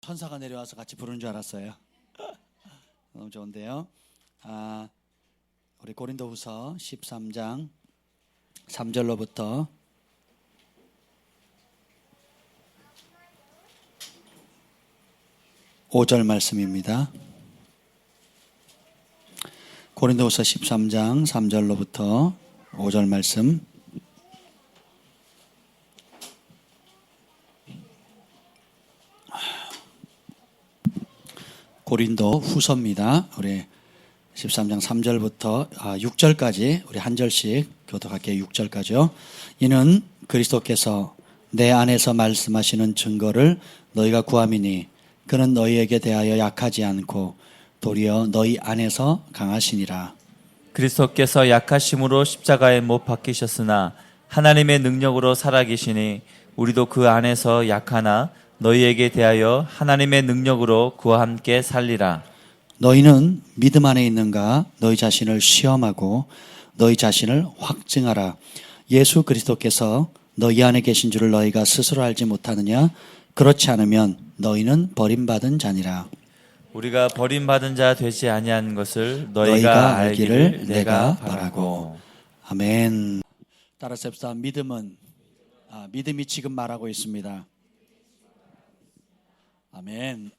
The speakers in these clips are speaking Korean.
천사가 내려와서 같이 부르는 줄 알았어요. 너무 좋은데요. 우리 고린도후서 13장 3절로부터 5절 말씀입니다. 고린도후서 13장 3절로부터 5절 말씀. 고린도 후서입니다. 우리 13장 3절부터 6절까지 우리 한 절씩 교독할게요. 6절까지요. 이는 그리스도께서 내 안에서 말씀하시는 증거를 너희가 구함이니 그는 너희에게 대하여 약하지 않고 도리어 너희 안에서 강하시니라. 그리스도께서 약하심으로 십자가에 못 박히셨으나 하나님의 능력으로 살아계시니 우리도 그 안에서 약하나 너희에게 대하여 하나님의 능력으로 그와 함께 살리라. 너희는 믿음 안에 있는가? 너희 자신을 시험하고 너희 자신을 확증하라. 예수 그리스도께서 너희 안에 계신 줄을 너희가 스스로 알지 못하느냐? 그렇지 않으면 너희는 버림받은 자니라. 우리가 버림받은 자 되지 아니한 것을 너희가 알기를 내가 바라고. 아멘. 따라서 합시다. 믿음이 지금 말하고 있습니다. 아멘.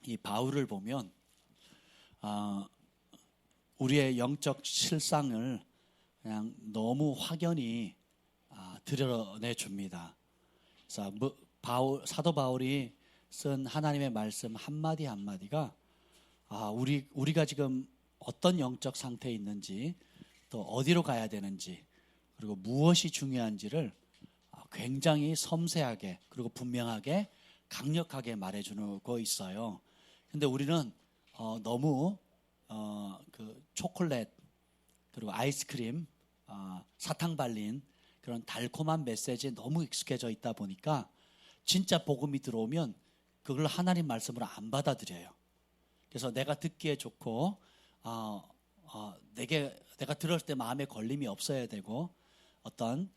이 바울을 보면 우리의 영적 실상을 그냥 너무 확연히 드러내 줍니다. 그래서 사도 바울이 쓴 하나님의 말씀 한마디 한마디가 우리가 지금 어떤 영적 상태에 있는지, 또 어디로 가야 되는지, 그리고 무엇이 중요한지를 굉장히 섬세하게 그리고 분명하게 강력하게 말해주고 있어요. 근데 우리는 너무 그 초콜릿 그리고 아이스크림, 사탕 발린 그런 달콤한 메시지에 너무 익숙해져 있다 보니까 진짜 복음이 들어오면 그걸 하나님 말씀으로 안 받아들여요. 그래서 내가 듣기에 좋고 내가 들었을 때 마음에 걸림이 없어야 되고 어떤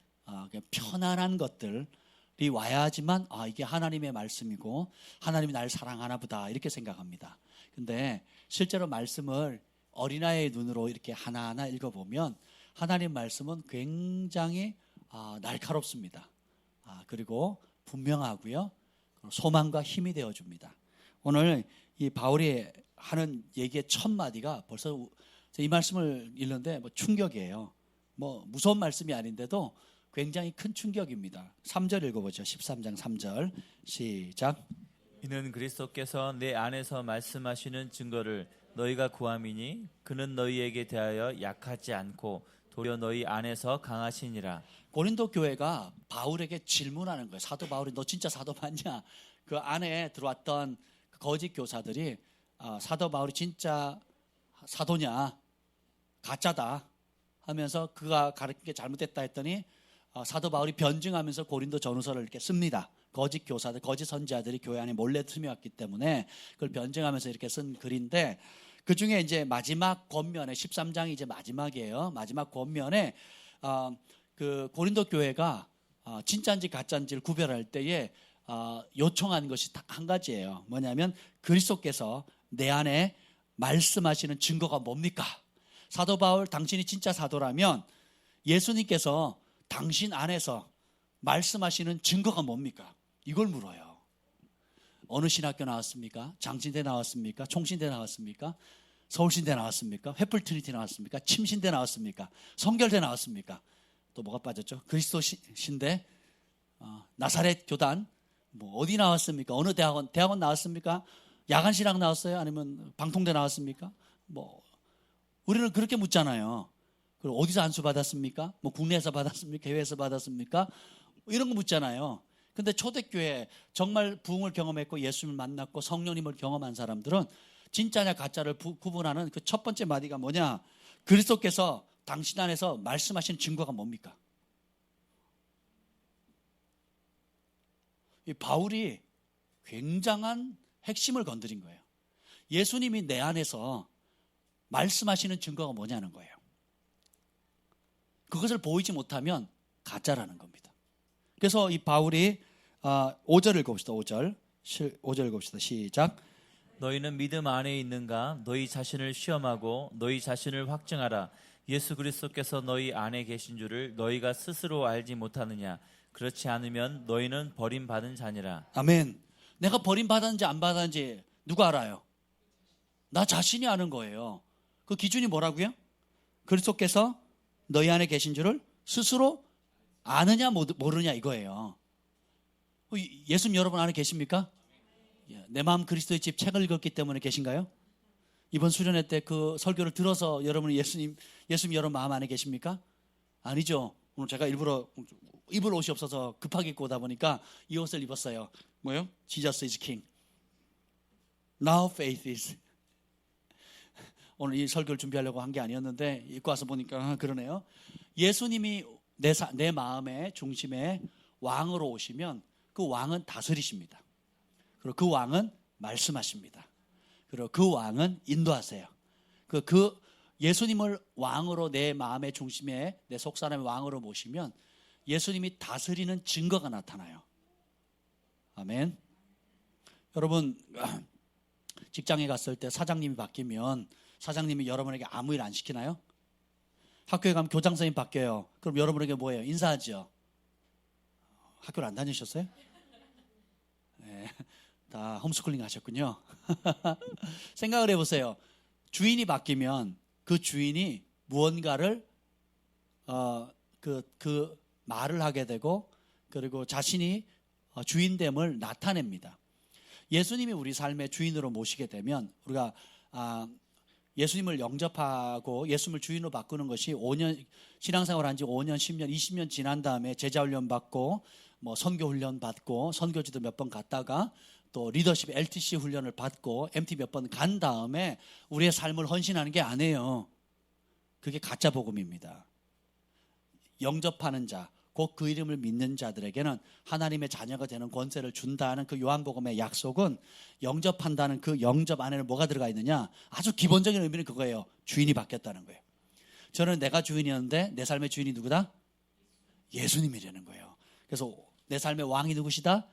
편안한 것들이 와야 하지만 이게 하나님의 말씀이고 하나님이 날 사랑하나 보다 이렇게 생각합니다. 근데 실제로 말씀을 어린아이의 눈으로 이렇게 하나하나 읽어보면 하나님 말씀은 굉장히 날카롭습니다. 그리고 분명하고요. 소망과 힘이 되어줍니다. 오늘 이 바울이 하는 얘기의 첫 마디가 벌써 이 말씀을 읽는데 충격이에요. 무서운 말씀이 아닌데도 굉장히 큰 충격입니다. 3절 읽어보죠. 13장 3절 시작. 이는 그리스도께서 내 안에서 말씀하시는 증거를 너희가 구함이니 그는 너희에게 대하여 약하지 않고 도리어 너희 안에서 강하시니라. 고린도 교회가 바울에게 질문하는 거예요. 사도 바울이 너 진짜 사도 맞냐? 그 안에 들어왔던 거짓 교사들이 사도 바울이 진짜 사도냐? 가짜다 하면서 그가 가르친 게 잘못됐다 했더니 사도 바울이 변증하면서 고린도 전후서를 이렇게 씁니다. 거짓 교사들, 거짓 선지자들이 교회 안에 몰래 들여왔기 때문에 그걸 변증하면서 이렇게 쓴 글인데 그 중에 이제 마지막 권면에 13장이 이제 마지막이에요. 마지막 권면에 그 고린도 교회가 진짜인지 가짜인지를 구별할 때에 요청한 것이 딱 한 가지예요. 뭐냐면 그리스도께서 내 안에 말씀하시는 증거가 뭡니까? 사도 바울 당신이 진짜 사도라면 예수님께서 당신 안에서 말씀하시는 증거가 뭡니까? 이걸 물어요. 어느 신학교 나왔습니까? 장신대 나왔습니까? 총신대 나왔습니까? 서울신대 나왔습니까? 횃불 트리니티 나왔습니까? 침신대 나왔습니까? 성결대 나왔습니까? 또 뭐가 빠졌죠? 그리스도 신대, 나사렛 교단, 어디 나왔습니까? 어느 대학원 나왔습니까? 야간신학 나왔어요? 아니면 방통대 나왔습니까? 우리는 그렇게 묻잖아요. 그리고 어디서 안수 받았습니까? 국내에서 받았습니까? 해외에서 받았습니까? 이런 거 묻잖아요. 근데 초대교회 정말 부흥을 경험했고 예수님을 만났고 성령님을 경험한 사람들은 진짜냐 가짜를 구분하는 그 첫 번째 마디가 뭐냐? 그리스도께서 당신 안에서 말씀하신 증거가 뭡니까? 이 바울이 굉장한 핵심을 건드린 거예요. 예수님이 내 안에서 말씀하시는 증거가 뭐냐는 거예요. 그것을 보이지 못하면 가짜라는 겁니다. 그래서 이 바울이 5절 읽어봅시다. 5절 5절 읽읍시다. 시작. 너희는 믿음 안에 있는가? 너희 자신을 시험하고 너희 자신을 확증하라. 예수 그리스도께서 너희 안에 계신 줄을 너희가 스스로 알지 못하느냐? 그렇지 않으면 너희는 버림받은 자니라. 아멘. 내가 버림받았는지 안 받았는지 누가 알아요? 나 자신이 아는 거예요. 그 기준이 뭐라고요? 그리스도께서 너희 안에 계신 줄을 스스로 아느냐 모르냐 이거예요. 예수님 여러분 안에 계십니까? 내 마음 그리스도의 집 책을 읽었기 때문에 계신가요? 이번 수련회 때 그 설교를 들어서 여러분은 예수님 여러분 마음 안에 계십니까? 아니죠. 오늘 제가 일부러 입을 옷이 없어서 급하게 입고 오다 보니까 이 옷을 입었어요. 뭐요? Jesus is King. Now faith is. 오늘 이 설교를 준비하려고 한 게 아니었는데 입고 와서 보니까 그러네요. 예수님이 내 마음의 중심에 왕으로 오시면 그 왕은 다스리십니다. 그리고 그 왕은 말씀하십니다. 그리고 그 왕은 인도하세요. 그 예수님을 왕으로 내 마음의 중심에 내 속사람의 왕으로 모시면 예수님이 다스리는 증거가 나타나요. 아멘. 여러분 직장에 갔을 때 사장님이 바뀌면 사장님이 여러분에게 아무 일 안 시키나요? 학교에 가면 교장 선생님 바뀌어요. 그럼 여러분에게 뭐예요? 인사하죠. 학교를 안 다니셨어요? 네, 다 홈스쿨링 하셨군요. 생각을 해보세요. 주인이 바뀌면 그 주인이 무언가를 그 말을 하게 되고 그리고 자신이 주인됨을 나타냅니다. 예수님이 우리 삶의 주인으로 모시게 되면 우리가 예수님을 영접하고 예수님을 주인으로 바꾸는 것이 5년 신앙생활 한 지 5년, 10년, 20년 지난 다음에 제자 훈련 받고 뭐 선교 훈련 받고 선교지도 몇 번 갔다가 또 리더십 LTC 훈련을 받고 MT 몇 번 간 다음에 우리의 삶을 헌신하는 게 아니에요. 그게 가짜 복음입니다. 영접하는 자, 곧 그 이름을 믿는 자들에게는 하나님의 자녀가 되는 권세를 준다는 그 요한복음의 약속은 영접한다는 그 영접 안에는 뭐가 들어가 있느냐? 아주 기본적인 의미는 그거예요. 주인이 바뀌었다는 거예요. 저는 내가 주인이었는데 내 삶의 주인이 누구다? 예수님이라는 거예요. 그래서 내 삶의 왕이 누구시다?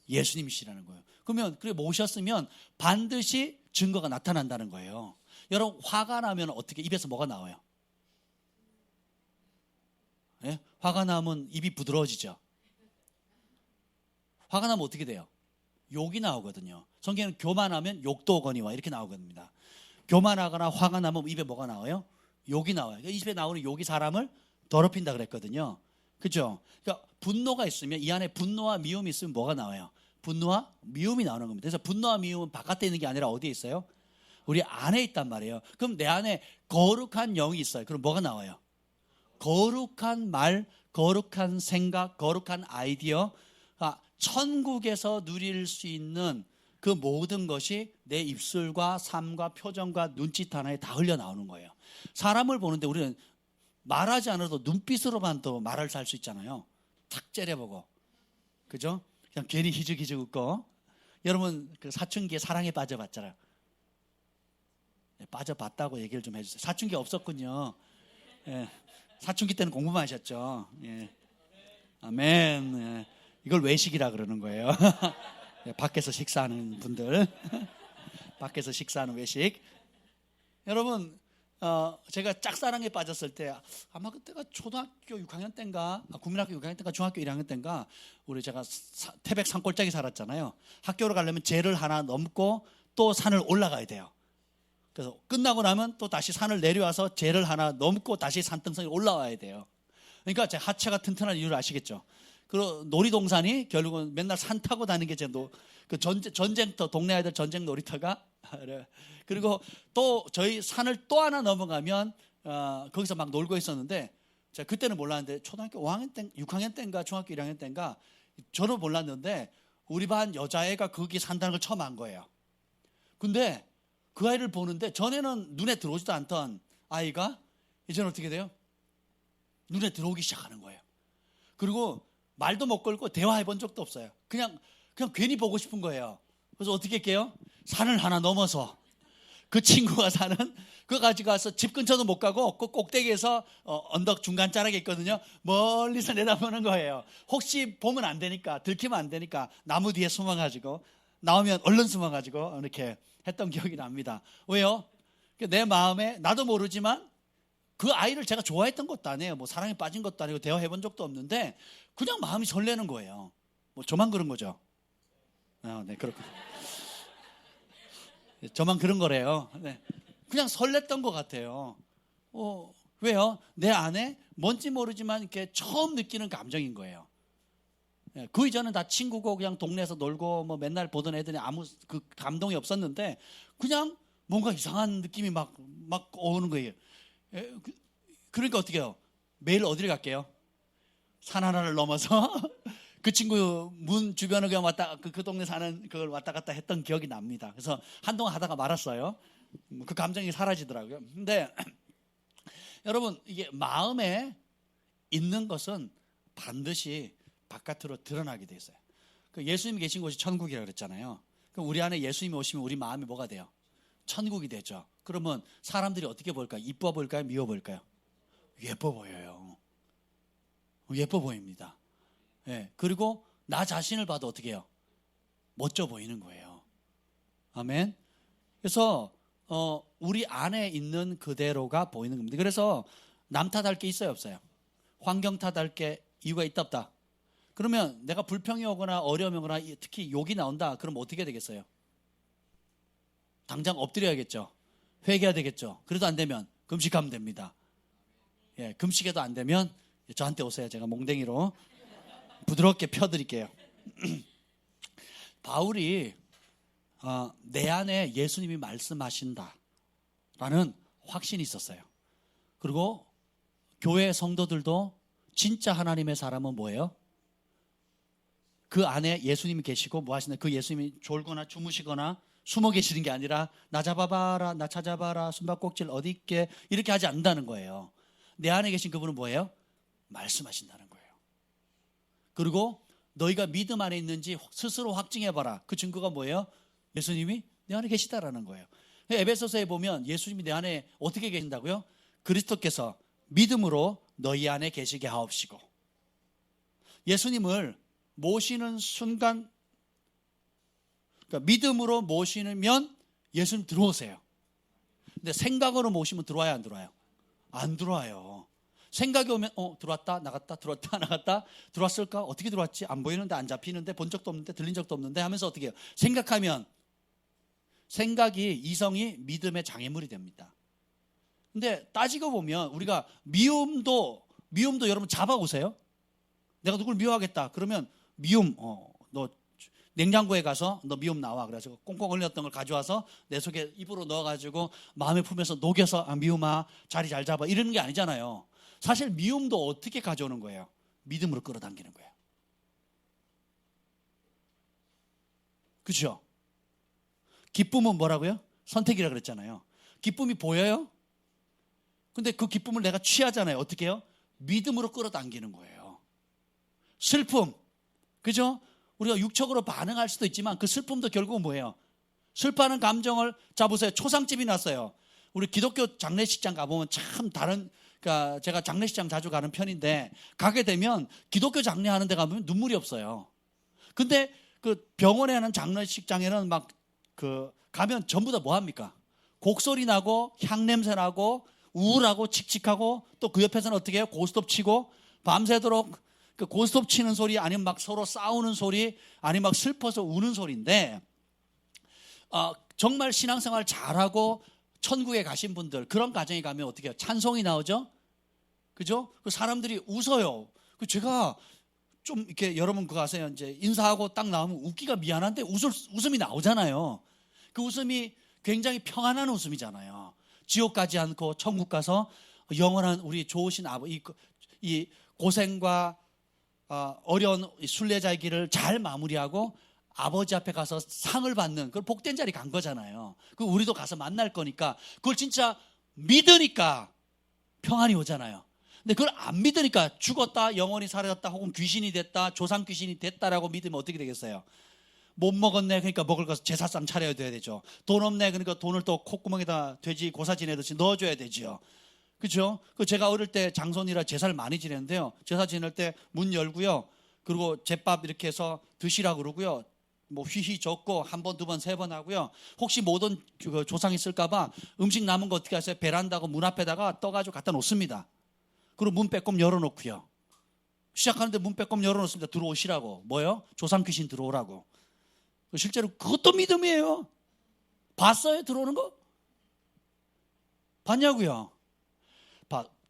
예수님이시라는 거예요. 그러면 그래 모셨으면 반드시 증거가 나타난다는 거예요. 여러분 화가 나면 어떻게 입에서 뭐가 나와요? 예? 화가 나면 입이 부드러워지죠. 화가 나면 어떻게 돼요? 욕이 나오거든요. 성경에는 교만하면 욕도 오거니와 이렇게 나오거든요. 교만하거나 화가 나면 입에 뭐가 나와요? 욕이 나와요. 입에 나오는 욕이 사람을 더럽힌다 그랬거든요. 그렇죠? 그러니까 분노가 있으면 이 안에 분노와 미움이 있으면 뭐가 나와요? 분노와 미움이 나오는 겁니다. 그래서 분노와 미움은 바깥에 있는 게 아니라 어디에 있어요? 우리 안에 있단 말이에요. 그럼 내 안에 거룩한 영이 있어요. 그럼 뭐가 나와요? 거룩한 말, 거룩한 생각, 거룩한 아이디어, 천국에서 누릴 수 있는 그 모든 것이 내 입술과 삶과 표정과 눈짓 하나에 다 흘러나오는 거예요. 사람을 보는데 우리는 말하지 않아도 눈빛으로만 또 말을 살 수 있잖아요. 탁 째려보고. 그죠? 그냥 괜히 희죽희죽 웃고. 여러분 그 사춘기에 사랑에 빠져봤잖아요. 네, 빠져봤다고 얘기를 좀 해주세요. 사춘기 없었군요. 예. 사춘기 때는 공부만 하셨죠. 예. 아멘. 예. 이걸 외식이라 그러는 거예요. 예, 밖에서 식사하는 분들. 밖에서 식사하는 외식. 여러분 제가 짝사랑에 빠졌을 때 아마 그때가 초등학교 6학년 때인가 국민학교 6학년 때인가 중학교 1학년 때인가 우리 제가 태백 산골짜기 살았잖아요. 학교로 가려면 제를 하나 넘고 또 산을 올라가야 돼요. 그래서 끝나고 나면 또 다시 산을 내려와서 제를 하나 넘고 다시 산등성에 올라와야 돼요. 그러니까 제 하체가 튼튼한 이유를 아시겠죠. 그리고 놀이동산이 결국은 맨날 산 타고 다니는 게 제 그 전쟁터 동네 아이들 전쟁 놀이터가 그리고 또 저희 산을 또 하나 넘어가면 거기서 막 놀고 있었는데 제가 그때는 몰랐는데 초등학교 5학년 때 6학년 때인가 중학교 1학년 때인가 저는 몰랐는데 우리 반 여자애가 거기 산다는 걸 처음 안 거예요. 근데 그 아이를 보는데 전에는 눈에 들어오지도 않던 아이가 이제는 어떻게 돼요? 눈에 들어오기 시작하는 거예요. 그리고 말도 못 걸고 대화해 본 적도 없어요. 그냥 괜히 보고 싶은 거예요. 그래서 어떻게 할게요? 산을 하나 넘어서 그 친구가 사는 그거 가지고 가서 집 근처도 못 가고 그 꼭대기에서 언덕 중간 자락에 있거든요. 멀리서 내다보는 거예요. 혹시 보면 안 되니까 들키면 안 되니까 나무 뒤에 숨어가지고 나오면 얼른 숨어가지고 이렇게 했던 기억이 납니다. 왜요? 내 마음에 나도 모르지만 그 아이를 제가 좋아했던 것도 아니에요. 뭐 사랑에 빠진 것도 아니고 대화해본 적도 없는데 그냥 마음이 설레는 거예요. 뭐 저만 그런 거죠? 네, 그렇군요. 저만 그런 거래요. 네. 그냥 설렜던 것 같아요. 왜요? 내 안에 뭔지 모르지만 이렇게 처음 느끼는 감정인 거예요. 그 이전은 다 친구고 그냥 동네에서 놀고 뭐 맨날 보던 애들이 아무 그 감동이 없었는데 그냥 뭔가 이상한 느낌이 막 오는 거예요. 그러니까 어떻게 해요? 매일 어디를 갈게요? 산 하나를 넘어서 그 친구 문 주변을 그냥 그 동네 사는 그걸 왔다 갔다 했던 기억이 납니다. 그래서 한동안 하다가 말았어요. 그 감정이 사라지더라고요. 근데 여러분, 이게 마음에 있는 것은 반드시 바깥으로 드러나게 돼 있어요. 예수님이 계신 곳이 천국이라고 그랬잖아요. 그럼 우리 안에 예수님이 오시면 우리 마음이 뭐가 돼요? 천국이 되죠. 그러면 사람들이 어떻게 볼까요? 이뻐 볼까요? 미워 볼까요? 예뻐 보여요. 예뻐 보입니다. 예. 그리고 나 자신을 봐도 어떻게 해요? 멋져 보이는 거예요. 아멘. 그래서 우리 안에 있는 그대로가 보이는 겁니다. 그래서 남 탓할 게 있어요, 없어요? 환경 탓할 게 이유가 있다, 없다? 그러면 내가 불평이 오거나 어려움이 오거나 특히 욕이 나온다. 그럼 어떻게 되겠어요? 당장 엎드려야겠죠. 회개해야 되겠죠. 그래도 안 되면 금식하면 됩니다. 예, 금식해도 안 되면 저한테 오세요. 제가 몽댕이로 부드럽게 펴드릴게요. 바울이 내 안에 예수님이 말씀하신다라는 확신이 있었어요. 그리고 교회 성도들도 진짜 하나님의 사람은 뭐예요? 그 안에 예수님이 계시고 뭐 하시나? 그 예수님이 졸거나 주무시거나 숨어 계시는 게 아니라 나 잡아봐라, 나 찾아봐라, 숨바꼭질 어디 있게 이렇게 하지 않는다는 거예요. 내 안에 계신 그분은 뭐예요? 말씀하신다는 거예요. 그리고 너희가 믿음 안에 있는지 스스로 확증해봐라. 그 증거가 뭐예요? 예수님이 내 안에 계시다라는 거예요. 에베소서에 보면 예수님이 내 안에 어떻게 계신다고요? 그리스도께서 믿음으로 너희 안에 계시게 하옵시고. 예수님을 모시는 순간, 그러니까 믿음으로 모시면 예수님 들어오세요. 근데 생각으로 모시면 들어와요, 안 들어와요? 안 들어와요. 생각이 오면 들어왔다 나갔다 들어왔다 나갔다 들어왔을까? 어떻게 들어왔지? 안 보이는데 안 잡히는데 본 적도 없는데 들린 적도 없는데 하면서 어떻게 해요? 생각하면 생각이 이성이 믿음의 장애물이 됩니다. 근데 따지고 보면 우리가 미움도 여러분 잡아오세요. 내가 누굴 미워하겠다 그러면 미움 너 냉장고에 가서 너 미움 나와 그래서 꽁꽁 얼렸던 걸 가져와서 내 속에 입으로 넣어가지고 마음에 품에서 녹여서 미움아 자리 잘 잡아 이러는 게 아니잖아요. 사실 미움도 어떻게 가져오는 거예요? 믿음으로 끌어당기는 거예요. 그렇죠? 기쁨은 뭐라고요? 선택이라 그랬잖아요. 기쁨이 보여요? 근데 그 기쁨을 내가 취하잖아요. 어떻게 해요? 믿음으로 끌어당기는 거예요. 슬픔, 그죠? 우리가 육적으로 반응할 수도 있지만 그 슬픔도 결국은 뭐예요? 슬퍼하는 감정을 잡으세요. 초상집이 났어요. 우리 기독교 장례식장 가보면 참 다른, 그러니까 제가 장례식장 자주 가는 편인데 가게 되면 기독교 장례하는 데 가면 눈물이 없어요. 근데 그 병원에 하는 장례식장에는 막 가면 전부 다 뭐 합니까? 곡소리 나고 향냄새 나고 우울하고 칙칙하고 또 그 옆에서는 어떻게 해요? 고스톱 치고 밤새도록 그 고스톱 치는 소리 아니면 막 서로 싸우는 소리 아니면 막 슬퍼서 우는 소리인데 정말 신앙생활 잘하고 천국에 가신 분들 그런 가정에 가면 어떻게 해요? 찬송이 나오죠? 그죠? 그 사람들이 웃어요. 그 제가 좀 이렇게 여러분 그거 아세요? 이제 인사하고 딱 나오면 웃기가 미안한데 웃음이 나오잖아요. 그 웃음이 굉장히 평안한 웃음이잖아요. 지옥 가지 않고 천국 가서 영원한 우리 좋으신 이 고생과 어려운 순례자의 길을 잘 마무리하고 아버지 앞에 가서 상을 받는 그걸 복된 자리 간 거잖아요. 그 우리도 가서 만날 거니까 그걸 진짜 믿으니까 평안이 오잖아요. 근데 그걸 안 믿으니까 죽었다 영원히 사라졌다 혹은 귀신이 됐다 조상 귀신이 됐다라고 믿으면 어떻게 되겠어요? 못 먹었네 그러니까 먹을 거 제사상 차려야 되죠. 돈 없네 그러니까 돈을 또 콧구멍에다 돼지 고사 지내듯이 넣어줘야 되죠. 그렇죠? 제가 어릴 때 장손이라 제사를 많이 지냈는데요. 제사 지낼 때 문 열고요. 그리고 제밥 이렇게 해서 드시라고 그러고요. 뭐 휘휘 젓고 한 번, 두 번, 세 번 하고요. 혹시 모든 그 조상이 있을까봐 음식 남은 거 어떻게 하세요? 베란다고 문 앞에다가 떠가지고 갖다 놓습니다. 그리고 문 빼꼼 열어놓고요. 시작하는데 문 빼꼼 열어놓습니다. 들어오시라고. 뭐요? 조상 귀신 들어오라고. 실제로 그것도 믿음이에요. 봤어요? 들어오는 거? 봤냐고요?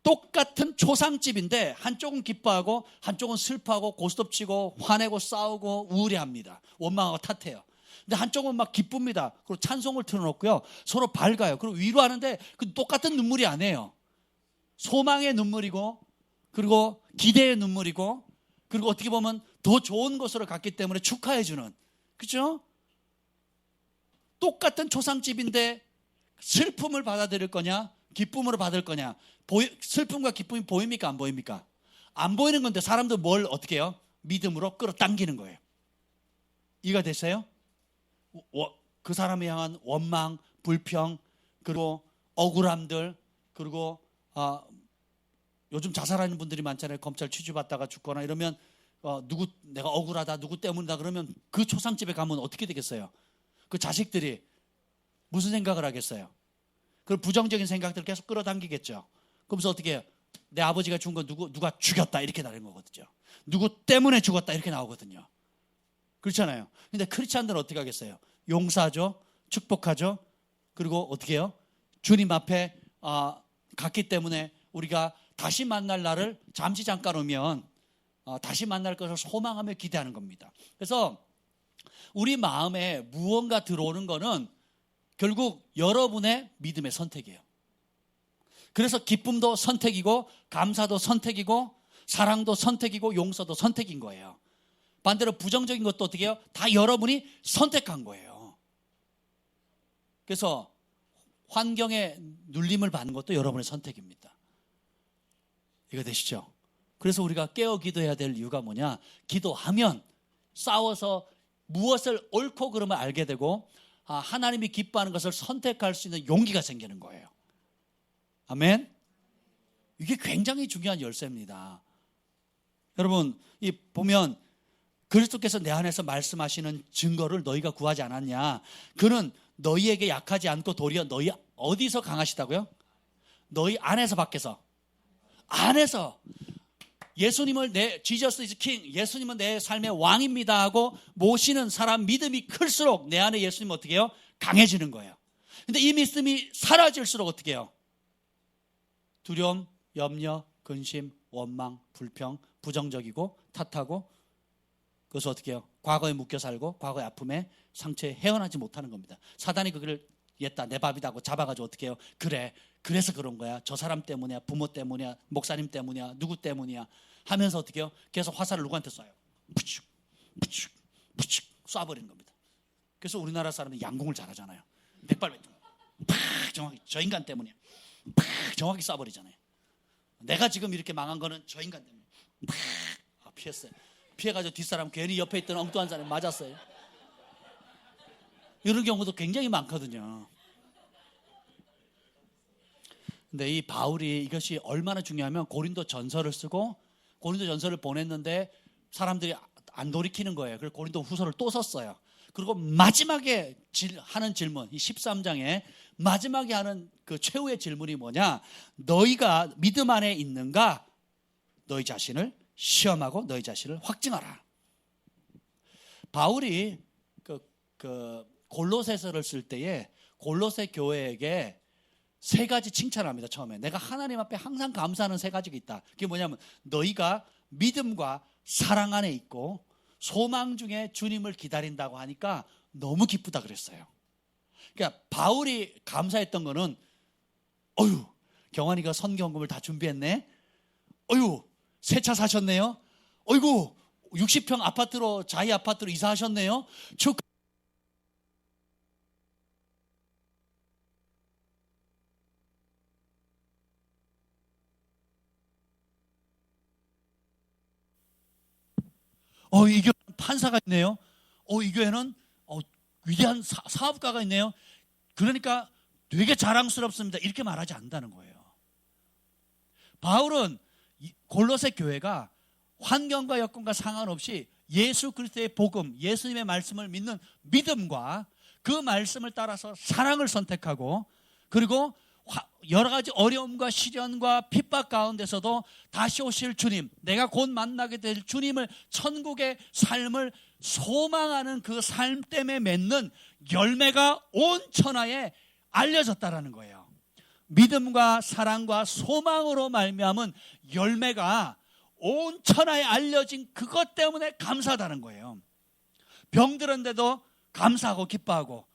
똑같은 초상집인데 한쪽은 기뻐하고 한쪽은 슬퍼하고 고스톱치고 화내고 싸우고 우울해합니다. 원망하고 탓해요. 근데 한쪽은 막 기쁩니다. 그리고 찬송을 틀어놓고요. 서로 밝아요. 그리고 위로하는데 그 똑같은 눈물이 아니에요. 소망의 눈물이고 그리고 기대의 눈물이고 그리고 어떻게 보면 더 좋은 것으로 갔기 때문에 축하해주는, 그렇죠? 똑같은 초상집인데 슬픔을 받아들일 거냐 기쁨으로 받을 거냐. 슬픔과 기쁨이 보입니까 안 보입니까? 안 보이는 건데 사람들 뭘 어떻게 해요? 믿음으로 끌어당기는 거예요. 이해가 됐어요? 그 사람에 향한 원망, 불평, 그리고 억울함들, 그리고 요즘 자살하는 분들이 많잖아요. 검찰 취조받다가 죽거나 이러면 내가 억울하다, 누구 때문이다 그러면 그 초상집에 가면 어떻게 되겠어요? 그 자식들이 무슨 생각을 하겠어요? 그 부정적인 생각들을 계속 끌어당기겠죠. 그러면서 어떻게 해요? 내 아버지가 죽은 건 누가 죽였다 이렇게 나는 거거든요. 누구 때문에 죽었다 이렇게 나오거든요. 그렇잖아요. 근데 크리스찬들은 어떻게 하겠어요? 용서하죠, 축복하죠. 그리고 어떻게 해요? 주님 앞에 갔기 때문에 우리가 다시 만날 날을 잠시 잠깐 오면 다시 만날 것을 소망하며 기대하는 겁니다. 그래서 우리 마음에 무언가 들어오는 거는 결국 여러분의 믿음의 선택이에요. 그래서 기쁨도 선택이고 감사도 선택이고 사랑도 선택이고 용서도 선택인 거예요. 반대로 부정적인 것도 어떻게 해요? 다 여러분이 선택한 거예요. 그래서 환경에 눌림을 받는 것도 여러분의 선택입니다. 이거 되시죠? 그래서 우리가 깨어 기도해야 될 이유가 뭐냐? 기도하면 싸워서 무엇을 옳고 그름을 알게 되고 하나님이 기뻐하는 것을 선택할 수 있는 용기가 생기는 거예요. 아멘? 이게 굉장히 중요한 열쇠입니다. 여러분, 보면 그리스도께서 내 안에서 말씀하시는 증거를 너희가 구하지 않았냐? 그는 너희에게 약하지 않고 도리어 너희 어디서 강하시다고요? 너희 안에서 밖에서. 안에서. 예수님을 Jesus is King, 예수님은 내 삶의 왕입니다 하고 모시는 사람 믿음이 클수록 내 안에 예수님 어떻게 해요? 강해지는 거예요. 근데 이 믿음이 사라질수록 어떻게 해요? 두려움, 염려, 근심, 원망, 불평, 부정적이고 탓하고 그래서 어떻게 해요? 과거에 묶여 살고 과거의 아픔에 상처에 헤어나지 못하는 겁니다. 사단이 그걸 얘다 내 밥이다 하고 잡아가지고 어떻게 해요? 그래서 그런 거야. 저 사람 때문이야, 부모 때문이야, 목사님 때문이야, 누구 때문이야 하면서 어떻게 해요? 계속 화살을 누구한테 쏴요? 푸축 쏴버리는 겁니다. 그래서 우리나라 사람은 양궁을 잘하잖아요. 백발백중 팍 정확히 저 인간 때문이야. 팍 정확히 쏴버리잖아요. 내가 지금 이렇게 망한 거는 저 인간 때문에 팍 피했어요. 피해가지고 뒷사람 괜히 옆에 있던 엉뚱한 사람이 맞았어요. 이런 경우도 굉장히 많거든요. 근데 이 바울이 이것이 얼마나 중요하면 고린도 전서를 쓰고 고린도 전서를 보냈는데 사람들이 안 돌이키는 거예요. 그래서 고린도 후서를 또 썼어요. 그리고 마지막에 하는 질문, 이 13장에 마지막에 하는 그 최후의 질문이 뭐냐? 너희가 믿음 안에 있는가? 너희 자신을 시험하고 너희 자신을 확증하라. 바울이 그 골로새서를 쓸 때에 골로새 교회에게 세 가지 칭찬합니다. 처음에 내가 하나님 앞에 항상 감사하는 세 가지가 있다. 그게 뭐냐면 너희가 믿음과 사랑 안에 있고 소망 중에 주님을 기다린다고 하니까 너무 기쁘다 그랬어요. 그러니까 바울이 감사했던 거는 어휴 경환이가 선경금을 다 준비했네. 어휴 새 차 사셨네요. 어이구 60평 아파트로 자이 아파트로 이사하셨네요. 이 교회는 판사가 있네요. 이 교회는 위대한 사업가가 있네요. 그러니까 되게 자랑스럽습니다. 이렇게 말하지 않는다는 거예요. 바울은 골로새 교회가 환경과 여건과 상관없이 예수 그리스도의 복음, 예수님의 말씀을 믿는 믿음과 그 말씀을 따라서 사랑을 선택하고, 그리고 여러 가지 어려움과 시련과 핍박 가운데서도 다시 오실 주님, 내가 곧 만나게 될 주님을, 천국의 삶을 소망하는 그 삶 때문에 맺는 열매가 온 천하에 알려졌다라는 거예요. 믿음과 사랑과 소망으로 말미암은 열매가 온 천하에 알려진 그것 때문에 감사하다는 거예요. 병들었는데도 감사하고 기뻐하고,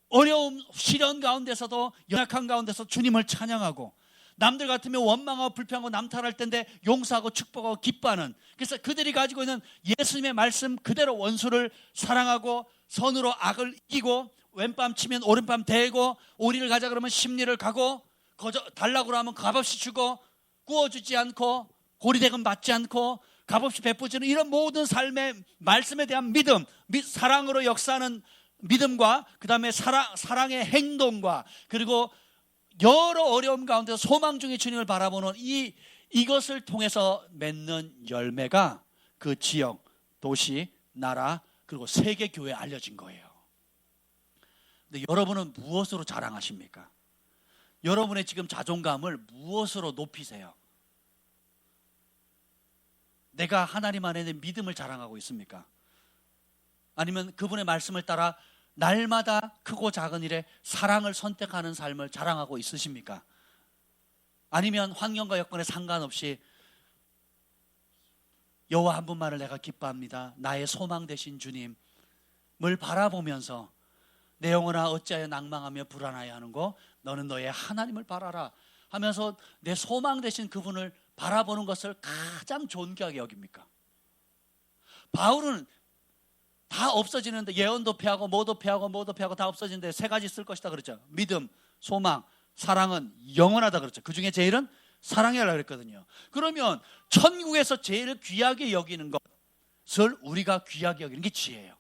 어려움, 시련 가운데서도, 연약한 가운데서 주님을 찬양하고, 남들 같으면 원망하고 불평하고 남탓할 텐데 용서하고 축복하고 기뻐하는, 그래서 그들이 가지고 있는 예수님의 말씀 그대로 원수를 사랑하고, 선으로 악을 이기고, 왼밤 치면 오른밤 대고, 오리를 가자 그러면 십리를 가고, 달라고 하면 값없이 주고, 구워주지 않고, 고리대금 받지 않고, 값없이 베푸지는 이런 모든 삶의 말씀에 대한 믿음, 사랑으로 역사하는 믿음과, 그 다음에 사랑의 행동과, 그리고 여러 어려움 가운데서 소망 중에 주님을 바라보는 이것을 통해서 맺는 열매가 그 지역, 도시, 나라, 그리고 세계 교회에 알려진 거예요. 근데 여러분은 무엇으로 자랑하십니까? 여러분의 지금 자존감을 무엇으로 높이세요? 내가 하나님 안에 내 믿음을 자랑하고 있습니까? 아니면 그분의 말씀을 따라 날마다 크고 작은 일에 사랑을 선택하는 삶을 자랑하고 있으십니까? 아니면 환경과 여건에 상관없이 여호와 한 분만을 내가 기뻐합니다, 나의 소망 되신 주님을 바라보면서 내 영혼아 어찌하여 낭망하며 불안하여 하는고, 너는 너의 하나님을 바라라 하면서 내 소망 되신 그분을 바라보는 것을 가장 존귀하게 여깁니까? 바울은 다 없어지는데, 예언도 패하고 뭐도 패하고 다 없어지는데 세 가지 쓸 것이다 그랬죠. 믿음, 소망, 사랑은 영원하다 그랬죠. 그 중에 제일은 사랑이라고 그랬거든요. 그러면 천국에서 제일 귀하게 여기는 것을 우리가 귀하게 여기는 게 지혜예요.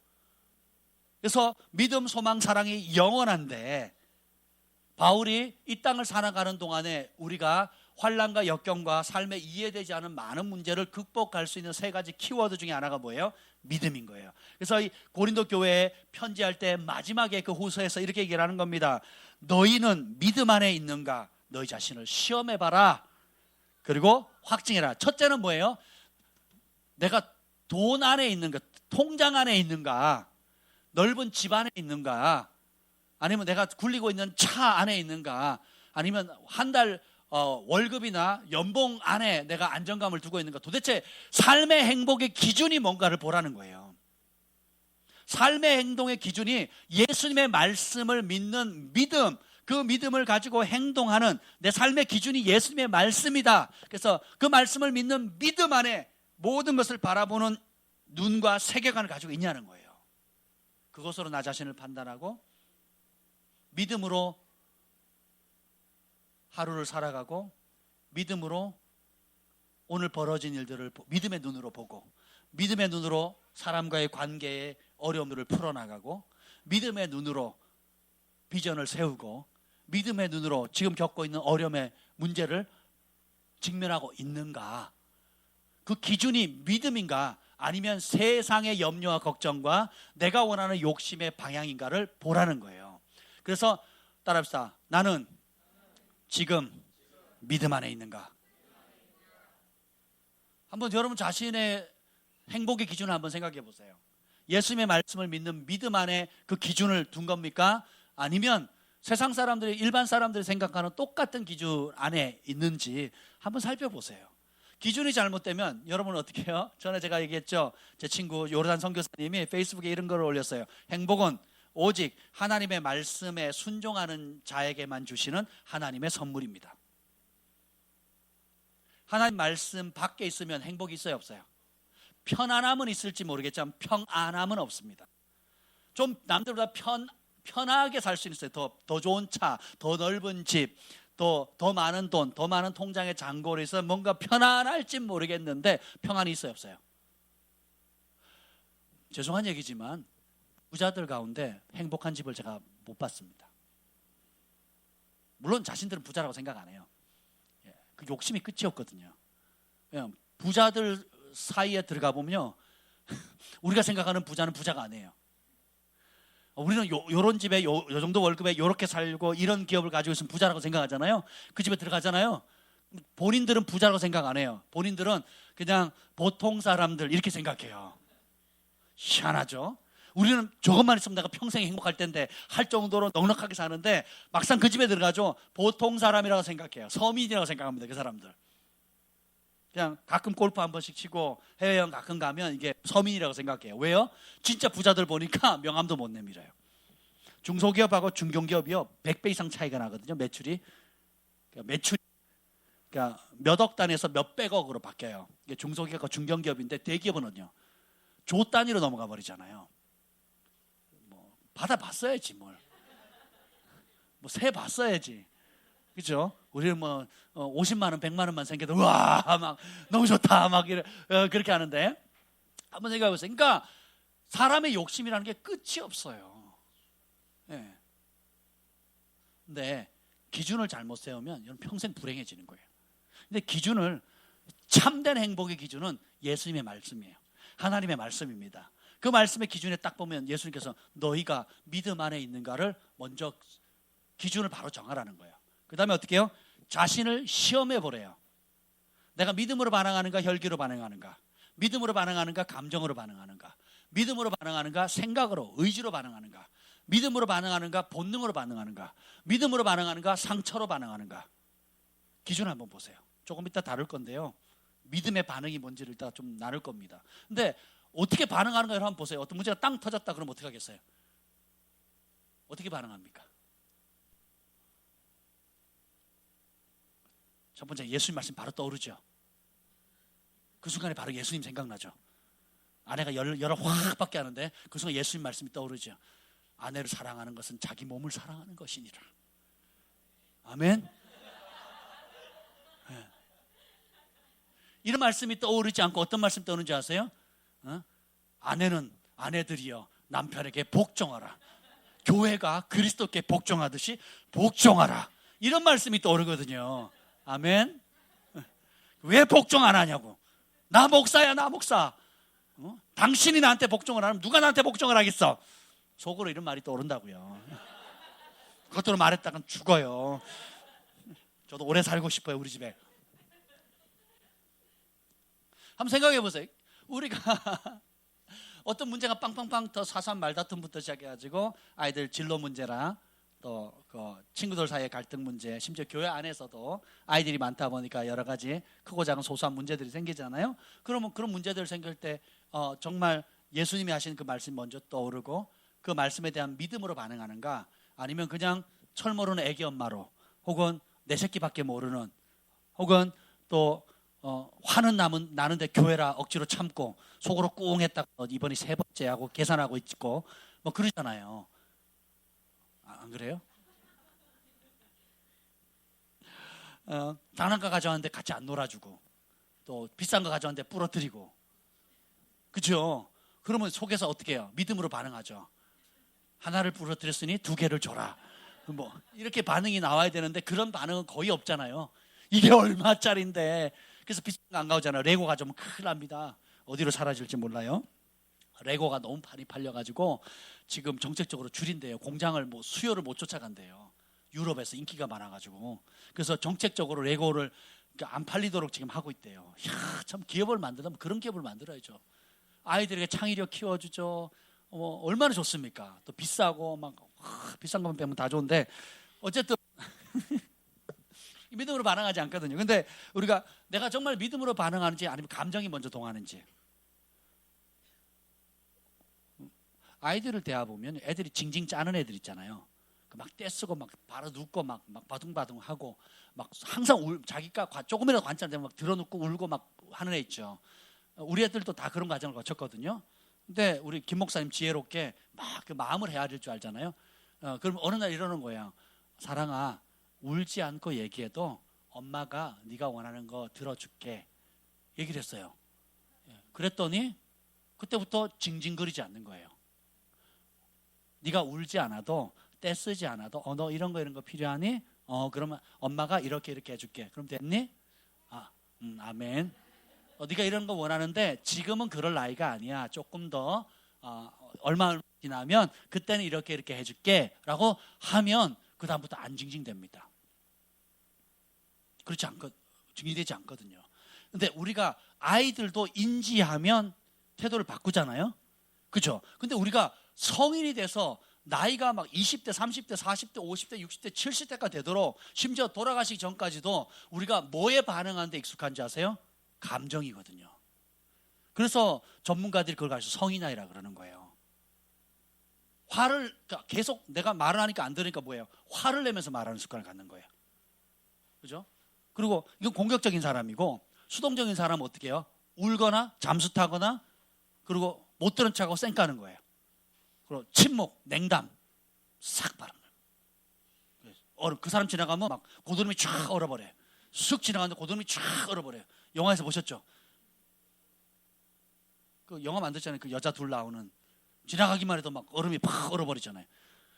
그래서 믿음, 소망, 사랑이 영원한데, 바울이 이 땅을 살아가는 동안에 우리가 환난과 역경과 삶에 이해되지 않은 많은 문제를 극복할 수 있는 세 가지 키워드 중에 하나가 뭐예요? 믿음인 거예요. 그래서 이 고린도 교회에 편지할 때 마지막에 그 후서에서 이렇게 얘기를 하는 겁니다. 너희는 믿음 안에 있는가? 너희 자신을 시험해봐라. 그리고 확증해라. 첫째는 뭐예요? 내가 돈 안에 있는가? 통장 안에 있는가? 넓은 집 안에 있는가? 아니면 내가 굴리고 있는 차 안에 있는가? 아니면 한 달 월급이나 연봉 안에 내가 안정감을 두고 있는가? 도대체 삶의 행복의 기준이 뭔가를 보라는 거예요. 삶의 행동의 기준이 예수님의 말씀을 믿는 믿음, 그 믿음을 가지고 행동하는 내 삶의 기준이 예수님의 말씀이다. 그래서 그 말씀을 믿는 믿음 안에 모든 것을 바라보는 눈과 세계관을 가지고 있냐는 거예요. 그것으로 나 자신을 판단하고 믿음으로 하루를 살아가고, 믿음으로 오늘 벌어진 일들을 믿음의 눈으로 보고, 믿음의 눈으로 사람과의 관계의 어려움들을 풀어나가고, 믿음의 눈으로 비전을 세우고, 믿음의 눈으로 지금 겪고 있는 어려움의 문제를 직면하고 있는가? 그 기준이 믿음인가? 아니면 세상의 염려와 걱정과 내가 원하는 욕심의 방향인가를 보라는 거예요. 그래서 따라합시다. 나는 지금 믿음 안에 있는가? 한번 여러분 자신의 행복의 기준을 한번 생각해 보세요. 예수님의 말씀을 믿는 믿음 안에 그 기준을 둔 겁니까? 아니면 세상 사람들이, 일반 사람들이 생각하는 똑같은 기준 안에 있는지 한번 살펴보세요. 기준이 잘못되면 여러분은 어떻게 해요? 전에 제가 얘기했죠. 제 친구 요르단 선교사님이 페이스북에 이런 걸 올렸어요. 행복은 오직 하나님의 말씀에 순종하는 자에게만 주시는 하나님의 선물입니다. 하나님 말씀 밖에 있으면 행복이 있어요, 없어요? 편안함은 있을지 모르겠지만 평안함은 없습니다. 좀 남들보다 편하게 살 수 있어요. 더 좋은 차, 더 넓은 집, 더 많은 돈, 더 많은 통장에 잔고를 있어 뭔가 편안할지 모르겠는데 평안이 있어요, 없어요? 죄송한 얘기지만 부자들 가운데 행복한 집을 제가 못 봤습니다. 물론 자신들은 부자라고 생각 안 해요. 그 욕심이 끝이 없거든요. 부자들 사이에 들어가 보면요, 우리가 생각하는 부자는 부자가 아니에요. 우리는 요런 집에 요 정도 월급에 요렇게 살고 이런 기업을 가지고 있으면 부자라고 생각하잖아요. 그 집에 들어가잖아요. 본인들은 부자라고 생각 안 해요. 본인들은 그냥 보통 사람들 이렇게 생각해요. 희한하죠? 우리는 저것만 있으면 내가 평생 행복할 텐데 할 정도로 넉넉하게 사는데 막상 그 집에 들어가죠. 보통 사람이라고 생각해요. 서민이라고 생각합니다. 그 사람들. 그냥 가끔 골프 한 번씩 치고 해외여행 가끔 가면 이게 서민이라고 생각해요. 왜요? 진짜 부자들 보니까 명함도 못 내밀어요. 중소기업하고 중견기업이요 100배 이상 차이가 나거든요. 매출이 그러니까 몇 억 단위에서 몇백억으로 바뀌어요. 이게 중소기업과 중견기업인데 대기업은요 조 단위로 넘어가 버리잖아요. 뭐 받아봤어야지 뭘. 뭐 세 봤어야지. 그죠? 우리는 뭐 50만 원, 100만 원만 생겨도 와 막 너무 좋다 막 그렇게 하는데 한번 생각해 보세요. 그러니까 사람의 욕심이라는 게 끝이 없어요. 예. 근데 기준을 잘못 세우면 이건 평생 불행해지는 거예요. 근데 기준을 참된 행복의 기준은 예수님의 말씀이에요. 하나님의 말씀입니다. 그 말씀의 기준에 딱 보면 예수님께서 너희가 믿음 안에 있는가를 먼저 기준을 바로 정하라는 거예요. 그 다음에 어떻게 해요? 자신을 시험해 보래요. 내가 믿음으로 반응하는가 혈기로 반응하는가, 믿음으로 반응하는가 감정으로 반응하는가, 믿음으로 반응하는가 생각으로 의지로 반응하는가, 믿음으로 반응하는가 본능으로 반응하는가, 믿음으로 반응하는가 상처로 반응하는가. 기준을 한번 보세요. 조금 이따 다룰 건데요, 믿음의 반응이 뭔지를 이따 좀 나눌 겁니다. 근데 어떻게 반응하는가를 한번 보세요. 어떤 문제가 땅 터졌다 그러면 어떻게 하겠어요? 어떻게 반응합니까? 첫 번째 예수님 말씀 바로 떠오르죠. 그 순간에 바로 예수님 생각나죠. 아내가 열을 확 받게 하는데 그 순간 예수님 말씀이 떠오르죠. 아내를 사랑하는 것은 자기 몸을 사랑하는 것이니라. 아멘. 네. 이런 말씀이 떠오르지 않고 어떤 말씀 떠오르는지 아세요? 아내들이여 남편에게 복종하라. 교회가 그리스도께 복종하듯이 복종하라. 이런 말씀이 떠오르거든요. 아멘. 왜 복종 안 하냐고. 나 목사야, 나 목사. 당신이 나한테 복종을 안 하면 누가 나한테 복종을 하겠어. 속으로 이런 말이 떠오른다고요. 그것대로 말했다간 죽어요. 저도 오래 살고 싶어요, 우리 집에. 한번 생각해 보세요. 우리가 어떤 문제가 빵빵빵 더 사소한 말다툼부터 시작해가지고 아이들 진로 문제랑 또 그 친구들 사이의 갈등 문제, 심지어 교회 안에서도 아이들이 많다 보니까 여러 가지 크고 작은 소소한 문제들이 생기잖아요. 그러면 그런 문제들 생길 때 정말 예수님이 하신 그 말씀이 먼저 떠오르고 그 말씀에 대한 믿음으로 반응하는가, 아니면 그냥 철 모르는 애기 엄마로, 혹은 내 새끼밖에 모르는, 혹은 또 화는 나는데 교회라 억지로 참고 속으로 꿍 했다가 이번이 세 번째 하고 계산하고 있고 뭐 그러잖아요. 안 그래요? 장난감 가져왔는데 같이 안 놀아주고 또 비싼 거 가져왔는데 부러뜨리고, 그죠? 그러면 속에서 어떻게 해요? 믿음으로 반응하죠. 하나를 부러뜨렸으니 두 개를 줘라. 뭐 이렇게 반응이 나와야 되는데 그런 반응은 거의 없잖아요. 이게 얼마짜린데. 그래서 비싼 거 안 가오잖아요. 레고 가져오면 큰일 납니다. 어디로 사라질지 몰라요. 레고가 너무 많이 팔려가지고 지금 정책적으로 줄인대요. 공장을 수요를 못 쫓아간대요. 유럽에서 인기가 많아가지고. 그래서 정책적으로 레고를 안 팔리도록 지금 하고 있대요. 이야, 참 기업을 만들면 그런 기업을 만들어야죠. 아이들에게 창의력 키워주죠. 얼마나 좋습니까? 또 비싸고 막 비싼 것만 빼면 다 좋은데 어쨌든 믿음으로 반응하지 않거든요. 근데 우리가 내가 정말 믿음으로 반응하는지 아니면 감정이 먼저 동하는지. 아이들을 대해보면 애들이 징징 짜는 애들 있잖아요. 막 떼쓰고 막 바로 눕고 막 바둥바둥하고 막 항상 자기가 조금이라도 관찰 되면 막 들어눕고 울고 막 하는 애 있죠. 우리 애들도 다 그런 과정을 거쳤거든요. 근데 우리 김 목사님 지혜롭게 막 그 마음을 헤아릴 줄 알잖아요. 그럼 어느 날 이러는 거예요. 사랑아, 울지 않고 얘기해도 엄마가 네가 원하는 거 들어줄게. 얘기를 했어요. 그랬더니 그때부터 징징거리지 않는 거예요. 네가 울지 않아도 떼쓰지 않아도 너 이런 거 필요하니? 그러면 엄마가 이렇게 해줄게. 그럼 됐니? 아멘. 네가 이런 거 원하는데 지금은 그럴 나이가 아니야. 조금 더 얼마 지나면 그때는 이렇게 이렇게 해줄게 라고 하면 그 다음부터 안 징징댑니다. 그렇지 징징되지 않거든요. 근데 우리가 아이들도 인지하면 태도를 바꾸잖아요. 그렇죠? 근데 우리가 성인이 돼서 나이가 막 20대, 30대, 40대, 50대, 60대, 70대가 되도록 심지어 돌아가시기 전까지도 우리가 뭐에 반응하는데 익숙한지 아세요? 감정이거든요. 그래서 전문가들이 그걸 가지고 성인아이라 그러는 거예요. 화를 계속 내가 말을 하니까 안 들으니까 뭐예요? 화를 내면서 말하는 습관을 갖는 거예요. 그죠? 그리고 이건 공격적인 사람이고 수동적인 사람은 어떻게 해요? 울거나 잠수 타거나 그리고 못 들은 척하고 쌩까는 거예요. 그리고 침묵, 냉담 싹 바른 거예요. 그 사람 지나가면 막 고드름이 쫙 얼어버려요. 쑥 지나가는데 고드름이 쫙 얼어버려요. 영화에서 보셨죠? 그 영화 만들잖아요. 그 여자 둘 나오는 지나가기만 해도 막 얼음이 팍 얼어버리잖아요.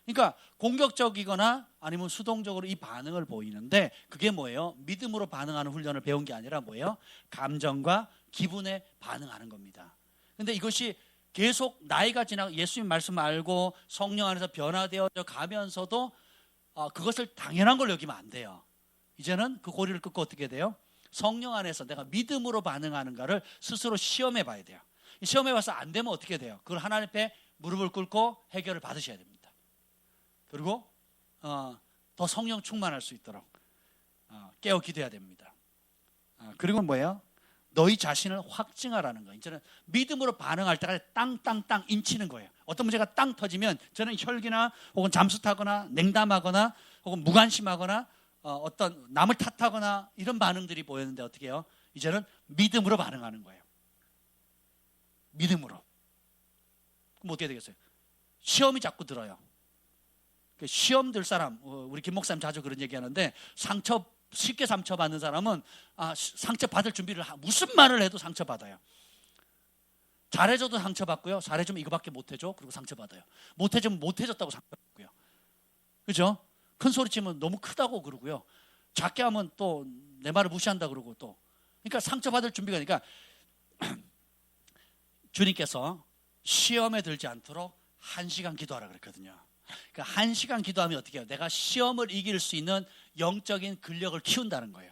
그러니까 공격적이거나 아니면 수동적으로 이 반응을 보이는데 그게 뭐예요? 믿음으로 반응하는 훈련을 배운 게 아니라 뭐예요? 감정과 기분에 반응하는 겁니다. 근데 이것이 계속 나이가 지나고 예수님 말씀 알고 성령 안에서 변화되어져 가면서도 그것을 당연한 걸 여기면 안 돼요. 이제는 그 고리를 끊고 어떻게 돼요? 성령 안에서 내가 믿음으로 반응하는가를 스스로 시험해 봐야 돼요. 시험해 봐서 안 되면 어떻게 돼요? 그걸 하나님 앞에 무릎을 꿇고 해결을 받으셔야 됩니다. 그리고 더 성령 충만할 수 있도록 깨어 기도해야 됩니다. 그리고 뭐예요? 너희 자신을 확증하라는 거예요. 이제는 믿음으로 반응할 때까지 땅땅땅 인치는 거예요. 어떤 문제가 땅 터지면 저는 혈기나 혹은 잠수 타거나 냉담하거나 혹은 무관심하거나 어떤 남을 탓하거나 이런 반응들이 보였는데 어떻게 해요? 이제는 믿음으로 반응하는 거예요. 믿음으로. 그럼 어떻게 되겠어요? 시험이 자꾸 들어요. 시험 들 사람, 우리 김 목사님 자주 그런 얘기하는데 쉽게 상처받는 사람은 상처받을 준비를 무슨 말을 해도 상처받아요. 잘해줘도 상처받고요. 잘해주면 이거밖에 못해줘. 그리고 상처받아요. 못해주면 못해줬다고 상처받고요. 그죠? 큰 소리 치면 너무 크다고 그러고요. 작게 하면 또 내 말을 무시한다 그러고 또. 그러니까 상처받을 준비가 그러니까 주님께서 시험에 들지 않도록 1시간 기도하라 그랬거든요. 그러니까 1시간 기도하면 어떻게 해요? 내가 시험을 이길 수 있는 영적인 근력을 키운다는 거예요.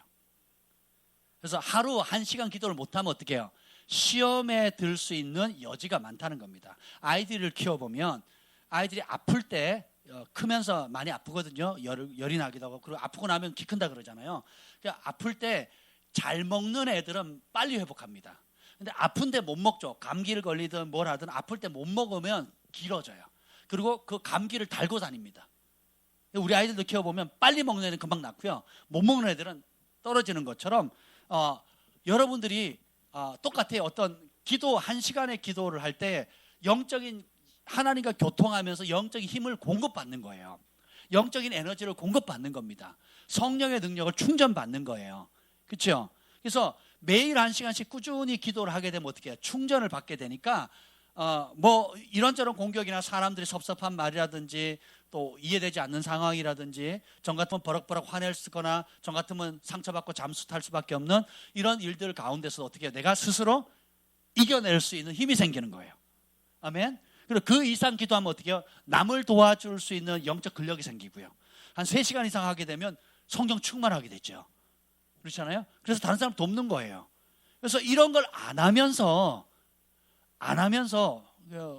그래서 하루 1시간 기도를 못하면 어떻게 해요? 시험에 들 수 있는 여지가 많다는 겁니다. 아이들을 키워보면 아이들이 아플 때 크면서 많이 아프거든요. 열이 나기도 하고 그리고 아프고 나면 키 큰다 그러잖아요. 그러니까 아플 때 잘 먹는 애들은 빨리 회복합니다. 근데 아픈데 못 먹죠. 감기를 걸리든 뭘 하든 아플 때 못 먹으면 길어져요. 그리고 그 감기를 달고 다닙니다. 우리 아이들도 키워보면 빨리 먹는 애는 금방 낫고요. 못 먹는 애들은 떨어지는 것처럼 여러분들이 똑같아요. 어떤 기도 1시간의 기도를 할 때 영적인 하나님과 교통하면서 영적인 힘을 공급받는 거예요. 영적인 에너지를 공급받는 겁니다. 성령의 능력을 충전받는 거예요. 그렇죠? 그래서 매일 1시간씩 꾸준히 기도를 하게 되면 어떻게 해요? 충전을 받게 되니까 뭐 이런저런 공격이나 사람들이 섭섭한 말이라든지 또 이해되지 않는 상황이라든지 전 같으면 버럭버럭 화낼 거나 전 같으면 상처받고 잠수 탈 수밖에 없는 이런 일들 가운데서 어떻게 해요? 내가 스스로 이겨낼 수 있는 힘이 생기는 거예요. 아멘. 그리고 그 이상 기도하면 어떻게 해요? 남을 도와줄 수 있는 영적 근력이 생기고요. 한 3시간 이상 하게 되면 성령 충만하게 되죠. 그렇잖아요. 그래서 다른 사람 돕는 거예요. 그래서 이런 걸 안 하면서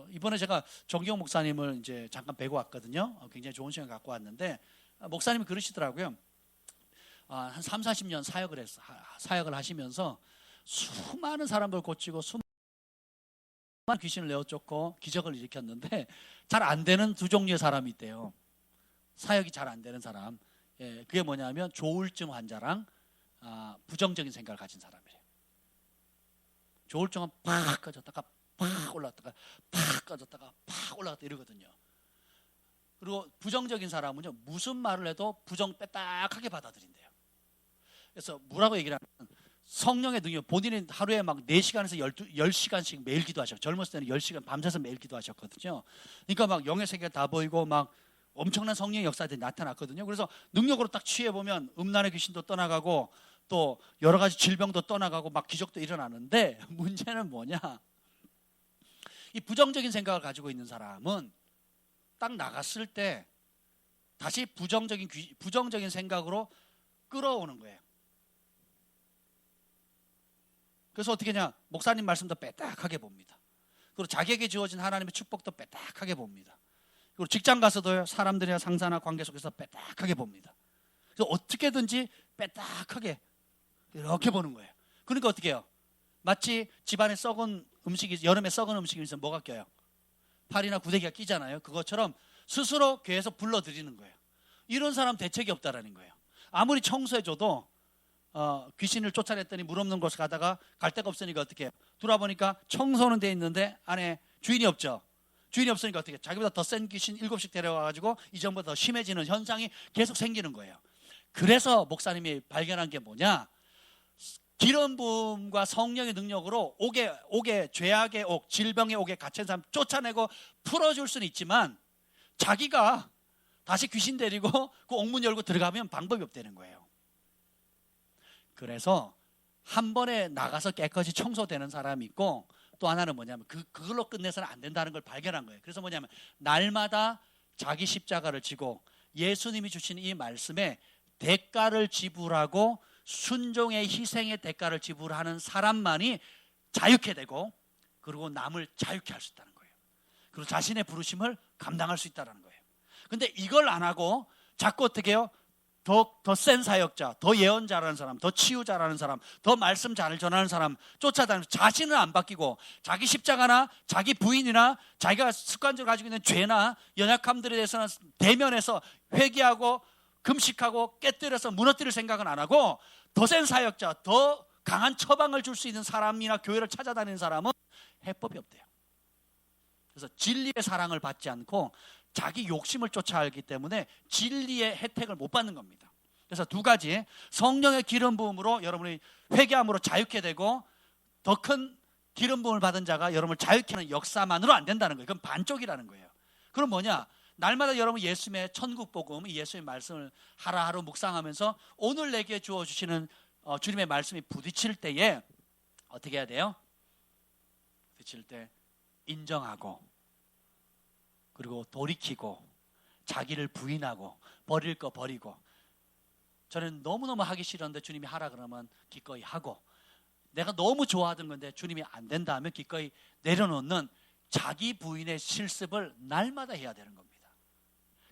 이번에 제가 정기용 목사님을 이제 잠깐 뵈고 왔거든요. 굉장히 좋은 시간 갖고 왔는데 목사님이 그러시더라고요. 한 3, 40년 사역을 하시면서 수많은 사람들 고치고 수많은 귀신을 내어쫓고 기적을 일으켰는데 잘 안 되는 두 종류의 사람이 있대요. 사역이 잘 안 되는 사람. 그게 뭐냐면 조울증 환자랑 부정적인 생각을 가진 사람이래요. 조울증은 팍 꺼졌다가 팍 올랐다가 팍 꺼졌다가 팍 올라갔다 이러거든요. 그리고 부정적인 사람은요 무슨 말을 해도 부정 빽빽하게 받아들인대요. 그래서 뭐라고 얘기를 하냐면 성령의 능력, 본인은 하루에 막 4시간에서 10시간씩 매일 기도하셨고 젊었을 때는 10시간 밤새서 매일 기도하셨거든요. 그러니까 막 영의 세계가 다 보이고 막 엄청난 성령의 역사들이 나타났거든요. 그래서 능력으로 딱 취해보면 음란의 귀신도 떠나가고 또 여러 가지 질병도 떠나가고 막 기적도 일어나는데 문제는 뭐냐? 이 부정적인 생각을 가지고 있는 사람은 딱 나갔을 때 다시 부정적인 생각으로 끌어오는 거예요. 그래서 어떻게 하냐? 목사님 말씀도 빼딱하게 봅니다. 그리고 자기에게 주어진 하나님의 축복도 빼딱하게 봅니다. 그리고 직장 가서도 사람들이나 상사나 관계 속에서 빼딱하게 봅니다. 그래서 어떻게든지 빼딱하게 이렇게 보는 거예요. 그러니까 어떻게 해요? 마치 집안에 썩은 음식이, 여름에 썩은 음식이 있으면 뭐가 껴요? 팔이나 구데기가 끼잖아요. 그것처럼 스스로 교회에서 불러들이는 거예요. 이런 사람 대책이 없다라는 거예요. 아무리 청소해줘도 귀신을 쫓아냈더니 물 없는 곳에 가다가 갈 데가 없으니까 어떻게 해요? 돌아보니까 청소는 돼 있는데 안에 주인이 없죠. 주인이 없으니까 어떻게 해요? 자기보다 더 센 귀신 7씩 데려와가지고 이전보다 더 심해지는 현상이 계속 생기는 거예요. 그래서 목사님이 발견한 게 뭐냐? 기름 부음과 성령의 능력으로 옥에 죄악의 옥, 질병의 옥에 갇힌 사람 쫓아내고 풀어줄 수는 있지만 자기가 다시 귀신 데리고 그 옥문 열고 들어가면 방법이 없다는 거예요. 그래서 한 번에 나가서 깨끗이 청소되는 사람이 있고, 또 하나는 뭐냐면 그걸로 끝내서는 안 된다는 걸 발견한 거예요. 그래서 뭐냐면 날마다 자기 십자가를 지고 예수님이 주신 이 말씀에 대가를 지불하고 순종의 희생의 대가를 지불하는 사람만이 자유케 되고, 그리고 남을 자유케 할 수 있다는 거예요. 그리고 자신의 부르심을 감당할 수 있다는 거예요. 근데 이걸 안 하고 자꾸 어떻게 해요? 더 센 사역자, 더 예언 잘하는 사람, 더 치유 잘하는 사람, 더 말씀 잘 전하는 사람 쫓아다니면서 자신은 안 바뀌고 자기 십자가나 자기 부인이나 자기가 습관적으로 가지고 있는 죄나 연약함들에 대해서는 대면해서 회개하고 금식하고 깨뜨려서 무너뜨릴 생각은 안 하고, 더 센 사역자, 더 강한 처방을 줄 수 있는 사람이나 교회를 찾아다니는 사람은 해법이 없대요. 그래서 진리의 사랑을 받지 않고 자기 욕심을 쫓아가기 때문에 진리의 혜택을 못 받는 겁니다. 그래서 두 가지, 성령의 기름 부음으로 여러분이 회개함으로 자유케 되고, 더 큰 기름 부음을 받은 자가 여러분을 자유케 하는 역사만으로 안 된다는 거예요. 그건 반쪽이라는 거예요. 그럼 뭐냐? 날마다 여러분 예수님의 천국 복음, 예수님의 말씀을 하루하루 묵상하면서 오늘 내게 주어주시는 주님의 말씀이 부딪힐 때에 어떻게 해야 돼요? 부딪힐 때 인정하고, 그리고 돌이키고, 자기를 부인하고, 버릴 거 버리고. 저는 너무너무 하기 싫었는데 주님이 하라 그러면 기꺼이 하고, 내가 너무 좋아하던 건데 주님이 안 된다 하면 기꺼이 내려놓는 자기 부인의 실습을 날마다 해야 되는 겁니다.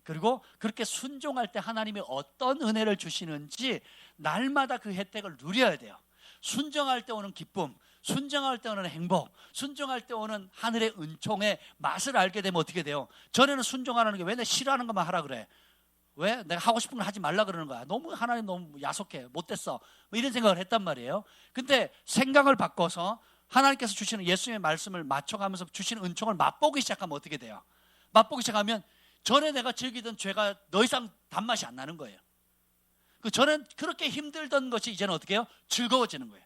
그리고 그렇게 순종할 때 하나님이 어떤 은혜를 주시는지 날마다 그 혜택을 누려야 돼요. 순종할 때 오는 기쁨, 순종할 때 오는 행복, 순종할 때 오는 하늘의 은총의 맛을 알게 되면 어떻게 돼요? 전에는 순종하라는 게 왜 내 싫어하는 것만 하라 그래? 왜 내가 하고 싶은 걸 하지 말라 그러는 거야? 너무 하나님 너무 야속해, 못됐어, 뭐 이런 생각을 했단 말이에요. 근데 생각을 바꿔서 하나님께서 주시는 예수님의 말씀을 맞춰가면서 주시는 은총을 맛보기 시작하면 어떻게 돼요? 맛보기 시작하면 전에 내가 즐기던 죄가 더 이상 단맛이 안 나는 거예요. 그 전엔 그렇게 힘들던 것이 이제는 어떻게 해요? 즐거워지는 거예요.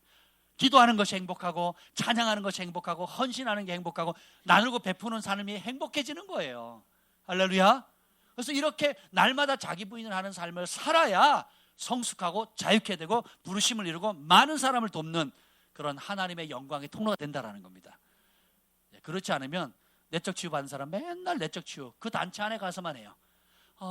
기도하는 것이 행복하고, 찬양하는 것이 행복하고, 헌신하는 게 행복하고, 나누고 베푸는 삶이 행복해지는 거예요. 할렐루야. 그래서 이렇게 날마다 자기 부인을 하는 삶을 살아야 성숙하고 자유케 되고 부르심을 이루고 많은 사람을 돕는 그런 하나님의 영광의 통로가 된다라는 겁니다. 그렇지 않으면 내적 치유 받는 사람 맨날 내적 치유 그 단체 안에 가서만 해요.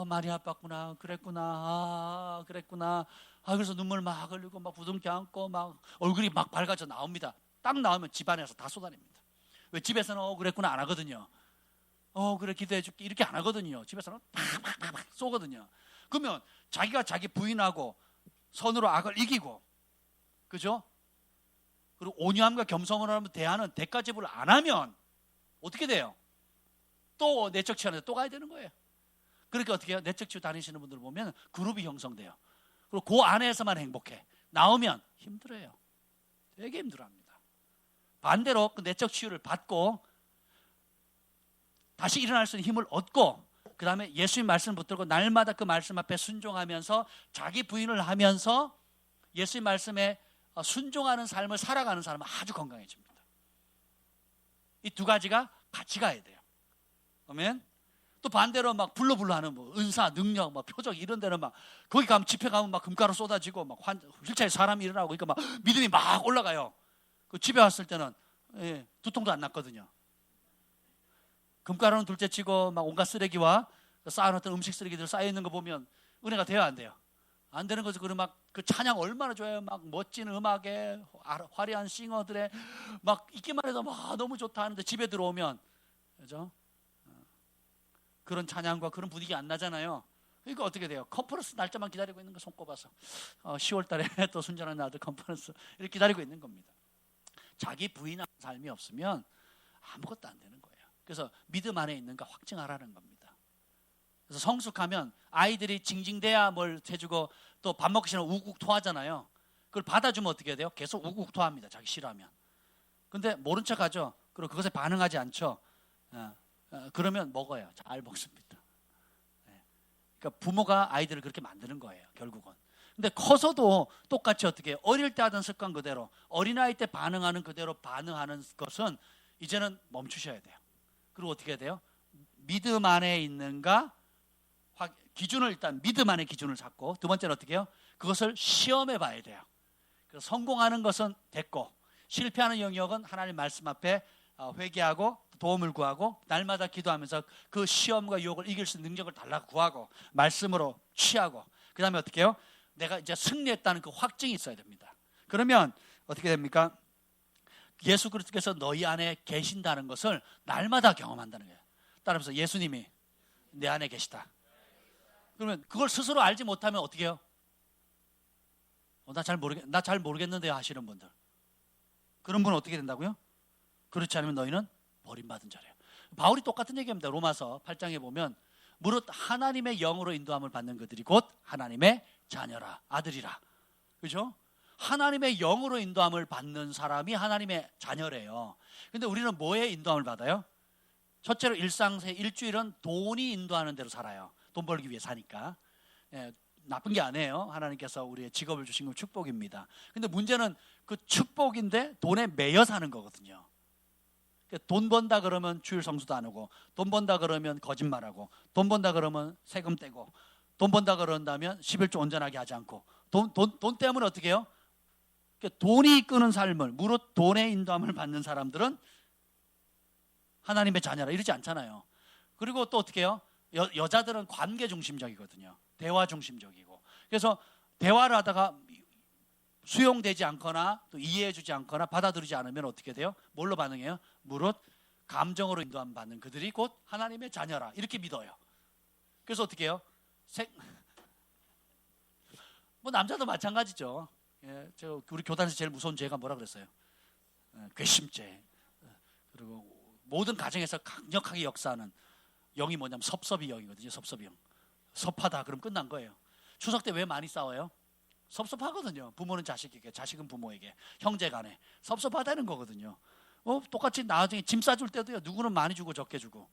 많이 아팠구나, 그랬구나, 그랬구나. 그래서 눈물 막 흘리고 막 부둥켜 안고 막 얼굴이 막 밝아져 나옵니다. 딱 나오면 집안에서 다 쏟아냅니다. 왜? 집에서는 그랬구나 안 하거든요. 그래 기도해 줄게 이렇게 안 하거든요. 집에서는 팍팍팍 쏘거든요. 그러면 자기가 자기 부인하고 선으로 악을 이기고, 그죠? 그리고 온유함과 겸손을 하면 대하는 대가 지불을 안 하면 어떻게 돼요? 또 내적 치유하는데 또 가야 되는 거예요. 그러니까 어떻게 해요? 내적 치유 다니시는 분들 보면 그룹이 형성돼요. 그리고 그 안에서만 행복해. 나오면 힘들어요. 되게 힘들어합니다. 반대로 그 내적 치유를 받고 다시 일어날 수 있는 힘을 얻고, 그 다음에 예수님 말씀을 붙들고 날마다 그 말씀 앞에 순종하면서 자기 부인을 하면서 예수님 말씀에 순종하는 삶을 살아가는 사람은 아주 건강해집니다. 이 두 가지가 같이 가야 돼요. 아멘. 또 반대로 막 불러불러 하는 뭐 은사, 능력, 막 표적 이런 데는 막 거기 가면 집회 가면 막 금가루 쏟아지고 막 휠체어에 사람이 일어나고 그러니까 막 믿음이 막 올라가요. 그 집에 왔을 때는 두통도 안 났거든요. 금가루는 둘째치고 막 온갖 쓰레기와 쌓아놨던 음식 쓰레기들 쌓여 있는 거 보면 은혜가 돼요, 안 돼요? 안 되는 거죠. 그리고 막 그 찬양 얼마나 좋아요. 막 멋진 음악에 화려한 싱어들의 막 있기만 해도 막 너무 좋다 하는데 집에 들어오면 그죠? 그런 찬양과 그런 분위기 안 나잖아요. 그러니까 어떻게 돼요? 컨퍼런스 날짜만 기다리고 있는 거 손꼽아서 10월 달에 또 순전한 아들 컨퍼런스 이렇게 기다리고 있는 겁니다. 자기 부인한 삶이 없으면 아무것도 안 되는 거예요. 그래서 믿음 안에 있는가 확증하라는 겁니다. 그래서 성숙하면 아이들이 징징대야 뭘 해주고 또 밥 먹기 싫으면 우국 토하잖아요. 그걸 받아주면 어떻게 돼요? 계속 우국 토합니다. 자기 싫어하면. 근데 모른 척하죠. 그리고 그것에 반응하지 않죠. 그러면 먹어요. 잘 먹습니다. 그러니까 부모가 아이들을 그렇게 만드는 거예요. 결국은. 근데 커서도 똑같이 어떻게 해요? 어릴 때 하던 습관 그대로 어린아이 때 반응하는 그대로 반응하는 것은 이제는 멈추셔야 돼요. 그리고 어떻게 해야 돼요? 믿음 안에 있는가 기준을 일단 믿음 안에 기준을 잡고 두 번째는 어떻게 해요? 그것을 시험해 봐야 돼요. 그래서 성공하는 것은 됐고 실패하는 영역은 하나님 말씀 앞에 회개하고 도움을 구하고 날마다 기도하면서 그 시험과 유혹을 이길 수 있는 능력을 달라고 구하고 말씀으로 취하고 그 다음에 어떻게 해요? 내가 이제 승리했다는 그 확증이 있어야 됩니다. 그러면 어떻게 됩니까? 예수 그리스도께서 너희 안에 계신다는 것을 날마다 경험한다는 거예요. 따라서 예수님이 내 안에 계시다. 그러면 그걸 스스로 알지 못하면 어떻게 해요? 나 잘 모르겠는데요 하시는 분들. 그런 분은 어떻게 된다고요? 그렇지 않으면 너희는 버림받은 자래요. 바울이 똑같은 얘기합니다. 로마서 8장에 보면 무릇 하나님의 영으로 인도함을 받는 그들이 곧 하나님의 자녀라, 아들이라. 그죠? 하나님의 영으로 인도함을 받는 사람이 하나님의 자녀래요. 근데 우리는 뭐에 인도함을 받아요? 첫째로 일주일은 돈이 인도하는 대로 살아요. 돈 벌기 위해 사니까. 나쁜 게 아니에요. 하나님께서 우리의 직업을 주신 건 축복입니다. 근데 문제는 그 축복인데 돈에 매여 사는 거거든요. 돈 번다 그러면 주일 성수도 안 오고, 돈 번다 그러면 거짓말하고, 돈 번다 그러면 세금 떼고, 돈 번다 그런다면 11조 온전하게 하지 않고, 돈 때문에 어떻게 해요? 돈이 이끄는 삶을, 무릇 돈의 인도함을 받는 사람들은 하나님의 자녀라 이러지 않잖아요. 그리고 또 어떻게 해요? 여자들은 관계 중심적이거든요. 대화 중심적이고. 그래서 대화를 하다가 수용되지 않거나 또 이해해주지 않거나 받아들이지 않으면 어떻게 돼요? 뭘로 반응해요? 무릇 감정으로 인도함 받는 그들이 곧 하나님의 자녀라 이렇게 믿어요. 그래서 어떻게 해요? 뭐 남자도 마찬가지죠. 우리 교단에서 제일 무서운 죄가 뭐라 그랬어요? 괘씸죄. 그리고 모든 가정에서 강력하게 역사하는 영이 뭐냐면 섭섭이 영이거든요. 섭섭이 영. 섭하다 그럼 끝난 거예요. 추석 때 왜 많이 싸워요? 섭섭하거든요. 부모는 자식에게, 자식은 부모에게, 형제 간에 섭섭하다는 거거든요. 똑같이 나중에 짐 싸줄 때도요. 누구는 많이 주고 적게 주고.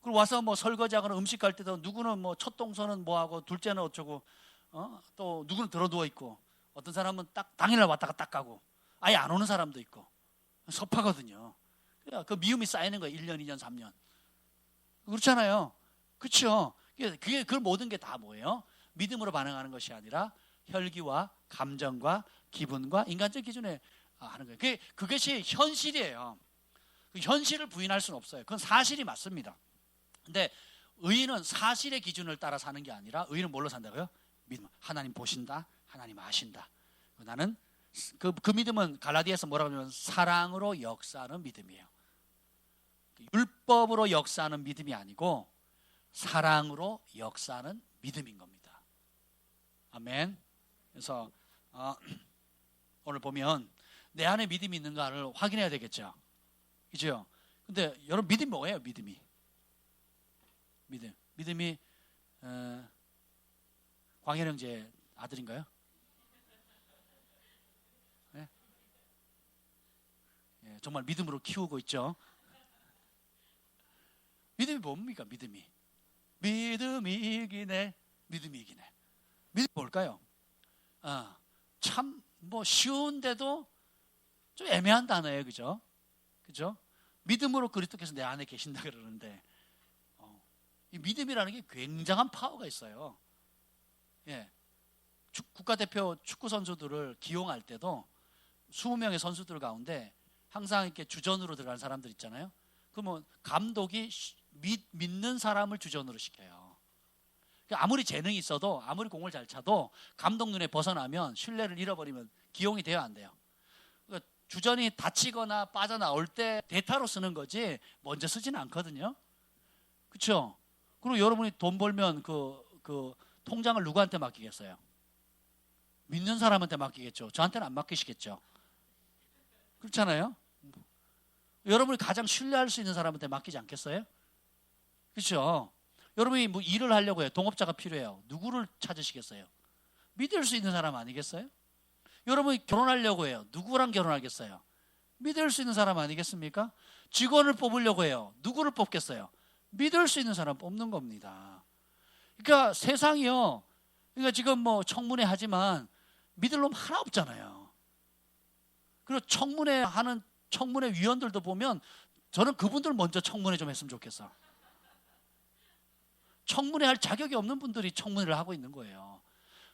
그리고 와서 뭐 설거지하거나 음식 갈 때도 누구는 뭐 첫 동서는 뭐 하고 둘째는 어쩌고, 또 누구는 들어 누워 있고, 어떤 사람은 딱 당일날 왔다가 딱 가고, 아예 안 오는 사람도 있고, 섭하거든요. 그 미움이 쌓이는 거예요. 1년, 2년, 3년. 그렇잖아요. 그렇죠. 그 모든 게 다 뭐예요? 믿음으로 반응하는 것이 아니라 혈기와 감정과 기분과 인간적 기준에 하는 거예요. 그것이 현실이에요. 그 현실을 부인할 수는 없어요. 그건 사실이 맞습니다. 근데 의인은 사실의 기준을 따라 사는 게 아니라 의인은 뭘로 산다고요? 믿음. 하나님 보신다. 하나님 아신다. 나는 그 믿음은 갈라디아에서 뭐라고 하냐면 사랑으로 역사하는 믿음이에요. 율법으로 역사하는 믿음이 아니고 사랑으로 역사하는 믿음인 겁니다. 아멘. 그래서 오늘 보면 내 안에 믿음이 있는가를 확인해야 되겠죠. 그죠? 근데 여러분 믿음이 뭐예요? 믿음이 광현 형제 아들인가요? 네? 정말 믿음으로 키우고 있죠. 믿음이 뭡니까? 믿음이 이기네. 믿음이 뭘까요? 참 뭐 쉬운데도 좀 애매한 단어예요. 그죠? 믿음으로 그리스도께서 내 안에 계신다 그러는데 이 믿음이라는 게 굉장한 파워가 있어요. 예. 국가대표 축구 선수들을 기용할 때도 20명의 선수들 가운데 항상 이렇게 주전으로 들어가는 사람들 있잖아요. 그러면 감독이 믿는 사람을 주전으로 시켜요. 아무리 재능이 있어도, 아무리 공을 잘 차도 감독 눈에 벗어나면, 신뢰를 잃어버리면 기용이 돼야 안 돼요. 그러니까 주전이 다치거나 빠져나올 때 대타로 쓰는 거지 먼저 쓰지는 않거든요. 그렇죠? 그리고 여러분이 돈 벌면 그 통장을 누구한테 맡기겠어요? 믿는 사람한테 맡기겠죠. 저한테는 안 맡기시겠죠. 그렇잖아요. 여러분이 가장 신뢰할 수 있는 사람한테 맡기지 않겠어요? 그렇죠? 여러분이 뭐 일을 하려고 해요. 동업자가 필요해요. 누구를 찾으시겠어요? 믿을 수 있는 사람 아니겠어요? 여러분이 결혼하려고 해요. 누구랑 결혼하겠어요? 믿을 수 있는 사람 아니겠습니까? 직원을 뽑으려고 해요. 누구를 뽑겠어요? 믿을 수 있는 사람 뽑는 겁니다. 그러니까 세상이요. 그러니까 지금 뭐 청문회 하지만 믿을 놈 하나 없잖아요. 그리고 청문회 하는 청문회 위원들도 보면 저는 그분들 먼저 청문회 좀 했으면 좋겠어. 청문회 할 자격이 없는 분들이 청문회를 하고 있는 거예요.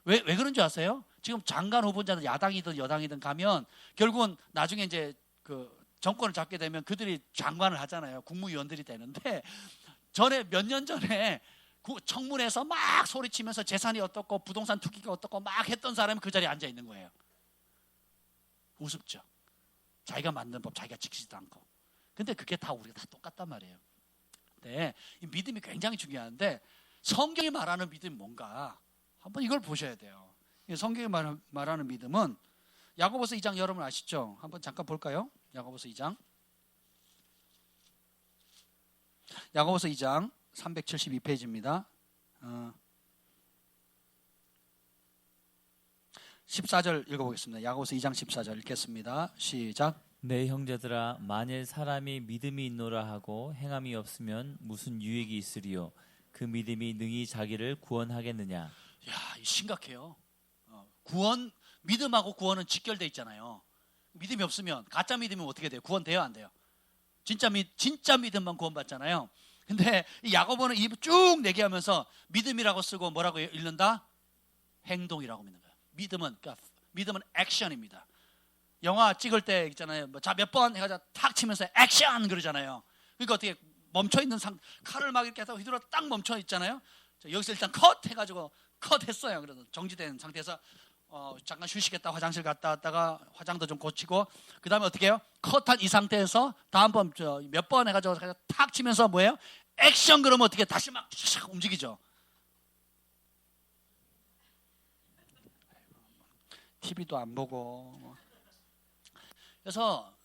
왜 그런 줄 아세요? 지금 장관 후보자들 야당이든 여당이든 가면 결국은 나중에 이제 그 정권을 잡게 되면 그들이 장관을 하잖아요. 국무위원들이 되는데 전에 몇 년 전에 청문회에서 막 소리치면서 재산이 어떻고 부동산 투기가 어떻고 막 했던 사람이 그 자리에 앉아 있는 거예요. 우습죠. 자기가 만든 법 자기가 지키지도 않고. 근데 그게 다 우리가 다 똑같단 말이에요. 네, 이 믿음이 굉장히 중요한데 성경이 말하는 믿음이 뭔가 한번 이걸 보셔야 돼요. 성경이 말하는 믿음은 야고보서 2장 여러분 아시죠? 한번 잠깐 볼까요? 야고보서 2장. 야고보서 2장 372페이지입니다. 14절 읽어보겠습니다. 야고보서 2장 14절 읽겠습니다. 시작. 내 형제들아, 만일 사람이 믿음이 있노라 하고 행함이 없으면 무슨 유익이 있으리요? 그 믿음이 능히 자기를 구원하겠느냐? 야, 심각해요. 믿음하고 구원은 직결돼 있잖아요. 믿음이 없으면, 가짜 믿음이면 어떻게 돼요? 구원돼요, 안 돼요? 진짜 믿음만 구원받잖아요. 근데 이 야고보는 입 쭉 내기하면서 믿음이라고 쓰고 뭐라고 읽는다? 행동이라고 믿는 거예요. 믿음은 액션입니다. 영화 찍을 때 있잖아요. 자, 몇 번 해가지고 탁 치면서 액션 그러잖아요. 그러니까 어떻게 멈춰 있는 칼을 막 이렇게 해서 휘두르 딱 멈춰 있잖아요. 자, 여기서 일단 컷 해가지고 컷 했어요. 그래서 정지된 상태에서 잠깐 휴식했다 화장실 갔다 왔다가 화장도 좀 고치고 그 다음에 어떻게 해요? 컷한 이 상태에서 다음번 몇 번 해가지고 탁 치면서 뭐예요? 액션 그러면 어떻게 다시 막 움직이죠. TV도 안 보고. 그래서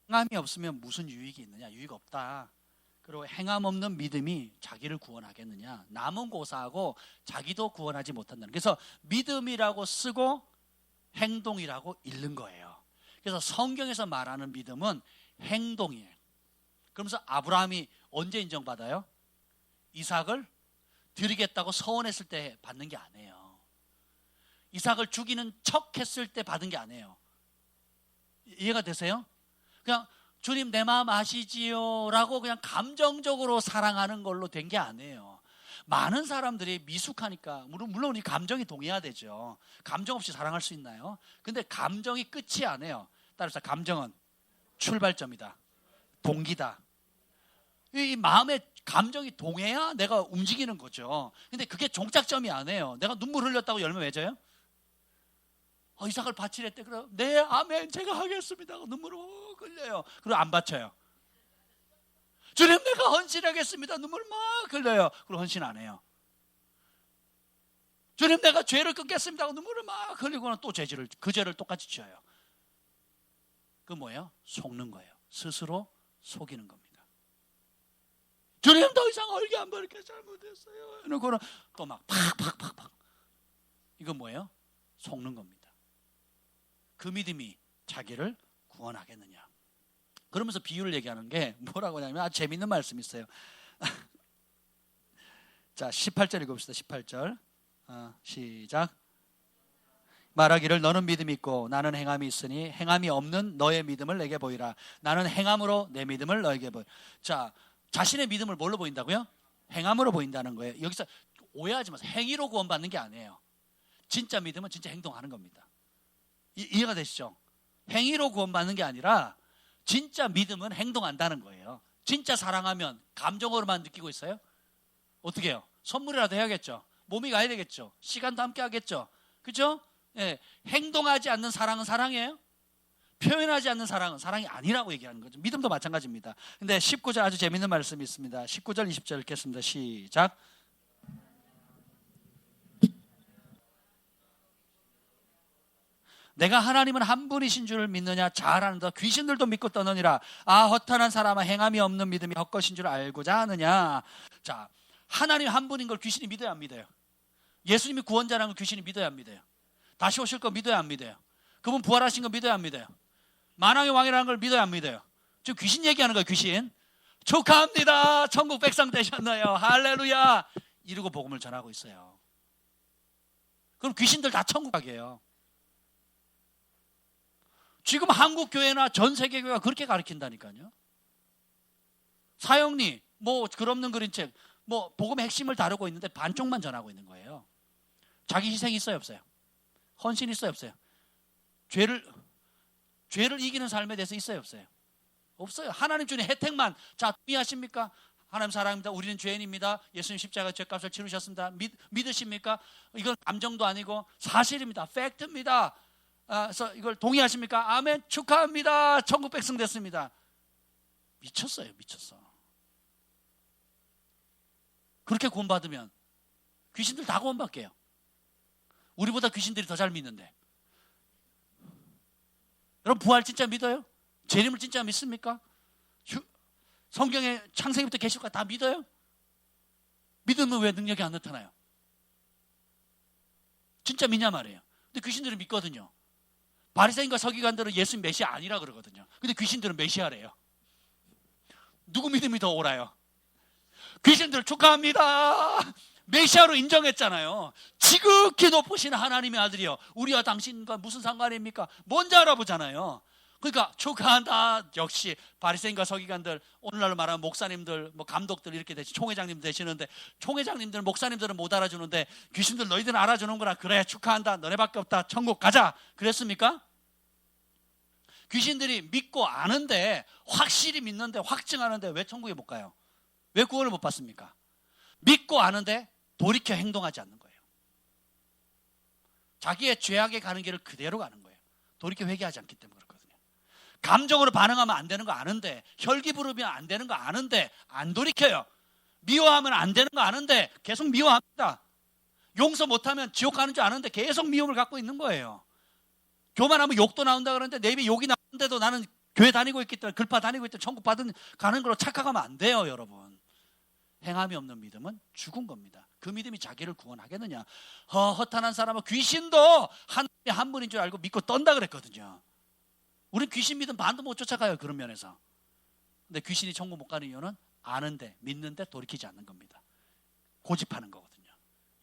행함이 없으면 무슨 유익이 있느냐? 유익 없다. 그리고 행함 없는 믿음이 자기를 구원하겠느냐? 남은 고사하고 자기도 구원하지 못한다는. 그래서 믿음이라고 쓰고 행동이라고 읽는 거예요. 그래서 성경에서 말하는 믿음은 행동이에요. 그러면서 아브라함이 언제 인정받아요? 이삭을 드리겠다고 서원했을 때 받는 게 아니에요. 이삭을 죽이는 척 했을 때 받은 게 아니에요. 이해가 되세요? 그냥 주님 내 마음 아시지요? 라고 그냥 감정적으로 사랑하는 걸로 된 게 아니에요. 많은 사람들이 미숙하니까 물론 우리 감정이 동해야 되죠. 감정 없이 사랑할 수 있나요? 근데 감정이 끝이 아니에요. 따라서 감정은 출발점이다. 동기다. 이 마음의 감정이 동해야 내가 움직이는 거죠. 근데 그게 종착점이 아니에요. 내가 눈물 흘렸다고 열매 맺어요? 이삭을 바치랬대. 그래, 네, 아멘, 제가 하겠습니다. 눈물을 흘려요. 그리고 안 바쳐요. 주님, 내가 헌신하겠습니다. 눈물 막 흘려요. 그리고 헌신 안 해요. 주님, 내가 죄를 끊겠습니다. 눈물을 막 흘리고는 또 그 죄를 똑같이 지어요. 그 뭐예요? 속는 거예요. 스스로 속이는 겁니다. 주님, 더 이상 얼기 안 버릴게 잘못했어요. 이러고는 또 막 팍팍팍팍. 이건 뭐예요? 속는 겁니다. 그 믿음이 자기를 구원하겠느냐. 그러면서 비유를 얘기하는 게 뭐라고 하냐면 아주 재밌는 말씀이 있어요. 자, 18절 읽읍시다. 18절 시작. 말하기를 너는 믿음이 있고 나는 행함이 있으니 행함이 없는 너의 믿음을 내게 보이라. 나는 행함으로 내 믿음을 너에게 보이라. 자, 자신의 믿음을 뭘로 보인다고요? 행함으로 보인다는 거예요. 여기서 오해하지 마세요. 행위로 구원받는 게 아니에요. 진짜 믿음은 진짜 행동하는 겁니다. 이해가 되시죠? 행위로 구원받는 게 아니라 진짜 믿음은 행동한다는 거예요. 진짜 사랑하면 감정으로만 느끼고 있어요? 어떻게 해요? 선물이라도 해야겠죠. 몸이 가야 되겠죠. 시간도 함께 하겠죠. 그죠? 예, 행동하지 않는 사랑은 사랑이에요? 표현하지 않는 사랑은 사랑이 아니라고 얘기하는 거죠. 믿음도 마찬가지입니다. 근데 19절 아주 재밌는 말씀이 있습니다. 19절 20절 읽겠습니다. 시작. 내가 하나님은 한 분이신 줄 믿느냐? 잘 아는다. 귀신들도 믿고 떠느니라. 아, 허탄한 사람아, 행함이 없는 믿음이 헛것인 줄 알고자 하느냐? 자, 하나님 한 분인 걸 귀신이 믿어야 안 믿어요? 예수님이 구원자라는 걸 귀신이 믿어야 안 믿어요? 다시 오실 거 믿어야 안 믿어요? 그분 부활하신 거 믿어야 안 믿어요? 만왕의 왕이라는 걸 믿어야 안 믿어요? 지금 귀신 얘기하는 거예요. 귀신. 축하합니다. 천국 백성 되셨나요? 할렐루야. 이러고 복음을 전하고 있어요. 그럼 귀신들 다 천국 가게요. 지금 한국 교회나 전 세계 교회가 그렇게 가르친다니까요. 사형리, 뭐 글 없는 그린 책, 뭐 복음의 핵심을 다루고 있는데 반쪽만 전하고 있는 거예요. 자기 희생이 있어요, 없어요? 헌신이 있어요, 없어요? 죄를 이기는 삶에 대해서 있어요, 없어요? 없어요. 하나님 주는 혜택만. 자, 동의하십니까? 하나님 사랑합니다. 우리는 죄인입니다. 예수님 십자가 죄값을 치르셨습니다. 믿으십니까? 이건 감정도 아니고 사실입니다. 팩트입니다. 그래서 이걸 동의하십니까? 아멘. 축하합니다. 천국 백성 됐습니다. 미쳤어요, 미쳤어. 그렇게 구원받으면 귀신들 다 구원받게요. 우리보다 귀신들이 더 잘 믿는데. 여러분 부활 진짜 믿어요? 재림을 진짜 믿습니까? 성경에 창세기부터 계시록까지 다 믿어요? 믿으면 왜 능력이 안 나타나요? 진짜 믿냐 말이에요. 근데 귀신들은 믿거든요. 바리새인과 서기관들은 예수님 메시아 아니라 그러거든요. 근데 귀신들은 메시아래요. 누구 믿음이 더 옳아요? 귀신들 축하합니다. 메시아로 인정했잖아요. 지극히 높으신 하나님의 아들이요, 우리와 당신과 무슨 상관입니까? 뭔지 알아보잖아요. 그러니까 축하한다. 역시 바리새인과 서기관들, 오늘날로 말하면 목사님들, 뭐 감독들 이렇게 되시, 총회장님 되시는데, 총회장님들, 목사님들은 못 알아주는데 귀신들 너희들은 알아주는구나. 그래, 축하한다. 너네밖에 없다. 천국 가자. 그랬습니까? 귀신들이 믿고 아는데, 확실히 믿는데, 확증하는데 왜 천국에 못 가요? 왜 구원을 못 받습니까? 믿고 아는데 돌이켜 행동하지 않는 거예요. 자기의 죄악에 가는 길을 그대로 가는 거예요. 돌이켜 회개하지 않기 때문에 그렇거든요. 감정으로 반응하면 안 되는 거 아는데, 혈기 부르면 안 되는 거 아는데 안 돌이켜요. 미워하면 안 되는 거 아는데 계속 미워합니다. 용서 못하면 지옥 가는 줄 아는데 계속 미움을 갖고 있는 거예요. 교만하면 욕도 나온다 그러는데 내 입에 욕이 나오는데도 나는 교회 다니고 있기 때문에, 글파 다니고 있기 때문에 천국 가는 걸로 착각하면 안 돼요, 여러분. 행함이 없는 믿음은 죽은 겁니다. 그 믿음이 자기를 구원하겠느냐? 허탄한 사람은 귀신도 하나님이 한 분인 줄 알고 믿고 떤다 그랬거든요. 우린 귀신 믿음 반도 못 쫓아가요, 그런 면에서. 근데 귀신이 천국 못 가는 이유는 아는데, 믿는데 돌이키지 않는 겁니다. 고집하는 거거든요.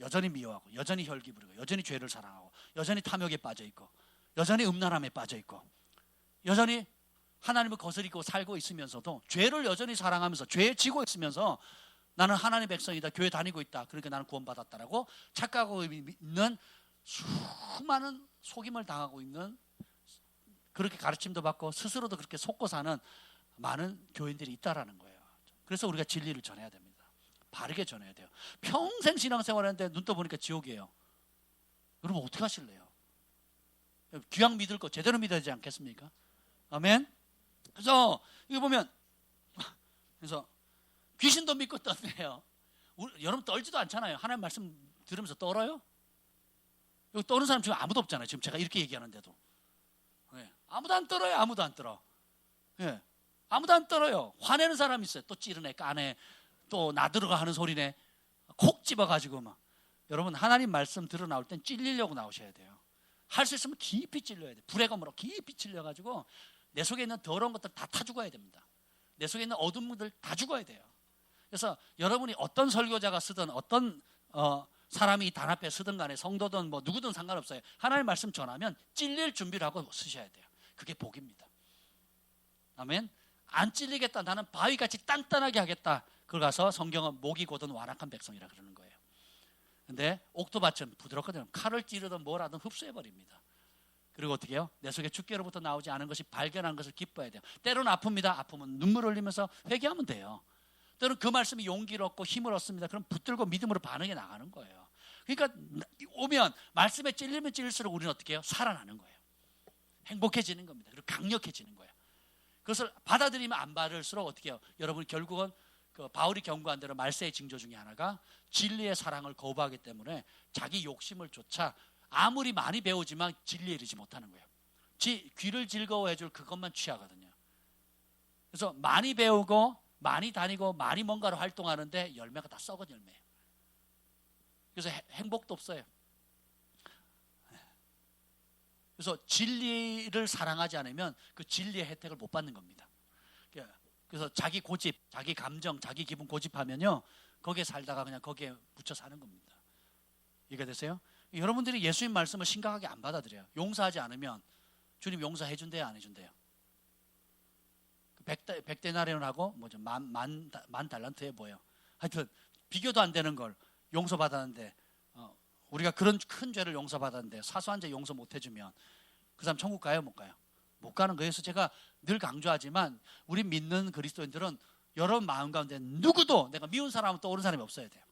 여전히 미워하고, 여전히 혈기 부리고, 여전히 죄를 사랑하고, 여전히 탐욕에 빠져 있고, 여전히 음란함에 빠져 있고, 여전히 하나님을 거스리고 살고 있으면서도 죄를 여전히 사랑하면서 죄에 지고 있으면서 나는 하나님의 백성이다, 교회 다니고 있다, 그러니까 나는 구원받았다라고 착각하고 있는, 수많은 속임을 당하고 있는, 그렇게 가르침도 받고 스스로도 그렇게 속고 사는 많은 교인들이 있다라는 거예요. 그래서 우리가 진리를 전해야 됩니다. 바르게 전해야 돼요. 평생 신앙생활하는데 눈 떠보니까 지옥이에요. 여러분 어떻게 하실래요? 귀양 믿을 거 제대로 믿어야 되지 않겠습니까? 아멘. 그래서 이거 보면, 그래서 귀신도 믿고 떴네요. 여러분 떨지도 않잖아요. 하나님 말씀 들으면서 떨어요? 여기 떠는 사람 지금 아무도 없잖아요. 지금 제가 이렇게 얘기하는데도. 네. 아무도 안 떨어요. 아무도 안 떨어. 네. 아무도 안 떨어요. 화내는 사람이 있어요. 또 찌르네, 까네, 또 나들어가 하는 소리네. 콕 집어가지고 막. 여러분 하나님 말씀 들어 나올 땐 찔리려고 나오셔야 돼요. 할 수 있으면 깊이 찔려야 돼요. 불의 검으로 깊이 찔려가지고 내 속에 있는 더러운 것들 다 죽어야 됩니다. 내 속에 있는 어두운 것들 다 죽어야 돼요. 그래서 여러분이 어떤 설교자가 쓰든 어떤 사람이 단 앞에 쓰든 간에, 성도든 뭐 누구든 상관없어요. 하나님 말씀 전하면 찔릴 준비를 하고 쓰셔야 돼요. 그게 복입니다. 아멘. 안 찔리겠다. 나는 바위같이 단단하게 하겠다. 그걸 가서 성경은 목이 곧은 완악한 백성이라 그러는 거예요. 근데 옥토밭은 부드럽거든요. 칼을 찌르든 뭘 하든 흡수해버립니다. 그리고 어떻게 해요? 내 속에 주께로부터 나오지 않은 것이 발견한 것을 기뻐해야 돼요. 때로는 아픕니다. 아프면 눈물 흘리면서 회개하면 돼요. 때로는 그 말씀이 용기를 얻고 힘을 얻습니다. 그럼 붙들고 믿음으로 반응해 나가는 거예요. 그러니까 오면 말씀에 찔리면 찔릴수록 우리는 어떻게 해요? 살아나는 거예요. 행복해지는 겁니다. 그리고 강력해지는 거예요. 그것을 받아들이면 안 받을수록 어떻게 해요? 여러분 결국은 그 바울이 경고한 대로 말세의 징조 중에 하나가 진리의 사랑을 거부하기 때문에 자기 욕심을 쫓아 아무리 많이 배우지만 진리에 이르지 못하는 거예요. 귀를 즐거워해 줄 그것만 취하거든요. 그래서 많이 배우고 많이 다니고 많이 뭔가를 활동하는데 열매가 다 썩은 열매예요. 그래서 행복도 없어요. 그래서 진리를 사랑하지 않으면 그 진리의 혜택을 못 받는 겁니다. 그래서 자기 고집, 자기 감정, 자기 기분 고집하면요 거기에 살다가 그냥 거기에 묻혀 사는 겁니다. 이해가 되세요? 여러분들이 예수님 말씀을 심각하게 안 받아들여요. 용서하지 않으면 주님 용서해 준대요, 안 해준대요? 100데나리온하고 뭐죠? 만 달란트에 뭐예요? 하여튼 비교도 안 되는 걸 용서받았는데 우리가 그런 큰 죄를 용서받았는데 사소한 죄 용서 못 해주면 그 사람 천국 가요, 못 가요? 못 가는 거예요. 그래서 제가 늘 강조하지만 우리 믿는 그리스도인들은 여러분 마음 가운데 누구도 내가 미운 사람은 떠오르는 사람이 없어야 돼요.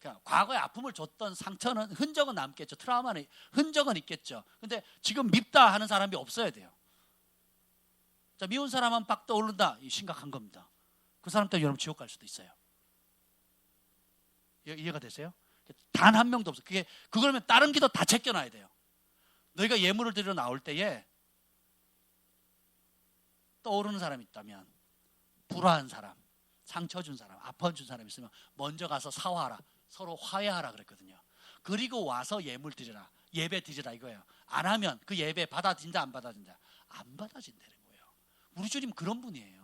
그러니까 과거에 아픔을 줬던 상처는 흔적은 남겠죠. 트라우마는 흔적은 있겠죠. 근데 지금 밉다 하는 사람이 없어야 돼요. 자, 미운 사람은 빡 떠오른다. 이 심각한 겁니다. 그 사람 때문에 여러분 지옥 갈 수도 있어요. 이해가 되세요? 단 한 명도 없어요. 그거라면 다른 기도 다 제껴놔야 돼요. 너희가 예물을 드리러 나올 때에 떠오르는 사람이 있다면 불화한 사람, 상처 준 사람, 아파 준 사람 있으면 먼저 가서 사화하라. 서로 화해하라 그랬거든요. 그리고 와서 예물 드리라. 예배 드리라 이거예요. 안 하면 그 예배 받아진다 안 받아진다? 안 받아진다는 거예요. 우리 주님 그런 분이에요.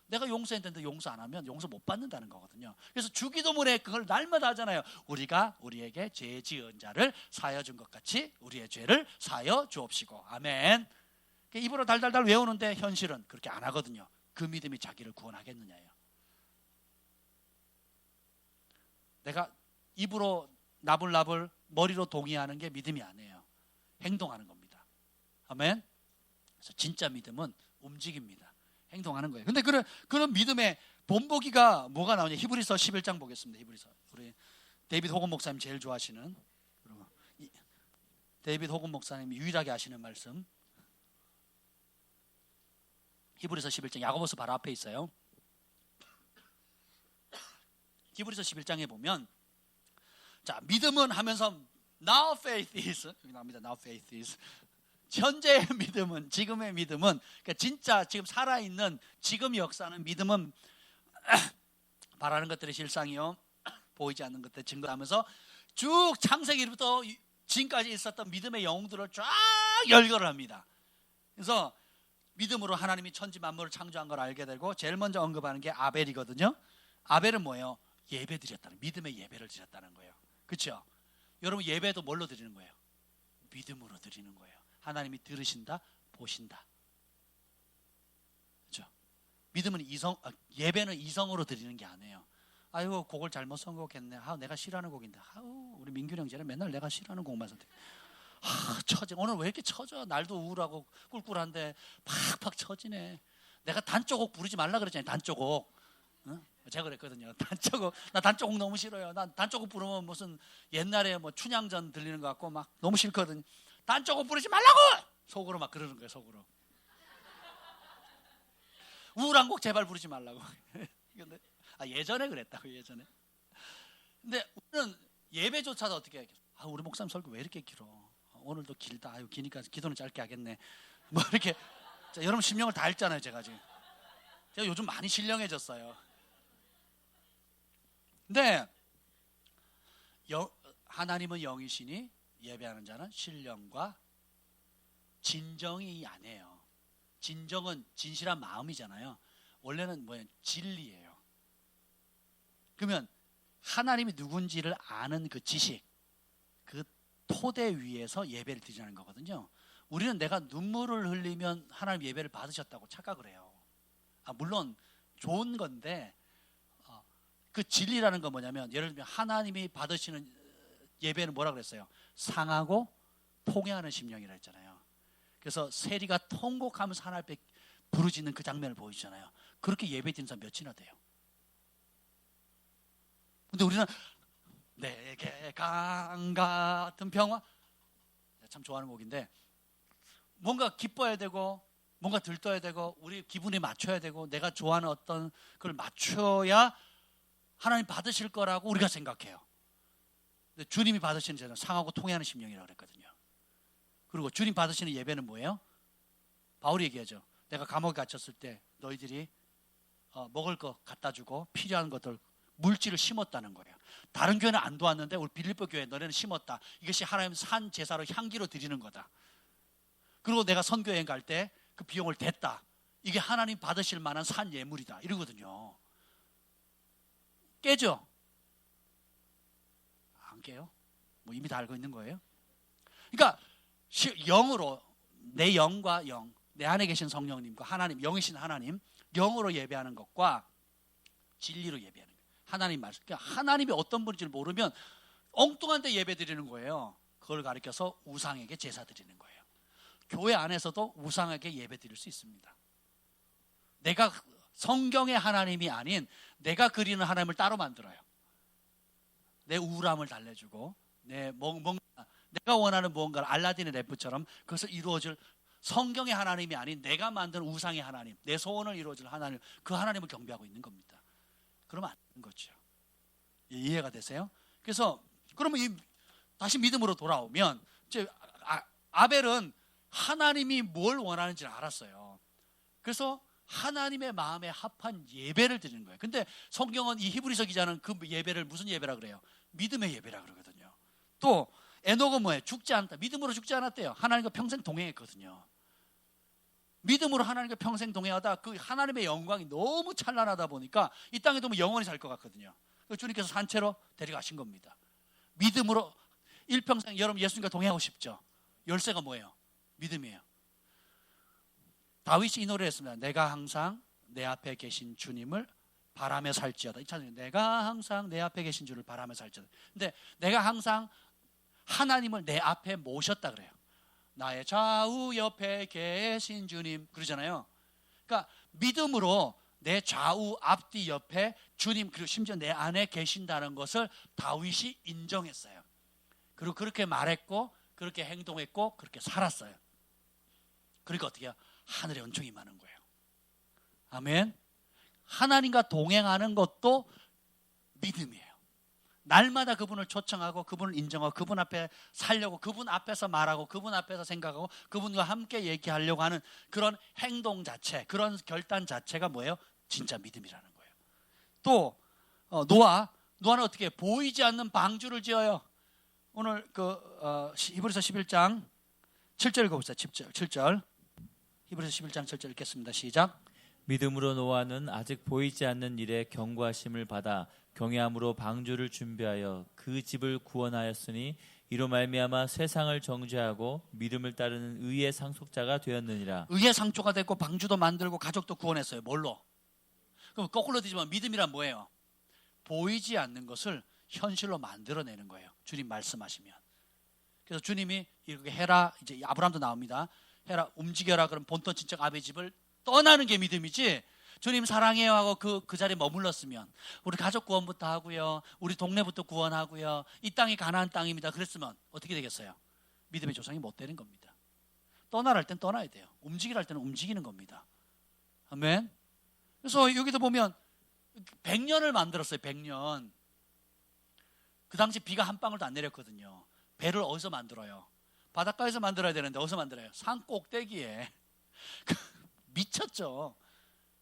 내가 용서했는데 용서 안 하면 용서 못 받는다는 거거든요. 그래서 주기도문에 그걸 날마다 하잖아요. 우리가 우리에게 죄 지은 자를 사하여 준 것 같이 우리의 죄를 사하여 주옵시고. 아멘. 입으로 달달달 외우는데 현실은 그렇게 안 하거든요. 그 믿음이 자기를 구원하겠느냐예요. 내가 입으로 나불나불 머리로 동의하는 게 믿음이 아니에요. 행동하는 겁니다. 아멘. 그래서 진짜 믿음은 움직입니다. 행동하는 거예요. 근데 그런 믿음의 본보기가 뭐가 나오냐? 히브리서 11장 보겠습니다. 히브리서. 우리 데이비드 호건 목사님 제일 좋아하시는, 데이비드 호건 목사님이 유일하게 하시는 말씀. 히브리서 11장, 야고보서 바로 앞에 있어요. 히브리서 11장에 보면, 자, 믿음은 하면서 now faith is, 여기 나옵니다. now faith is. 현재의 믿음은, 지금의 믿음은, 그러니까 진짜 지금 살아있는 지금 역사는 믿음은 바라는 것들의 실상이요, 보이지 않는 것들 증거하면서 쭉 창세기부터 지금까지 있었던 믿음의 영웅들을 쫙 열거를 합니다. 그래서 믿음으로 하나님이 천지 만물을 창조한 걸 알게 되고 제일 먼저 언급하는 게 아벨이거든요. 아벨은 뭐예요? 예배 드렸다는, 믿음의 예배를 드렸다는 거예요. 그렇죠? 여러분 예배도 뭘로 드리는 거예요? 믿음으로 드리는 거예요. 하나님이 들으신다, 보신다. 그렇죠? 믿음은 예배는 이성으로 드리는 게 아니에요. 아이고 곡을 잘못 선곡했네. 내가 싫어하는 곡인데. 우리 민균 형제는 맨날 내가 싫어하는 곡만 선택. 처져. 오늘 왜 이렇게 처져? 날도 우울하고 꿀꿀한데 팍팍 처지네. 내가 단조곡 부르지 말라 그랬잖아요. 단조곡. 응? 제가 그랬거든요. 단조곡. 나 단조곡 너무 싫어요. 난 단조곡 부르면 무슨 옛날에 뭐 춘향전 들리는 것 같고 막 너무 싫거든요. 단조곡 부르지 말라고! 속으로 막 그러는 거예요. 속으로. 우울한 곡 제발 부르지 말라고. 근데 예전에 그랬다고, 예전에. 근데 우리는 예배조차도 어떻게 하겠어? 우리 목사님 설교 왜 이렇게 길어? 오늘도 길다. 기니까 기도는 짧게 하겠네. 뭐 이렇게. 자, 여러분 심령을 다 읽잖아요, 제가 지금. 제가 요즘 많이 신령해졌어요. 근데 하나님은 영이시니 예배하는 자는 신령과 진정이 아니에요. 진정은 진실한 마음이잖아요. 원래는 뭐예요? 진리예요. 그러면 하나님이 누군지를 아는 그 지식, 그 토대 위에서 예배를 드리는 거거든요. 우리는 내가 눈물을 흘리면 하나님 예배를 받으셨다고 착각을 해요. 물론 좋은 건데 그 진리라는 건 뭐냐면, 예를 들면 하나님이 받으시는 예배는 뭐라 그랬어요? 상하고 통회하는 심령이라 했잖아요. 그래서 세리가 통곡하면서 하나님 앞에 부르짖는 그 장면을 보이잖아요. 그렇게 예배 드리는 사람 몇이나 돼요? 근데 우리는 내게 강 같은 평화, 참 좋아하는 곡인데, 뭔가 기뻐야 되고 뭔가 들떠야 되고 우리 기분에 맞춰야 되고 내가 좋아하는 어떤 걸 맞춰야 하나님 받으실 거라고 우리가 생각해요. 근데 주님이 받으시는 제는 상하고 통회하는 심령이라고 그랬거든요. 그리고 주님 받으시는 예배는 뭐예요? 바울이 얘기하죠. 내가 감옥에 갇혔을 때 너희들이 먹을 거 갖다 주고 필요한 것들, 물질을 심었다는 거예요. 다른 교회는 안 도왔는데 우리 빌립보 교회 너네는 심었다. 이것이 하나님 산 제사로 향기로 드리는 거다. 그리고 내가 선교여행 갈 때 그 비용을 댔다. 이게 하나님 받으실 만한 산 예물이다. 이러거든요. 깨죠? 안 깨요? 뭐 이미 다 알고 있는 거예요? 그러니까 영으로, 내 영과 영, 내 안에 계신 성령님과 하나님, 영이신 하나님, 영으로 예배하는 것과 진리로 예배하는 거예요. 하나님 말씀. 그러니까 하나님이 어떤 분인지를 모르면 엉뚱한 데 예배 드리는 거예요. 그걸 가리켜서 우상에게 제사 드리는 거예요. 교회 안에서도 우상에게 예배 드릴 수 있습니다. 내가 성경의 하나님이 아닌 내가 그리는 하나님을 따로 만들어요. 내 우울함을 달래주고 내가 원하는 무언가를 알라딘의 램프처럼 그것을 이루어줄 성경의 하나님이 아닌 내가 만든 우상의 하나님, 내 소원을 이루어줄 하나님, 그 하나님을 경배하고 있는 겁니다. 그러면 안 되는 거죠. 이해가 되세요? 그래서 그러면 다시 믿음으로 돌아오면 아벨은 하나님이 뭘 원하는지를 알았어요. 그래서 하나님의 마음에 합한 예배를 드리는 거예요. 근데 성경은 이 히브리서 기자는 그 예배를 무슨 예배라 그래요? 믿음의 예배라 그러거든요. 또 에녹은 뭐예요? 죽지 않다. 믿음으로 죽지 않았대요. 하나님과 평생 동행했거든요. 믿음으로 하나님과 평생 동행하다 그 하나님의 영광이 너무 찬란하다 보니까 이 땅에 두면 영원히 살 것 같거든요. 주님께서 산채로 데려가신 겁니다. 믿음으로 일평생 여러분 예수님과 동행하고 싶죠? 열쇠가 뭐예요? 믿음이에요. 다윗이 이 노래를 했습니다. 내가 항상 내 앞에 계신 주님을 바라며 살지어다. 이 찬양, 내가 항상 내 앞에 계신 주를 바라며 살지어다. 근데 내가 항상 하나님을 내 앞에 모셨다 그래요. 나의 좌우 옆에 계신 주님 그러잖아요. 그러니까 믿음으로 내 좌우 앞뒤 옆에 주님, 그리고 심지어 내 안에 계신다는 것을 다윗이 인정했어요. 그리고 그렇게 말했고 그렇게 행동했고 그렇게 살았어요. 그러니까 어떻게 해요? 하늘의 은총이 많은 거예요. 아멘. 하나님과 동행하는 것도 믿음이에요. 날마다 그분을 초청하고 그분을 인정하고 그분 앞에 살려고, 그분 앞에서 말하고 그분 앞에서 생각하고 그분과 함께 얘기하려고 하는 그런 행동 자체, 그런 결단 자체가 뭐예요? 진짜 믿음이라는 거예요. 또 노아는 어떻게 해요? 보이지 않는 방주를 지어요. 오늘 히브리서 11장 7절 읽어보세요. 7절 히브리서 11장 7절 읽겠습니다. 시작. 믿음으로 노아는 아직 보이지 않는 일에 경고하심을 받아 경외함으로 방주를 준비하여 그 집을 구원하였으니 이로 말미암아 세상을 정죄하고 믿음을 따르는 의의 상속자가 되었느니라. 의의 상속자가 됐고 방주도 만들고 가족도 구원했어요. 뭘로? 그럼 거꾸로 뒤집으면 믿음이란 뭐예요? 보이지 않는 것을 현실로 만들어내는 거예요. 주님 말씀하시면. 그래서 주님이 이렇게 해라, 이제 아브라함도 나옵니다. 해라, 움직여라. 그럼 본토 친척 아베 집을 떠나는 게 믿음이지. 주님 사랑해요 하고 그 자리에 머물렀으면 우리 가족 구원부터 하고요, 우리 동네부터 구원하고요, 이 땅이 가나안 땅입니다 그랬으면 어떻게 되겠어요? 믿음의 조상이 못 되는 겁니다. 떠나랄 땐 떠나야 돼요. 움직이랄 때는 움직이는 겁니다. 아멘. 그래서 여기도 보면 100년을 만들었어요. 100년. 그 당시 비가 한 방울도 안 내렸거든요. 배를 어디서 만들어요? 바닷가에서 만들어야 되는데 어디서 만들어요? 산 꼭대기에. 미쳤죠.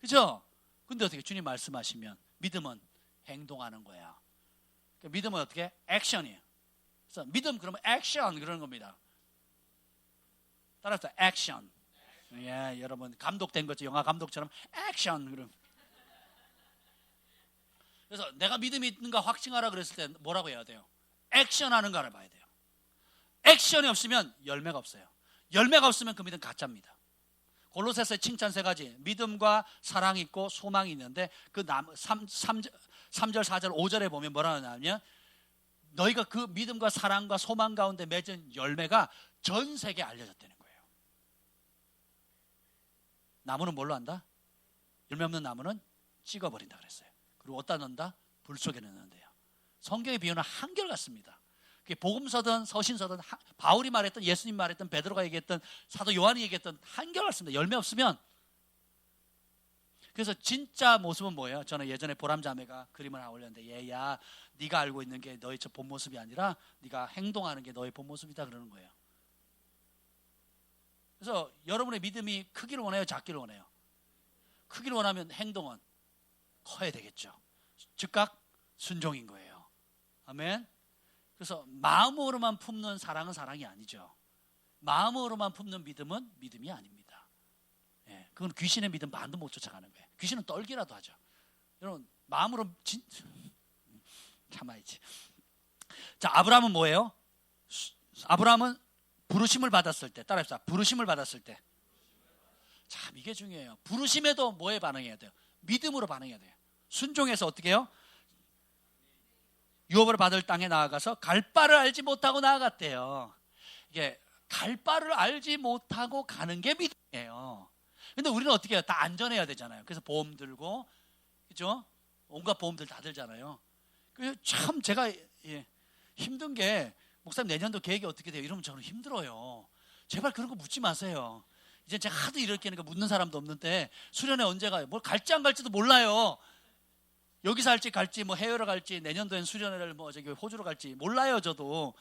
그죠? 근데 어떻게 주님 말씀하시면 믿음은 행동하는 거야. 믿음은 어떻게? 액션이에요. 그래서 믿음 그러면 액션 그러는 겁니다. 따라서 액션. 예, 여러분 감독된 거죠. 영화 감독처럼 액션 그럼. 그래서 내가 믿음이 있는가 확증하라 그랬을 때 뭐라고 해야 돼요? 액션하는가를 봐야 돼요. 액션이 없으면 열매가 없어요. 열매가 없으면 그 믿음 가짜입니다. 골로새서의 칭찬 세 가지, 믿음과 사랑이 있고 소망이 있는데 그 3절, 4절, 5절에 보면 뭐라 하냐면 너희가 그 믿음과 사랑과 소망 가운데 맺은 열매가 전 세계에 알려졌다는 거예요. 나무는 뭘로 한다? 열매 없는 나무는 찍어버린다 그랬어요. 그리고 어디다 넣는다? 불 속에 넣는데요. 성경의 비유는 한결같습니다. 그게 복음서든 서신서든 바울이 말했던, 예수님 말했던, 베드로가 얘기했던, 사도 요한이 얘기했던 한결같습니다. 열매 없으면. 그래서 진짜 모습은 뭐예요? 저는 예전에 보람자매가 그림을 하나 올렸는데, 얘야 네가 알고 있는 게 너의 저 본 모습이 아니라 네가 행동하는 게 너의 본 모습이다 그러는 거예요. 그래서 여러분의 믿음이 크기를 원해요, 작기를 원해요? 크기를 원하면 행동은 커야 되겠죠. 즉각 순종인 거예요. 아멘. 그래서 마음으로만 품는 사랑은 사랑이 아니죠. 마음으로만 품는 믿음은 믿음이 아닙니다. 예, 그건 귀신의 믿음 반도 못 쫓아가는 거예요. 귀신은 떨기라도 하죠. 여러분 마음으로 참아야지. 자, 아브라함은 뭐예요? 아브라함은 부르심을 받았을 때, 따라합시다. 부르심을 받았을 때. 참 이게 중요해요. 부르심에도 뭐에 반응해야 돼요? 믿음으로 반응해야 돼요. 순종해서 어떻게 해요? 유업을 받을 땅에 나아가서 갈 바를 알지 못하고 나아갔대요. 이게 갈 바를 알지 못하고 가는 게 믿음이에요. 근데 우리는 어떻게 해요? 다 안전해야 되잖아요. 그래서 보험 들고, 그죠? 온갖 보험들 다 들잖아요. 그래서 참 제가 힘든 게, 목사님 내년도 계획이 어떻게 돼요? 이러면 저는 힘들어요. 제발 그런 거 묻지 마세요. 이제 제가 하도 이렇게 하니까 묻는 사람도 없는데, 수련회 언제 가요? 뭘 갈지 안 갈지도 몰라요. 여기서 갈지 뭐 해외로 갈지, 내년도엔 수련회를 뭐 저기 호주로 갈지 몰라요. 저도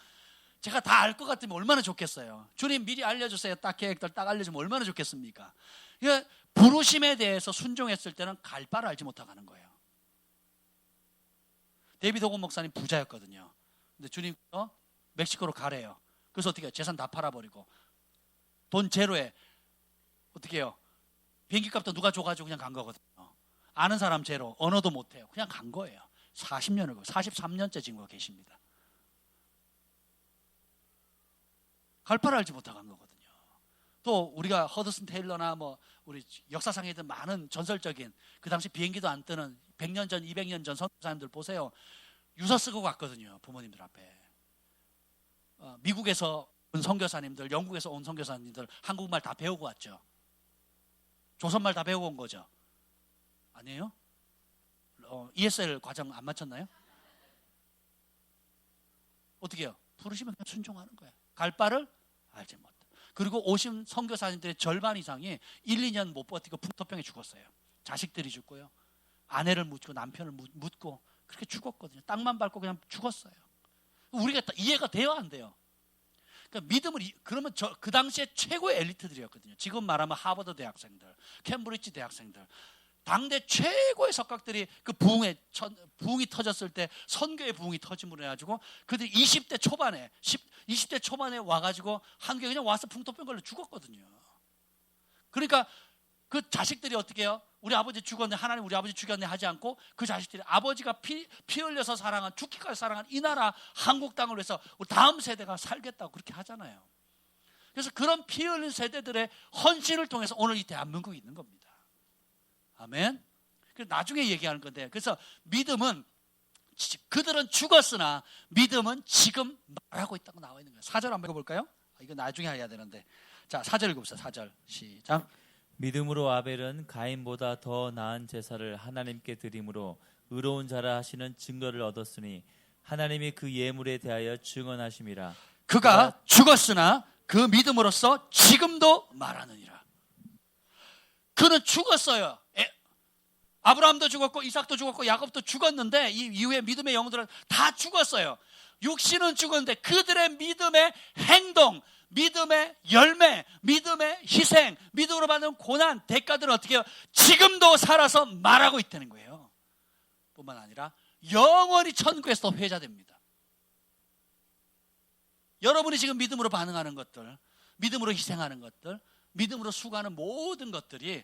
제가 다 알 것 같으면 얼마나 좋겠어요. 주님 미리 알려주세요. 딱 계획들 딱 알려주면 얼마나 좋겠습니까? 그러니까 부르심에 대해서 순종했을 때는 갈 바를 알지 못하고 가는 거예요. 데이비드 호건 목사님 부자였거든요. 근데 주님께서 멕시코로 가래요. 그래서 어떻게 해요? 재산 다 팔아버리고 돈 제로에 어떻게 해요? 비행기 값도 누가 줘가지고 그냥 간 거거든요. 아는 사람 제로, 언어도 못해요. 그냥 간 거예요. 40년을, 43년째 지금 거 계십니다. 갈 바를 알지 못하고 간 거거든요. 또 우리가 허드슨 테일러나 뭐 우리 역사상에 있던 많은 전설적인, 그 당시 비행기도 안 뜨는 100년 전, 200년 전 선교사님들 보세요. 유서 쓰고 갔거든요. 부모님들 앞에. 미국에서 온 선교사님들, 영국에서 온 선교사님들 한국말 다 배우고 왔죠. 조선말 다 배우고 온 거죠. 아니에요? ESL 과정 안 마쳤나요? 어떻게 해요? 부르시면 그냥 순종하는 거예요. 갈 바를 알지 못해. 그리고 오신 선교사님들의 절반 이상이 1, 2년 못 버티고 풍토병에 죽었어요. 자식들이 죽고요. 아내를 묻고 남편을 묻고 그렇게 죽었거든요. 땅만 밟고 그냥 죽었어요. 우리가 이해가 돼요, 안 돼요? 그러니까 믿음을, 그러면 그 당시에 최고의 엘리트들이었거든요. 지금 말하면 하버드 대학생들, 캠브리지 대학생들, 당대 최고의 석각들이 그 부흥이 터졌을 때, 선교의 부흥이 터짐으로 해가지고 그들이 20대 초반에 와가지고 한국에 그냥 와서 풍토병 걸려 죽었거든요. 그러니까 그 자식들이 어떻게 해요? 우리 아버지 죽었네, 하나님 우리 아버지 죽였네 하지 않고 그 자식들이 아버지가 피 흘려서 사랑한, 죽기까지 사랑한 이 나라 한국 땅을 위해서 우리 다음 세대가 살겠다고 그렇게 하잖아요. 그래서 그런 피 흘린 세대들의 헌신을 통해서 오늘 이 대한민국이 있는 겁니다. 아멘. 그래서 나중에 얘기하는 건데, 그래서 믿음은, 그들은 죽었으나 믿음은 지금 말하고 있다고 나와 있는 거예요. 4절 한번 읽어볼까요? 이거 나중에 해야 되는데. 자, 4절 읽어보세요. 4절 시작. 믿음으로 아벨은 가인보다 더 나은 제사를 하나님께 드림으로 의로운 자라 하시는 증거를 얻었으니 하나님이 그 예물에 대하여 증언하심이라. 그가 죽었으나 그 믿음으로써 지금도 말하느니라. 그는 죽었어요. 아브라함도 죽었고 이삭도 죽었고 야곱도 죽었는데 이 이후에 믿음의 영웅들은 다 죽었어요. 육신은 죽었는데 그들의 믿음의 행동, 믿음의 열매, 믿음의 희생, 믿음으로 받는 고난, 대가들은 어떻게 해요? 지금도 살아서 말하고 있다는 거예요. 뿐만 아니라 영원히 천국에서 회자됩니다. 여러분이 지금 믿음으로 반응하는 것들, 믿음으로 희생하는 것들, 믿음으로 수고하는 모든 것들이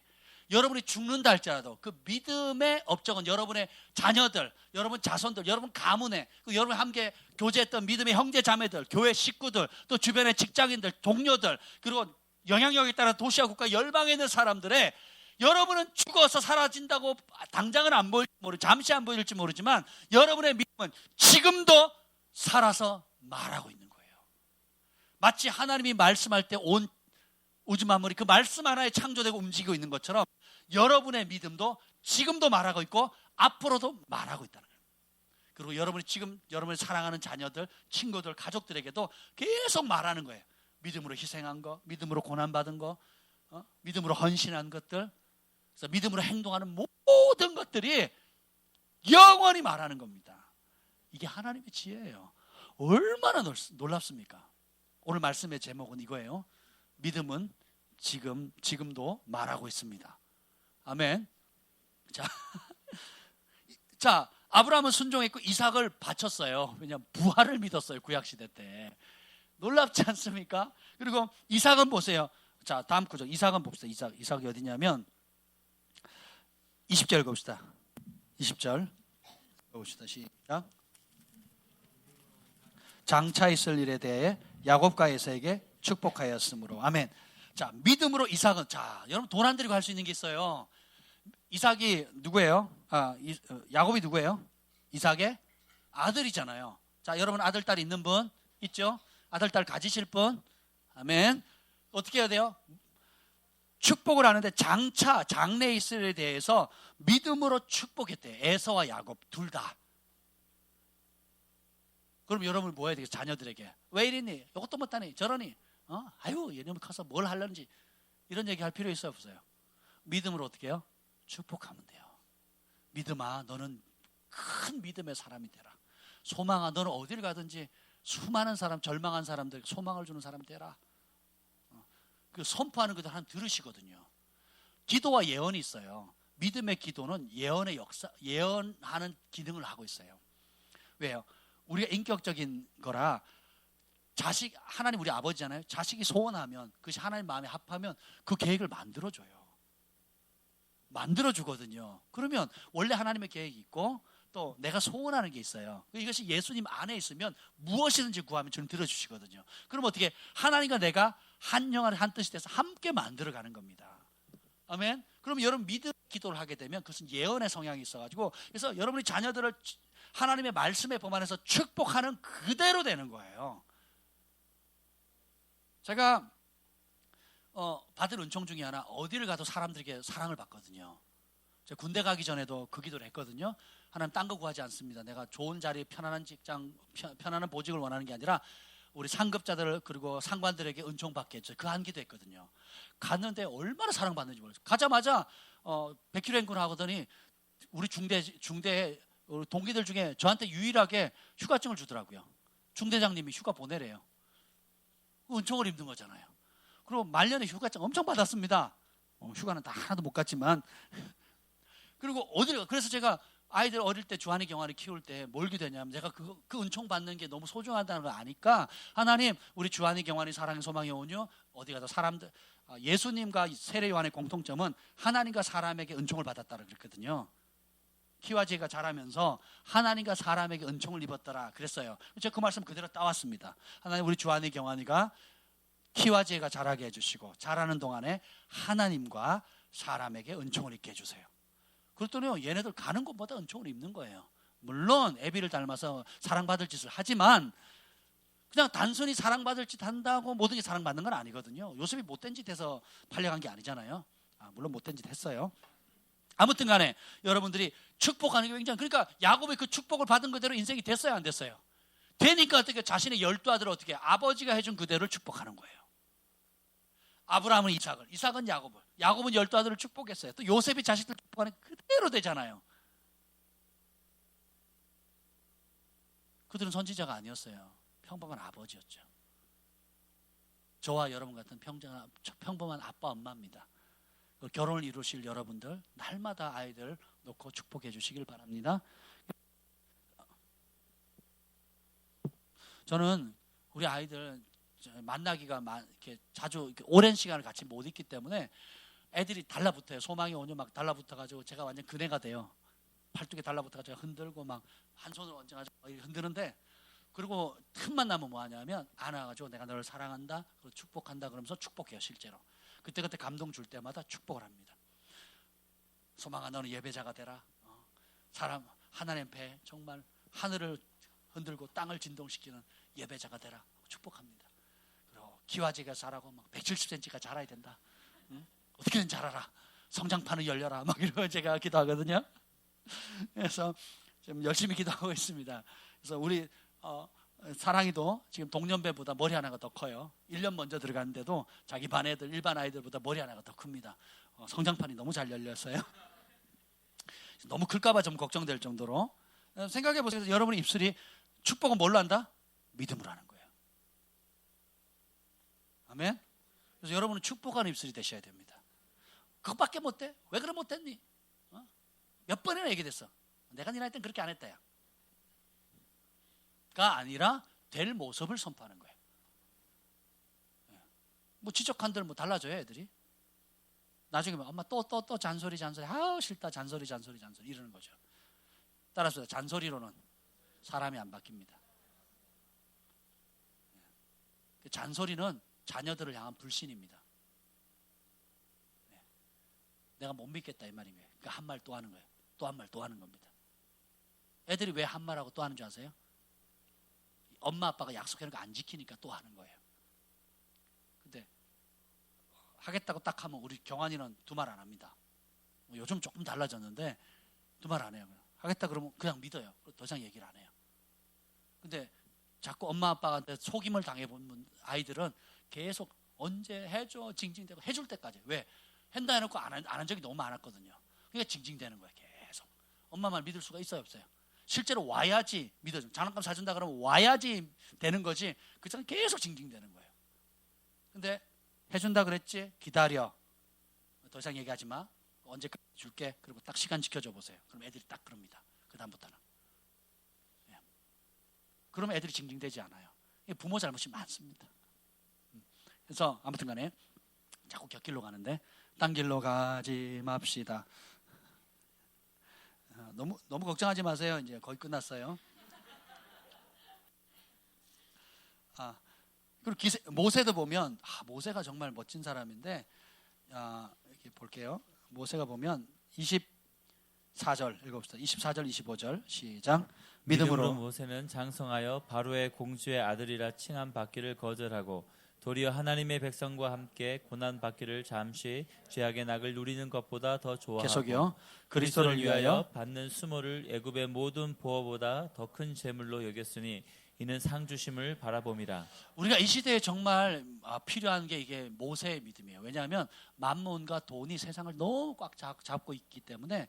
여러분이 죽는다 할지라도 그 믿음의 업적은 여러분의 자녀들, 여러분 자손들, 여러분 가문에, 여러분 함께 교제했던 믿음의 형제 자매들, 교회 식구들, 또 주변의 직장인들, 동료들, 그리고 영향력에 따라 도시와 국가 열방에 있는 사람들의, 여러분은 죽어서 사라진다고 당장은 안 보일지 잠시 안 보일지 모르지만 여러분의 믿음은 지금도 살아서 말하고 있는 거예요. 마치 하나님이 말씀할 때 온 우주 만물이 그 말씀 하나에 창조되고 움직이고 있는 것처럼 여러분의 믿음도 지금도 말하고 있고 앞으로도 말하고 있다는 거예요. 그리고 여러분이 지금 여러분을 사랑하는 자녀들, 친구들, 가족들에게도 계속 말하는 거예요. 믿음으로 희생한 거, 믿음으로 고난받은 거, 믿음으로 헌신한 것들, 그래서 믿음으로 행동하는 모든 것들이 영원히 말하는 겁니다. 이게 하나님의 지혜예요. 얼마나 놀랍습니까? 오늘 말씀의 제목은 이거예요. 믿음은 지금도 말하고 있습니다. 아멘. 자, 아브라함은 순종했고 이삭을 바쳤어요. 왜냐하면 부활을 믿었어요. 구약시대 때. 놀랍지 않습니까? 그리고 이삭은 보세요. 자, 다음 구절. 이삭은 봅시다. 이삭이 어디냐면 20절 읽읍시다. 20절 읽읍시다. 시작. 장차 있을 일에 대해 야곱과 에서에게 축복하였으므로. 아멘. 자, 믿음으로 이삭은, 자, 여러분 돈 안 들이고 할 수 있는 게 있어요. 이삭이 누구예요? 야곱이 누구예요? 이삭의 아들이잖아요. 자, 여러분 아들, 딸 있는 분 있죠? 아들, 딸 가지실 분? 아멘. 어떻게 해야 돼요? 축복을 하는데 장차, 장래 있을 일에 대해서 믿음으로 축복했대요. 에서와 야곱 둘 다. 그럼 여러분 뭐 해야 되겠어요? 자녀들에게 왜 이러니? 이것도 못하니? 저러니? 아유, 얘네는 커서 뭘 하려는지 이런 얘기 할 필요 있어요, 없어요? 믿음으로 어떻게 해요? 축복하면 돼요. 믿음아, 너는 큰 믿음의 사람이 되라. 소망아, 너는 어디를 가든지 수많은 사람, 절망한 사람들 소망을 주는 사람이 되라. 그 선포하는 것들 하나님 들으시거든요. 기도와 예언이 있어요. 믿음의 기도는 예언의 역사, 예언하는 기능을 하고 있어요. 왜요? 우리가 인격적인 거라, 자식, 하나님 우리 아버지잖아요. 자식이 소원하면, 그것이 하나님 마음에 합하면 그 계획을 만들어줘요. 만들어주거든요. 그러면 원래 하나님의 계획이 있고 또 내가 소원하는 게 있어요. 이것이 예수님 안에 있으면 무엇이든지 구하면 주님 들어주시거든요. 그럼 어떻게? 하나님과 내가 한 영혼의 한 뜻이 돼서 함께 만들어가는 겁니다. 아멘. 그럼 여러분 믿음 기도를 하게 되면 그것은 예언의 성향이 있어가지고, 그래서 여러분이 자녀들을 하나님의 말씀에 범안해서 축복하는 그대로 되는 거예요. 제가 받은 은총 중에 하나, 어디를 가도 사람들에게 사랑을 받거든요. 제가 군대 가기 전에도 그 기도를 했거든요. 하나님 딴 거 구하지 않습니다. 내가 좋은 자리, 편안한 직장, 편안한 보직을 원하는 게 아니라 우리 상급자들 그리고 상관들에게 은총 받게 해줘요. 그 한 기도했거든요. 갔는데 얼마나 사랑받는지 모르겠어요. 가자마자 100km 행군 하거든요. 우리 중대 우리 동기들 중에 저한테 유일하게 휴가증을 주더라고요. 중대장님이 휴가 보내래요. 은총을 입는 거잖아요. 그리고 말년에 휴가증 엄청 받았습니다. 휴가는 다 하나도 못 갔지만. 그리고 그래서 제가 아이들 어릴 때 주한의 경화를 키울 때 뭘 기도했냐면, 제가 그 은총 받는 게 너무 소중하다는 걸 아니까, 하나님 우리 주한의 경화의 사랑의 소망의 온유, 어디 가도 사람들, 예수님과 세례 요한의 공통점은 하나님과 사람에게 은총을 받았다고 그랬거든요. 키와 제가 자라면서 하나님과 사람에게 은총을 입었더라 그랬어요. 제가 그 말씀 그대로 따왔습니다. 하나님 우리 주한의 경환이가 키와 제가 자라게 해주시고, 자라는 동안에 하나님과 사람에게 은총을 입게 해주세요. 그랬더니 얘네들 가는 곳마다 은총을 입는 거예요. 물론 애비를 닮아서 사랑받을 짓을 하지만, 그냥 단순히 사랑받을 짓 한다고 모든 게 사랑받는 건 아니거든요. 요셉이 못된 짓 해서 팔려간 게 아니잖아요. 물론 못된 짓 했어요. 아무튼 간에 여러분들이 축복하는 게 굉장히, 그러니까 야곱이 그 축복을 받은 그대로 인생이 됐어요, 안 됐어요? 되니까 어떻게 자신의 12아들을 어떻게 아버지가 해준 그대로 축복하는 거예요. 아브라함은 이삭을, 이삭은 야곱을, 야곱은 12아들을 축복했어요. 또 요셉이 자식들 축복하는 그대로 되잖아요. 그들은 선지자가 아니었어요. 평범한 아버지였죠. 저와 여러분 같은 평범한 아빠 엄마입니다. 결혼을 이루실 여러분들 날마다 아이들 놓고 축복해 주시길 바랍니다. 저는 우리 아이들 만나기가 이렇게 자주 이렇게 오랜 시간을 같이 못 있기 때문에 애들이 달라붙어요. 소망이 오면 막 달라붙어가지고 제가 완전 그네가 돼요. 팔뚝에 달라붙어가지고 흔들고 막 한 손으로 얹어가지고 흔드는데, 그리고 틈만 나면 뭐 하냐면 안아가지고 내가 너를 사랑한다, 그리고 축복한다 그러면서 축복해요. 실제로 그때 감동 줄 때마다 축복을 합니다. 소망아 너는 예배자가 되라. 사람 하나님 배 정말 하늘을 흔들고 땅을 진동시키는 예배자가 되라. 축복합니다. 그리고 기와지가 자라고 막 170cm가 자라야 된다. 응? 어떻게든 자라라. 성장판을 열려라. 막 이러고 제가 기도하거든요. 그래서 좀 열심히 기도하고 있습니다. 그래서 우리 사랑이도 지금 동년배보다 머리 하나가 더 커요. 1년 먼저 들어갔는데도 자기 반 애들, 일반 아이들보다 머리 하나가 더 큽니다. 성장판이 너무 잘 열렸어요. 너무 클까봐 좀 걱정될 정도로. 생각해 보세요. 여러분의 입술이 축복은 뭘로 한다? 믿음으로 하는 거예요. 아멘. 그래서 여러분은 축복하는 입술이 되셔야 됩니다. 그것밖에 못해? 왜 그래 못했니? 몇 번이나 얘기됐어. 내가 니네 할 땐 그렇게 안 했다야. 가 아니라 될 모습을 선포하는 거예요. 뭐 지적한들 뭐 달라져요 애들이. 나중에 엄마 또 잔소리 아우 싫다 잔소리 이러는 거죠. 따라서 잔소리로는 사람이 안 바뀝니다. 잔소리는 자녀들을 향한 불신입니다. 내가 못 믿겠다 이 말인 거예요. 그러니까 한 말 또 하는 거예요. 또 한 말 또 하는 겁니다. 애들이 왜 한 말하고 또 하는 줄 아세요? 엄마 아빠가 약속해놓은 거 안 지키니까 또 하는 거예요. 근데 하겠다고 딱 하면 우리 경환이는 두 말 안 합니다. 요즘 조금 달라졌는데 두 말 안 해요. 하겠다 그러면 그냥 믿어요. 더 이상 얘기를 안 해요. 근데 자꾸 엄마 아빠한테 속임을 당해본 아이들은 계속 언제 해줘 징징대고 해줄 때까지. 왜? 한다 해놓고 안 한 적이 너무 많았거든요. 그러니까 징징대는 거예요. 계속. 엄마 말 믿을 수가 있어요 없어요? 실제로 와야지 믿어줘. 장난감 사준다 그러면 와야지 되는 거지. 그 사람 계속 징징대는 거예요. 근데 해준다 그랬지? 기다려. 더 이상 얘기하지 마. 언제까지 줄게. 그리고 딱 시간 지켜줘 보세요. 그럼 애들이 딱 그럽니다. 그 다음부터는. 그러면 애들이 징징대지 않아요. 부모 잘못이 많습니다. 그래서 아무튼 간에 자꾸 곁길로 가는데 딴 길로 가지 맙시다. 너무 걱정하지 마세요. 이제 거의 끝났어요. 그리고 모세도 보면 모세가 정말 멋진 사람인데 이렇게 볼게요. 모세가 보면 24절 읽어봅시다. 24절 25절 시작. 믿음으로 모세는 장성하여 바로의 공주의 아들이라 칭함 받기를 거절하고 도리어 하나님의 백성과 함께 고난 받기를 잠시 죄악의 낙을 누리는 것보다 더 좋아하고 계속이요. 그리스도를 위하여 받는 수모를 애굽의 모든 보화보다 더 큰 재물로 여겼으니 이는 상 주심을 바라봄이라. 우리가 이 시대에 정말 필요한 게 이게 모세의 믿음이에요. 왜냐하면 만문과 돈이 세상을 너무 꽉 잡고 있기 때문에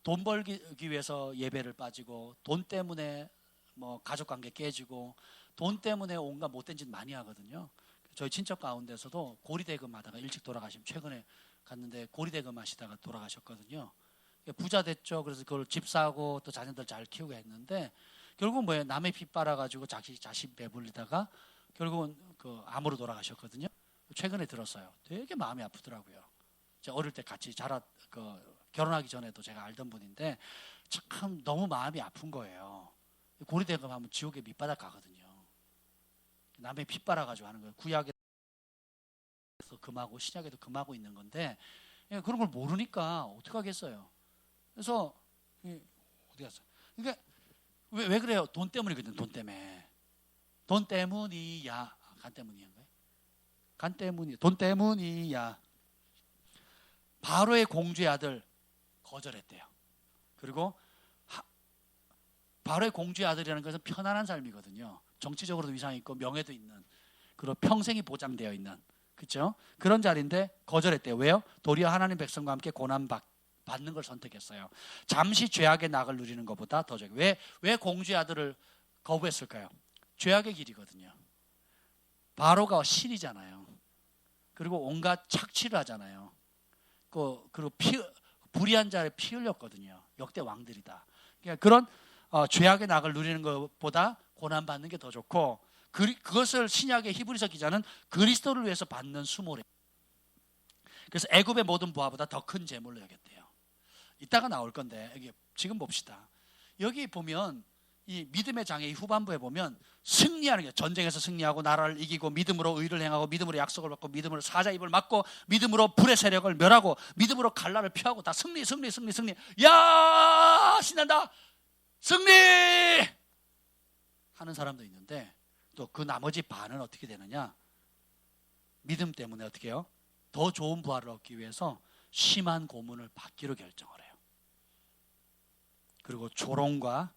돈 벌기 위해서 예배를 빠지고 돈 때문에 뭐 가족관계 깨지고 돈 때문에 온갖 못된 짓 많이 하거든요. 저희 친척 가운데서도 고리대금 하다가 일찍 돌아가시면 최근에 갔는데 고리대금 하시다가 돌아가셨거든요. 부자 됐죠. 그래서 그걸 집 사고 또 자녀들 잘 키우고 했는데 결국은 뭐예요? 남의 빚 빨아가지고 자신 배불리다가 결국은 그 암으로 돌아가셨거든요. 최근에 들었어요. 되게 마음이 아프더라고요. 제가 어릴 때 같이 결혼하기 전에도 제가 알던 분인데 참 너무 마음이 아픈 거예요. 고리대금 하면 지옥에 밑바닥 가거든요. 남의 빚 빨아가지고 하는 거예요. 구약에서 금하고 신약에도 금하고 있는 건데 그런 걸 모르니까 어떻게 하겠어요. 그래서 어디 갔어? 그러니까 왜 그래요? 돈 때문이거든. 돈 때문에. 돈 때문이야. 간 때문이야. 간 때문이. 돈 때문이야. 바로의 공주의 아들 거절했대요. 그리고 바로의 공주의 아들이라는 것은 편안한 삶이거든요. 정치적으로도 위상이 있고 명예도 있는, 그리고 평생이 보장되어 있는, 그렇죠? 그런 자리인데 거절했대요. 왜요? 도리어 하나님 백성과 함께 고난 받는 걸 선택했어요. 잠시 죄악의 낙을 누리는 것보다 더 좋아요. 왜 공주의 아들을 거부했을까요? 죄악의 길이거든요. 바로가 신이잖아요. 그리고 온갖 착취를 하잖아요. 그리고 불의한 자에 피 흘렸거든요. 역대 왕들이다. 그러니까 그런 죄악의 낙을 누리는 것보다 고난 받는 게 더 좋고, 그것을 신약의 히브리서 기자는 그리스도를 위해서 받는 수모래. 그래서 애굽의 모든 부하보다 더 큰 재물로 여겼대요. 이따가 나올 건데 여기 지금 봅시다. 여기 보면 이 믿음의 장의 후반부에 보면 승리하는 게, 전쟁에서 승리하고 나라를 이기고 믿음으로 의를 행하고 믿음으로 약속을 받고 믿음으로 사자 입을 막고 믿음으로 불의 세력을 멸하고 믿음으로 갈라를 피하고 다 승리. 야, 신난다. 승리 하는 사람도 있는데 또 그 나머지 반은 어떻게 되느냐? 믿음 때문에 어떻게 해요? 더 좋은 부활을 얻기 위해서 심한 고문을 받기로 결정을 해요. 그리고 조롱과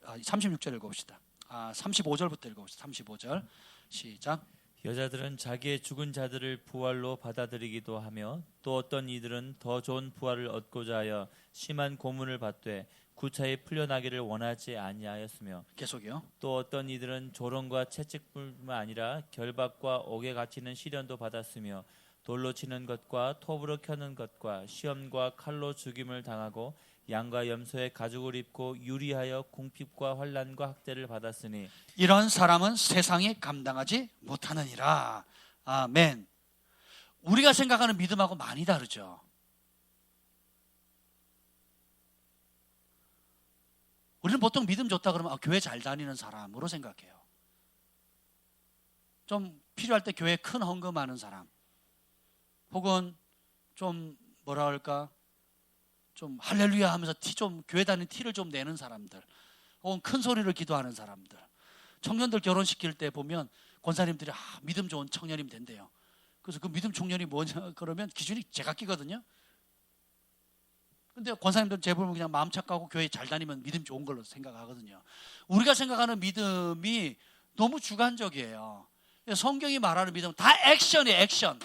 36절 읽어봅시다. 35절부터 읽어봅시다. 35절 시작. 여자들은 자기의 죽은 자들을 부활로 받아들이기도 하며 또 어떤 이들은 더 좋은 부활을 얻고자 하여 심한 고문을 받되 구차히 풀려나기를 원하지 아니하였으며 계속이요. 또 어떤 이들은 조롱과 채찍뿐만 아니라 결박과 옥에 갇히는 시련도 받았으며 돌로 치는 것과 톱으로 켜는 것과 시험과 칼로 죽임을 당하고 양과 염소의 가죽을 입고 유리하여 궁핍과 환난과 학대를 받았으니 이런 사람은 세상이 감당하지 못하느니라. 아멘. 우리가 생각하는 믿음하고 많이 다르죠. 우리는 보통 믿음 좋다 그러면 교회 잘 다니는 사람으로 생각해요. 좀 필요할 때 교회 큰 헌금하는 사람, 혹은 좀 뭐라 할까, 좀 할렐루야 하면서 교회 다니는 티를 좀 내는 사람들, 혹은 큰 소리를 기도하는 사람들. 청년들 결혼시킬 때 보면 권사님들이 믿음 좋은 청년이면 된대요. 그래서 그 믿음 청년이 뭐냐 그러면 기준이 제각기거든요. 근데 권사님들은 대부분 그냥 마음 착하고 교회 잘 다니면 믿음 좋은 걸로 생각하거든요. 우리가 생각하는 믿음이 너무 주관적이에요. 성경이 말하는 믿음은 다 액션이에요. 액션.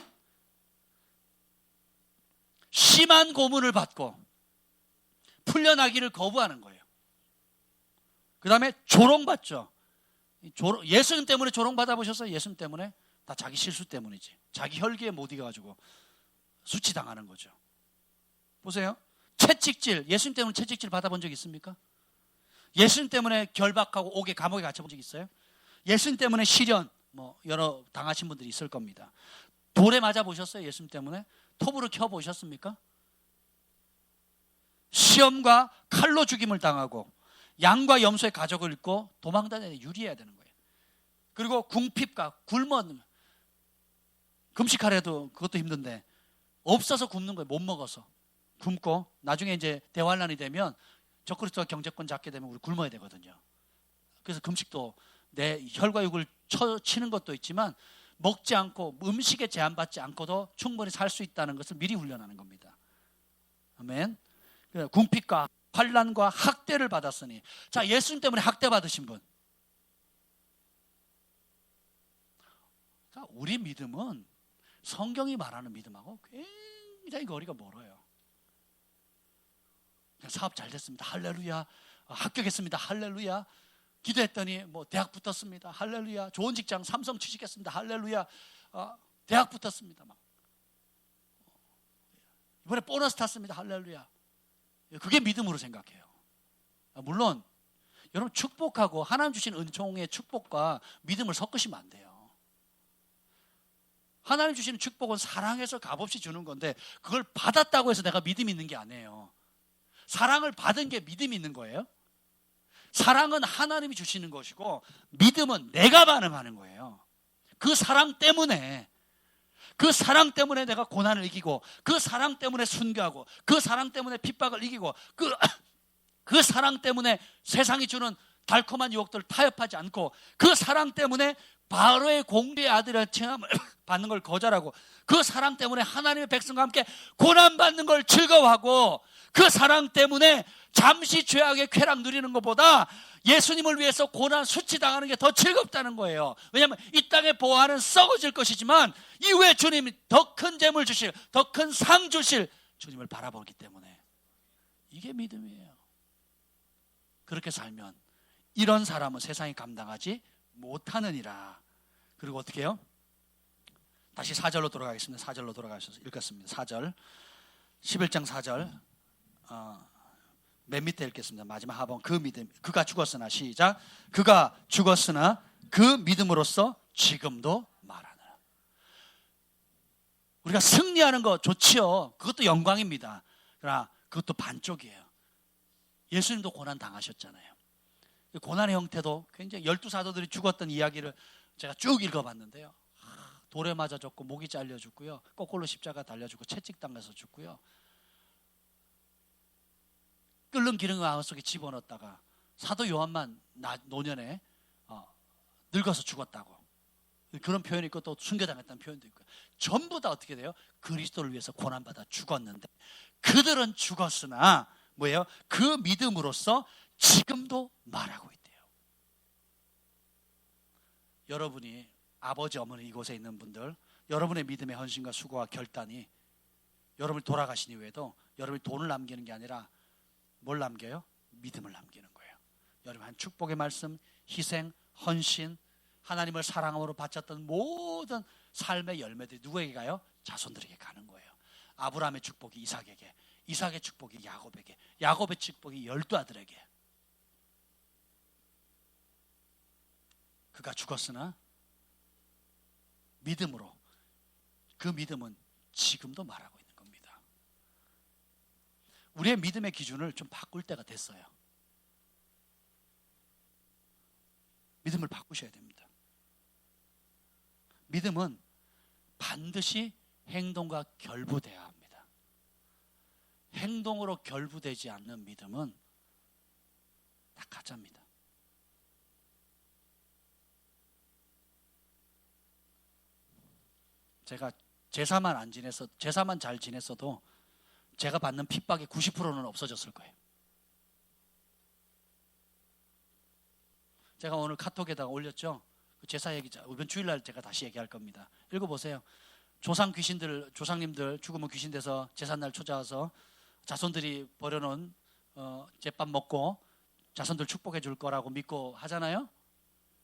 심한 고문을 받고 풀려나기를 거부하는 거예요. 그 다음에 조롱받죠. 예수님 때문에 조롱받아보셨어요? 예수님 때문에? 다 자기 실수 때문이지. 자기 혈기에 못 이겨가지고 수치당하는 거죠. 보세요. 채찍질, 예수님 때문에 채찍질 받아본 적 있습니까? 예수님 때문에 결박하고 옥에 감옥에 갇혀본 적 있어요? 예수님 때문에 시련 여러 당하신 분들이 있을 겁니다. 돌에 맞아 보셨어요? 예수님 때문에? 톱으로 켜 보셨습니까? 시험과 칼로 죽임을 당하고 양과 염소의 가죽을 입고 도망다니는 유리해야 되는 거예요. 그리고 궁핍과 금식하래도 그것도 힘든데 없어서 굶는 거예요. 못 먹어서 굶고 나중에 이제 대환란이 되면 적그리스도가 경제권 잡게 되면 우리 굶어야 되거든요. 그래서 금식도 내 혈과 육을 치는 것도 있지만 먹지 않고 음식에 제한받지 않고도 충분히 살 수 있다는 것을 미리 훈련하는 겁니다. 아멘. 궁핍과 환난과 학대를 받았으니, 자, 예수님 때문에 학대 받으신 분. 자, 우리 믿음은 성경이 말하는 믿음하고 굉장히 거리가 멀어요. 그냥 사업 잘 됐습니다. 할렐루야. 합격했습니다. 할렐루야. 기도했더니 대학 붙었습니다. 할렐루야. 좋은 직장 삼성 취직했습니다. 할렐루야. 대학 붙었습니다. 이번에 보너스 탔습니다. 할렐루야. 그게 믿음으로 생각해요. 물론 여러분, 축복하고 하나님 주신 은총의 축복과 믿음을 섞으시면 안 돼요. 하나님 주시는 축복은 사랑해서 값없이 주는 건데 그걸 받았다고 해서 내가 믿음이 있는 게 아니에요. 사랑을 받은 게 믿음이 있는 거예요. 사랑은 하나님이 주시는 것이고 믿음은 내가 반응하는 거예요. 그 사랑 때문에 내가 고난을 이기고, 그 사랑 때문에 순교하고, 그 사랑 때문에 핍박을 이기고, 그 사랑 때문에 세상이 주는 달콤한 유혹들을 타협하지 않고, 그 사랑 때문에 바로의 공주의 아들의 체험을 받는 걸 거절하고, 그 사랑 때문에 하나님의 백성과 함께 고난받는 걸 즐거워하고, 그 사랑 때문에 잠시 죄악의 쾌락 누리는 것보다 예수님을 위해서 고난 수치당하는 게 더 즐겁다는 거예요. 왜냐하면 이 땅의 보화는 썩어질 것이지만 이후에 주님이 더 큰 재물 주실, 더 큰 상 주실 주님을 바라보기 때문에. 이게 믿음이에요. 그렇게 살면 이런 사람은 세상이 감당하지 못하느니라. 그리고 어떻게 해요? 다시 4절로 돌아가겠습니다. 4절로 돌아가셔서 읽겠습니다. 4절 11장 4절 맨 밑에 읽겠습니다. 마지막 하번. 그 믿음, 그가 죽었으나, 시작. 그가 죽었으나 그 믿음으로써 지금도 말하느라. 우리가 승리하는 거 좋지요. 그것도 영광입니다. 그러나 그것도 반쪽이에요. 예수님도 고난 당하셨잖아요. 고난의 형태도 굉장히 12사도들이 죽었던 이야기를 제가 쭉 읽어봤는데요. 돌에 맞아 죽고 목이 잘려 죽고요. 거꾸로 십자가 달려 죽고 채찍당해서 죽고요. 끓는 기름을 마음 속에 집어넣었다가 사도 요한만 노년에 늙어서 죽었다고 그런 표현이 있고 또 순교당했다는 표현도 있고요. 전부 다 어떻게 돼요? 그리스도를 위해서 고난받아 죽었는데 그들은 죽었으나 뭐예요? 그 믿음으로써 지금도 말하고 있대요. 여러분이 아버지 어머니 이곳에 있는 분들, 여러분의 믿음의 헌신과 수고와 결단이 여러분이 돌아가신 이후에도 여러분이 돈을 남기는 게 아니라 뭘 남겨요? 믿음을 남기는 거예요. 여러분 한 축복의 말씀, 희생, 헌신, 하나님을 사랑함으로 바쳤던 모든 삶의 열매들이 누구에게 가요? 자손들에게 가는 거예요. 아브라함의 축복이 이삭에게, 이삭의 축복이 야곱에게, 야곱의 축복이 12아들에게. 그가 죽었으나 믿음으로, 그 믿음은 지금도 말하고 있는 겁니다. 우리의 믿음의 기준을 좀 바꿀 때가 됐어요. 믿음을 바꾸셔야 됩니다. 믿음은 반드시 행동과 결부돼야 합니다. 행동으로 결부되지 않는 믿음은 다 가짜입니다. 제가 제사만 잘 지냈어도 제가 받는 핍박의 90%는 없어졌을 거예요. 제가 오늘 카톡에다가 올렸죠. 그 제사 얘기 이번 주일날 제가 다시 얘기할 겁니다. 읽어보세요. 조상님들 죽으면 귀신 돼서 제삿날 찾아와서 자손들이 버려놓은 제밥 먹고 자손들 축복해 줄 거라고 믿고 하잖아요.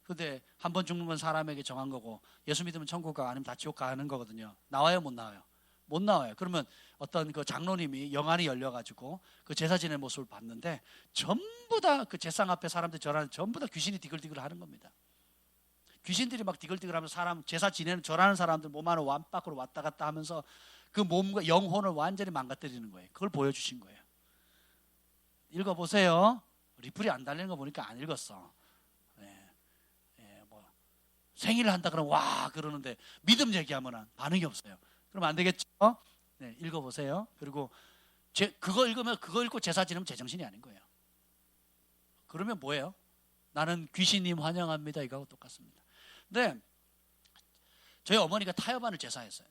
근데 한 번 죽는 건 사람에게 정한 거고 예수 믿으면 천국 가 아니면 다 지옥 가는 거거든요. 나와요, 못 나와요? 못 나와요. 그러면 어떤 그 장로님이 영안이 열려가지고 그 제사 지낼 모습을 봤는데 전부 다 그 제상 앞에 사람들 절하는 전부 다 귀신이 디글디글 하는 겁니다. 귀신들이 막 디글디글하면서 제사 지내는 절하는 사람들 몸 안으로 완박으로 왔다 갔다 하면서 그 몸과 영혼을 완전히 망가뜨리는 거예요. 그걸 보여주신 거예요. 읽어보세요. 리플이 안 달리는 거 보니까 안 읽었어. 생일을 한다 그러면 와 그러는데 믿음 얘기하면 반응이 없어요. 그러면 안 되겠죠? 네, 읽어보세요. 그리고 그거 읽고 제사 지내면 제정신이 아닌 거예요. 그러면 뭐예요? 나는 귀신님 환영합니다 이거하고 똑같습니다. 근데 저희 어머니가 타협안을 제시했어요.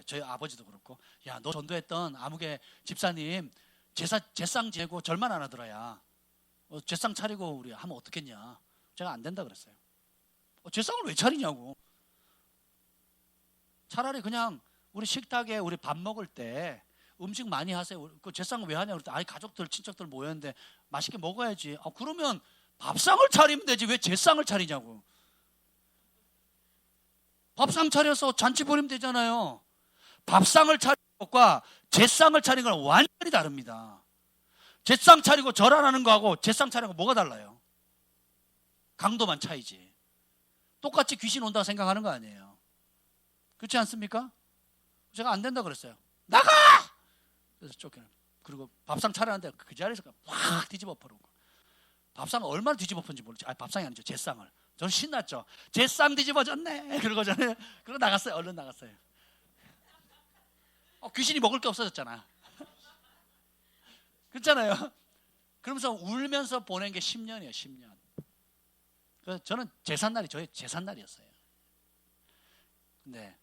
저희 아버지도 그렇고 야, 너 전도했던 아무개 집사님 제상 지내고 절만 안 하더라야. 제상 차리고 우리 하면 어떻겠냐. 제가 안 된다 그랬어요. 제상을 왜 차리냐고. 차라리 그냥 우리 식탁에 우리 밥 먹을 때 음식 많이 하세요. 그 제상을 왜 하냐 그랬더니 아니 가족들 친척들 모였는데 맛있게 먹어야지. 그러면 밥상을 차리면 되지 왜 제상을 차리냐고. 밥상 차려서 잔치 벌이면 되잖아요. 밥상을 차리는 것과 제상을 차리는 건 완전히 다릅니다. 제상 차리고 절 안 하는 거하고 제상 차리는 거 뭐가 달라요? 강도만 차이지. 똑같이 귀신 온다고 생각하는 거 아니에요. 그렇지 않습니까? 제가 안 된다 그랬어요. 나가! 그래서 쫓겨나. 그리고 밥상 차려는데 그 자리에서 확 뒤집어 버리고. 밥상을 얼마나 뒤집어 펀지 모르지. 밥상이 아니죠. 제상을. 저는 신났죠. 제상 뒤집어졌네. 그러고잖아요. 그러고 나갔어요. 얼른 나갔어요. 귀신이 먹을 게 없어졌잖아. 그렇잖아요. 그러면서 울면서 보낸 게 10년이에요. 10년. 그래서 저는 제삿날이 저의 제삿날이었어요. 근데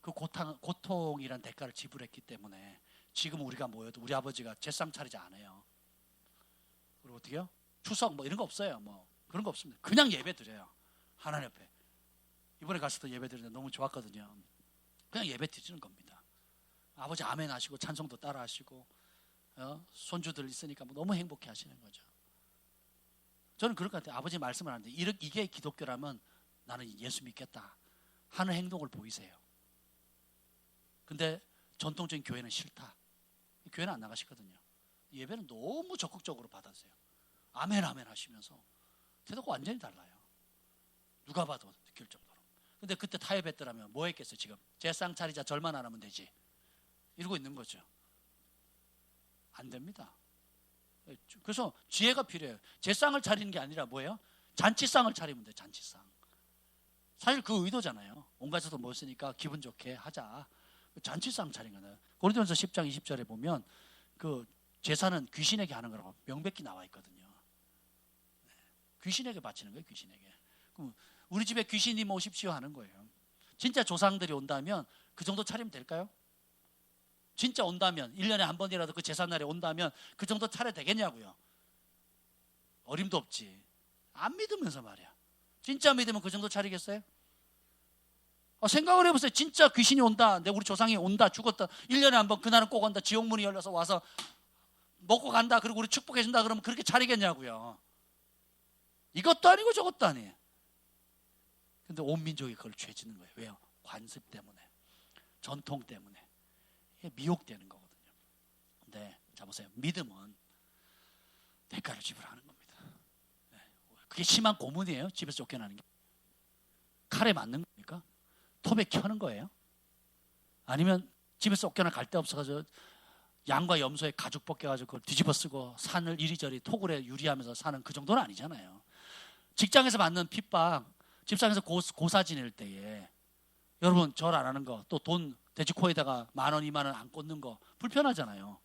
그 고통이란 대가를 지불했기 때문에 지금 우리가 모여도 우리 아버지가 제상 차리지 않아요. 그리고 어떻게요? 추석 뭐 이런 거 없어요. 뭐 그런 거 없습니다. 그냥 예배 드려요. 하나님 앞에. 이번에 가서도 예배 드리는데 너무 좋았거든요. 그냥 예배 드리는 겁니다. 아버지 아멘 하시고 찬송도 따라 하시고 손주들 있으니까 뭐 너무 행복해 하시는 거죠. 저는 그럴 것 같아요. 아버지 말씀을 하는데 이게 기독교라면 나는 예수 믿겠다 하는 행동을 보이세요. 근데 전통적인 교회는 싫다. 교회는 안 나가시거든요. 예배는 너무 적극적으로 받아주세요. 아멘 아멘 하시면서 태도가 완전히 달라요. 누가 봐도 느낄 정도로. 근데 그때 타협했더라면 뭐 했겠어요? 지금 제상 차리자, 절만 안 하면 되지, 이러고 있는 거죠. 안 됩니다. 그래서 지혜가 필요해요. 제상을 차리는 게 아니라 뭐예요? 잔치상을 차리면 돼요. 잔치상. 사실 그 의도잖아요. 온 가족도 모였으니까 기분 좋게 하자. 잔치상 차린 거는 고린도전서 10장 20절에 보면 그 제사는 귀신에게 하는 거라고 명백히 나와 있거든요. 귀신에게 바치는 거예요. 귀신에게. 그럼 우리 집에 귀신이 오십시오 하는 거예요. 진짜 조상들이 온다면 그 정도 차리면 될까요? 진짜 온다면 1년에 한 번이라도 그 제삿날에 온다면 그 정도 차려야 되겠냐고요. 어림도 없지. 안 믿으면서 말이야. 진짜 믿으면 그 정도 차리겠어요? 생각을 해보세요. 진짜 귀신이 온다, 우리 조상이 온다, 죽었다, 1년에 한 번 그날은 꼭 온다, 지옥문이 열려서 와서 먹고 간다, 그리고 우리 축복해준다, 그러면 그렇게 차리겠냐고요. 이것도 아니고 저것도 아니에요. 근데 온 민족이 그걸 죄짓는 거예요. 왜요? 관습 때문에, 전통 때문에. 이게 미혹되는 거거든요. 근데 자 보세요. 믿음은 대가를 지불하는 겁니다. 그게 심한 고문이에요. 집에서 쫓겨나는 게. 칼에 맞는 겁니까? 톱에 켜는 거예요? 아니면 집에서 쫓겨나 갈 데 없어가지고 양과 염소에 가죽 벗겨가지고 그걸 뒤집어 쓰고 산을 이리저리 토굴에 유리하면서 사는 그 정도는 아니잖아요. 직장에서 받는 핍박, 집상에서 고사 지낼 때에 여러분 절 안 하는 거, 또 돈 돼지코에다가 10,000원, 20,000원 안 꽂는 거 불편하잖아요.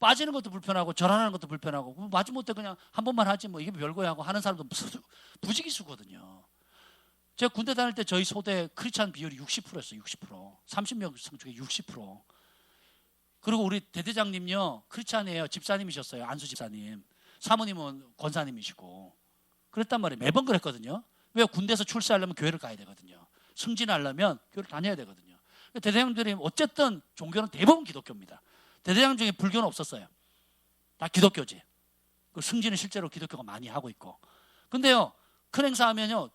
빠지는 것도 불편하고 절 안 하는 것도 불편하고, 마지못해 그냥 한 번만 하지 뭐 이게 별거야 하고 하는 사람도 부지기수거든요. 제가 군대 다닐 때 저희 소대 크리스찬 비율이 60%였어요. 60%. 30명 중에 60%. 그리고 우리 대대장님요, 크리스찬이에요. 집사님이셨어요. 안수 집사님. 사모님은 권사님이시고. 그랬단 말이에요. 매번 그랬거든요. 왜? 군대에서 출세하려면 교회를 가야 되거든요. 승진하려면 교회를 다녀야 되거든요. 대대장들이 어쨌든 종교는 대부분 기독교입니다. 대대장 중에 불교는 없었어요. 다 기독교지. 승진은 실제로 기독교가 많이 하고 있고. 근데요, 큰 행사하면요,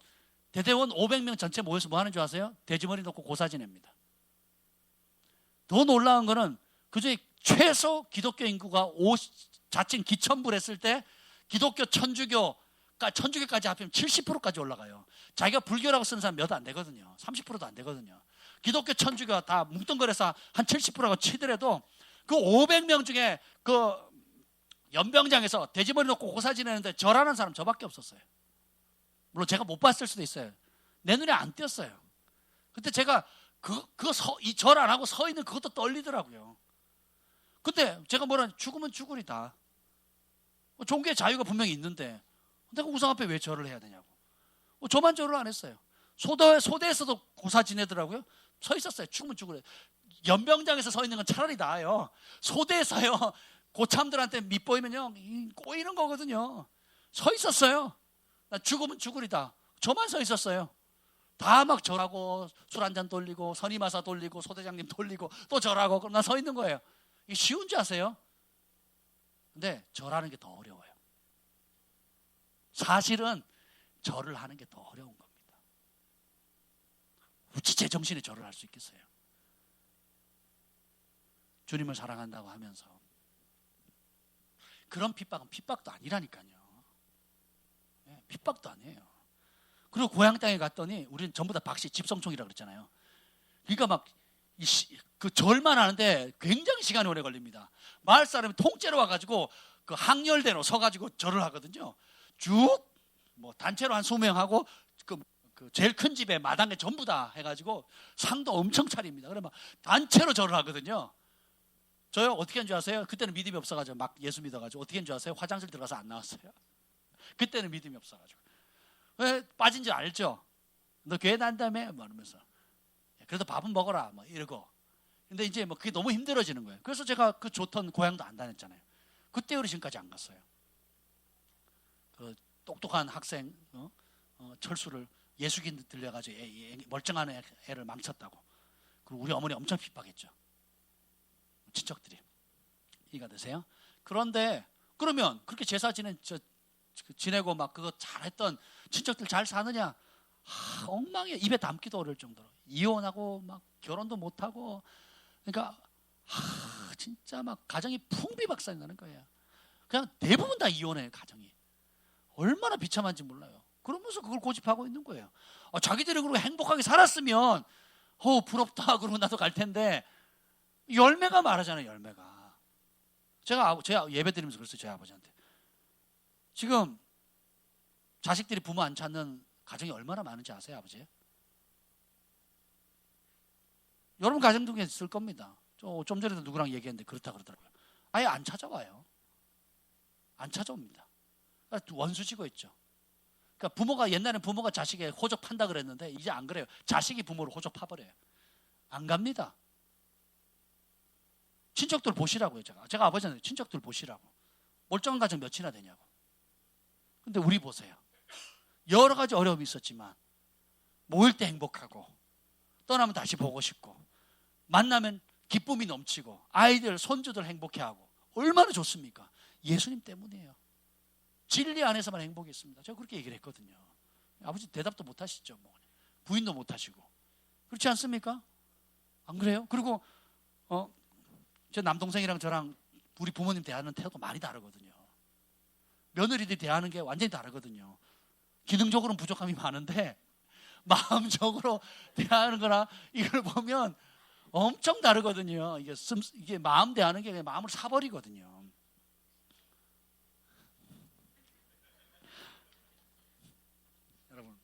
대대원 500명 전체 모여서 뭐 하는 줄 아세요? 돼지머리 놓고 고사 지냅니다. 더 놀라운 거는 그중에 최소 기독교 인구가 자칭 기천부를 했을 때 기독교 천주교까지 합하면 70%까지 올라가요. 자기가 불교라고 쓰는 사람 몇 안 되거든요. 30%도 안 되거든요. 기독교 천주교가 다 뭉뚱그려서 한 70%라고 치더라도 그 500명 중에 그 연병장에서 돼지머리 놓고 고사 지내는데 절하는 사람 저밖에 없었어요. 물론 제가 못 봤을 수도 있어요. 내 눈에 안 띄었어요. 그때 제가 이 절 안 하고 서 있는 그것도 떨리더라고요. 근데 제가 뭐라, 죽으면 죽으리다. 종교의 자유가 분명히 있는데 내가 우상 앞에 왜 절을 해야 되냐고. 저만 절을 안 했어요. 소대에서도 고사 지내더라고요. 서 있었어요. 죽으면 죽으래. 연병장에서 서 있는 건 차라리 나아요. 소대에서요, 고참들한테 밑보이면요, 꼬이는 거거든요. 서 있었어요. 나 죽으면 죽으리다. 저만 서 있었어요. 다 막 절하고 술 한잔 돌리고 선임하사 돌리고 소대장님 돌리고 또 절하고, 그럼 나 서 있는 거예요. 이게 쉬운 줄 아세요? 근데 절하는 게 더 어려워요. 사실은 절을 하는 게 더 어려운 겁니다. 어찌 제정신에 절을 할 수 있겠어요? 주님을 사랑한다고 하면서. 그런 핍박은 핍박도 아니라니까요. 핍박도 아니에요. 그리고 고향 땅에 갔더니 우리는 전부 다 박씨 집성총이라고 그랬잖아요. 그러니까 막 그 절만 하는데 굉장히 시간이 오래 걸립니다. 마을 사람이 통째로 와가지고 그 항열대로 서가지고 절을 하거든요. 쭉 뭐 단체로 한 20명 하고 그 제일 큰 집에 마당에 전부 다 해가지고 상도 엄청 차립니다. 그래 막 단체로 절을 하거든요. 저요 어떻게 한 줄 아세요? 그때는 믿음이 없어가지고 막 예수 믿어가지고 어떻게 한 줄 아세요? 화장실 들어가서 안 나왔어요. 그때는 믿음이 없어가지고. 왜 빠진 줄 알죠? 너 교회 다닌다며? 뭐 이러면서. 그래도 밥은 먹어라. 뭐 이러고. 근데 이제 뭐 그게 너무 힘들어지는 거예요. 그래서 제가 그 좋던 고향도 안 다녔잖아요. 그때 우리 지금까지 안 갔어요. 그 똑똑한 학생 철수를 예수긴 들려가지고 멀쩡한 애를 망쳤다고. 그리고 우리 어머니 엄청 핍박했죠. 친척들이. 이해가 되세요? 그런데 그러면 그렇게 제사 지내고 막 그거 잘했던 친척들 잘 사느냐? 엉망이야. 입에 담기도 어려울 정도로. 이혼하고 막 결혼도 못하고. 그러니까 진짜 막 가정이 풍비박산이 나는 거예요. 그냥 대부분 다 이혼해요. 가정이. 얼마나 비참한지 몰라요. 그러면서 그걸 고집하고 있는 거예요. 자기들이 그러고 행복하게 살았으면 부럽다 그러고 나도 갈 텐데 열매가 말하잖아요. 열매가. 제가 예배 드리면서 그랬어요. 제 아버지한테. 지금 자식들이 부모 안 찾는 가정이 얼마나 많은지 아세요, 아버지? 여러분 가정 중에 있을 겁니다. 좀 전에도 누구랑 얘기했는데 그렇다 그러더라고요. 아예 안 찾아와요. 안 찾아옵니다. 원수지고 있죠. 그러니까 부모가 옛날에는 부모가 자식에 호적판다 그랬는데 이제 안 그래요. 자식이 부모를 호적파버려요. 안 갑니다. 친척들 보시라고요. 제가 아버지한테 친척들 보시라고. 멀쩡한 가정 몇이나 되냐고. 근데 우리 보세요. 여러 가지 어려움이 있었지만 모일 때 행복하고 떠나면 다시 보고 싶고 만나면 기쁨이 넘치고 아이들 손주들 행복해하고 얼마나 좋습니까? 예수님 때문이에요. 진리 안에서만 행복했습니다. 제가 그렇게 얘기를 했거든요. 아버지 대답도 못 하시죠. 부인도 못 하시고. 그렇지 않습니까? 안 그래요? 그리고 제 남동생이랑 저랑 우리 부모님 대하는 태도도 많이 다르거든요. 며느리들이 대하는 게 완전히 다르거든요. 기능적으로는 부족함이 많은데 마음적으로 대하는 거나 이걸 보면 엄청 다르거든요. 이게 마음 대하는 게 마음을 사버리거든요. 여러분,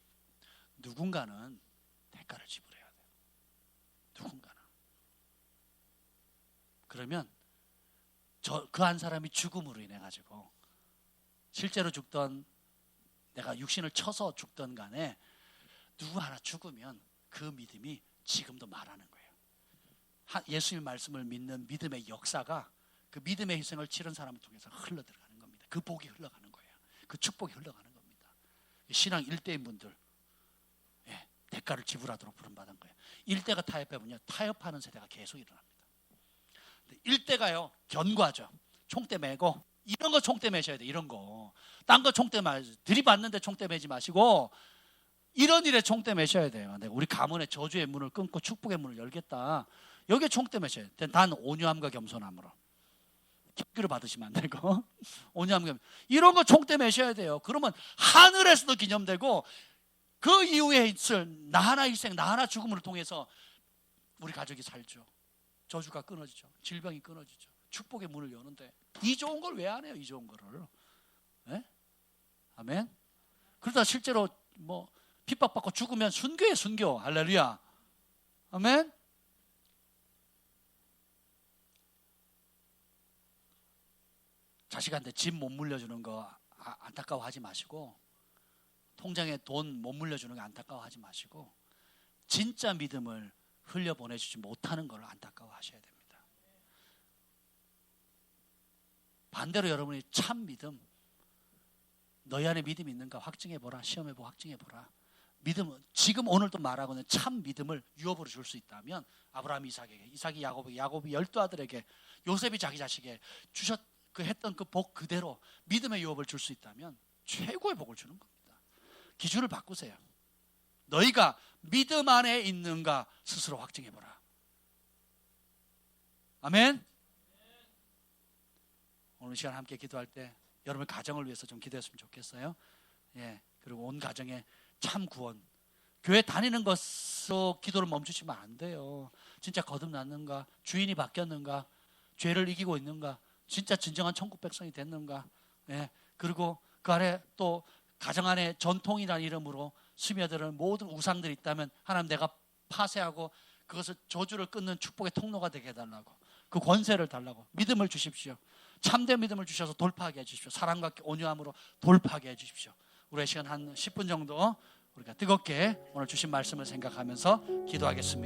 누군가는 대가를 지불해야 돼요. 누군가는. 그러면 그 한 사람이 죽음으로 인해 가지고 실제로 죽던 내가 육신을 쳐서 죽던 간에 누구 하나 죽으면 그 믿음이 지금도 말하는 거예요. 예수님 말씀을 믿는 믿음의 역사가 그 믿음의 희생을 치른 사람을 통해서 흘러들어가는 겁니다. 그 복이 흘러가는 거예요. 그 축복이 흘러가는 겁니다. 신앙 일대인 분들 대가를 지불하도록 부름받은 거예요. 일대가 타협해보면 타협하는 세대가 계속 일어납니다. 일대가요 견과죠. 총대 매고 이런 거 총대 매셔야 돼요. 이런 거. 딴 거 총대 매지. 들이받는데 총대 매지 마시고 이런 일에 총대 매셔야 돼요. 내가 우리 가문의 저주의 문을 끊고 축복의 문을 열겠다. 여기에 총대 매셔야 돼요. 단 온유함과 겸손함으로. 기쁘기로 받으시면 안 되고 온유함과 겸손. 이런 거 총대 매셔야 돼요. 그러면 하늘에서도 기념되고 그 이후에 있을 나 하나 일생, 나 하나 죽음을 통해서 우리 가족이 살죠. 저주가 끊어지죠. 질병이 끊어지죠. 축복의 문을 여는데 이 좋은 걸 왜 안 해요? 이 좋은 거를. 네? 아멘. 그러다 실제로 핍박받고 죽으면 순교에 순교. 할렐루야. 아멘. 자식한테 집 못 물려주는 거 안타까워하지 마시고 통장에 돈 못 물려주는 거 안타까워하지 마시고 진짜 믿음을 흘려보내주지 못하는 걸 안타까워하셔야 됩니다. 반대로 여러분이 참 믿음, 너희 안에 믿음이 있는가 확증해보라. 시험해보고 확증해보라. 믿음은 지금 오늘도 말하고는 참 믿음을 유업으로 줄 수 있다면 아브라함이 이삭에게, 이삭이 야곱에게, 야곱이 12아들에게, 요셉이 자기 자식에게 했던 그 복 그대로 믿음의 유업을 줄 수 있다면 최고의 복을 주는 겁니다. 기준을 바꾸세요. 너희가 믿음 안에 있는가 스스로 확증해보라. 아멘. 오늘 시간 함께 기도할 때 여러분의 가정을 위해서 좀 기도했으면 좋겠어요. 그리고 온 가정에 참 구원. 교회 다니는 것으로 기도를 멈추시면 안 돼요. 진짜 거듭났는가? 주인이 바뀌었는가? 죄를 이기고 있는가? 진짜 진정한 천국 백성이 됐는가? 그리고 그 안에 또 가정 안에 전통이라는 이름으로 스며드는 모든 우상들이 있다면 하나님 내가 파쇄하고 그것을 저주를 끊는 축복의 통로가 되게 해달라고, 그 권세를 달라고, 믿음을 주십시오. 참된 믿음을 주셔서 돌파하게 해주십시오. 사랑과 온유함으로 돌파하게 해주십시오. 우리의 시간 한 10분 정도 우리가 뜨겁게 오늘 주신 말씀을 생각하면서 기도하겠습니다.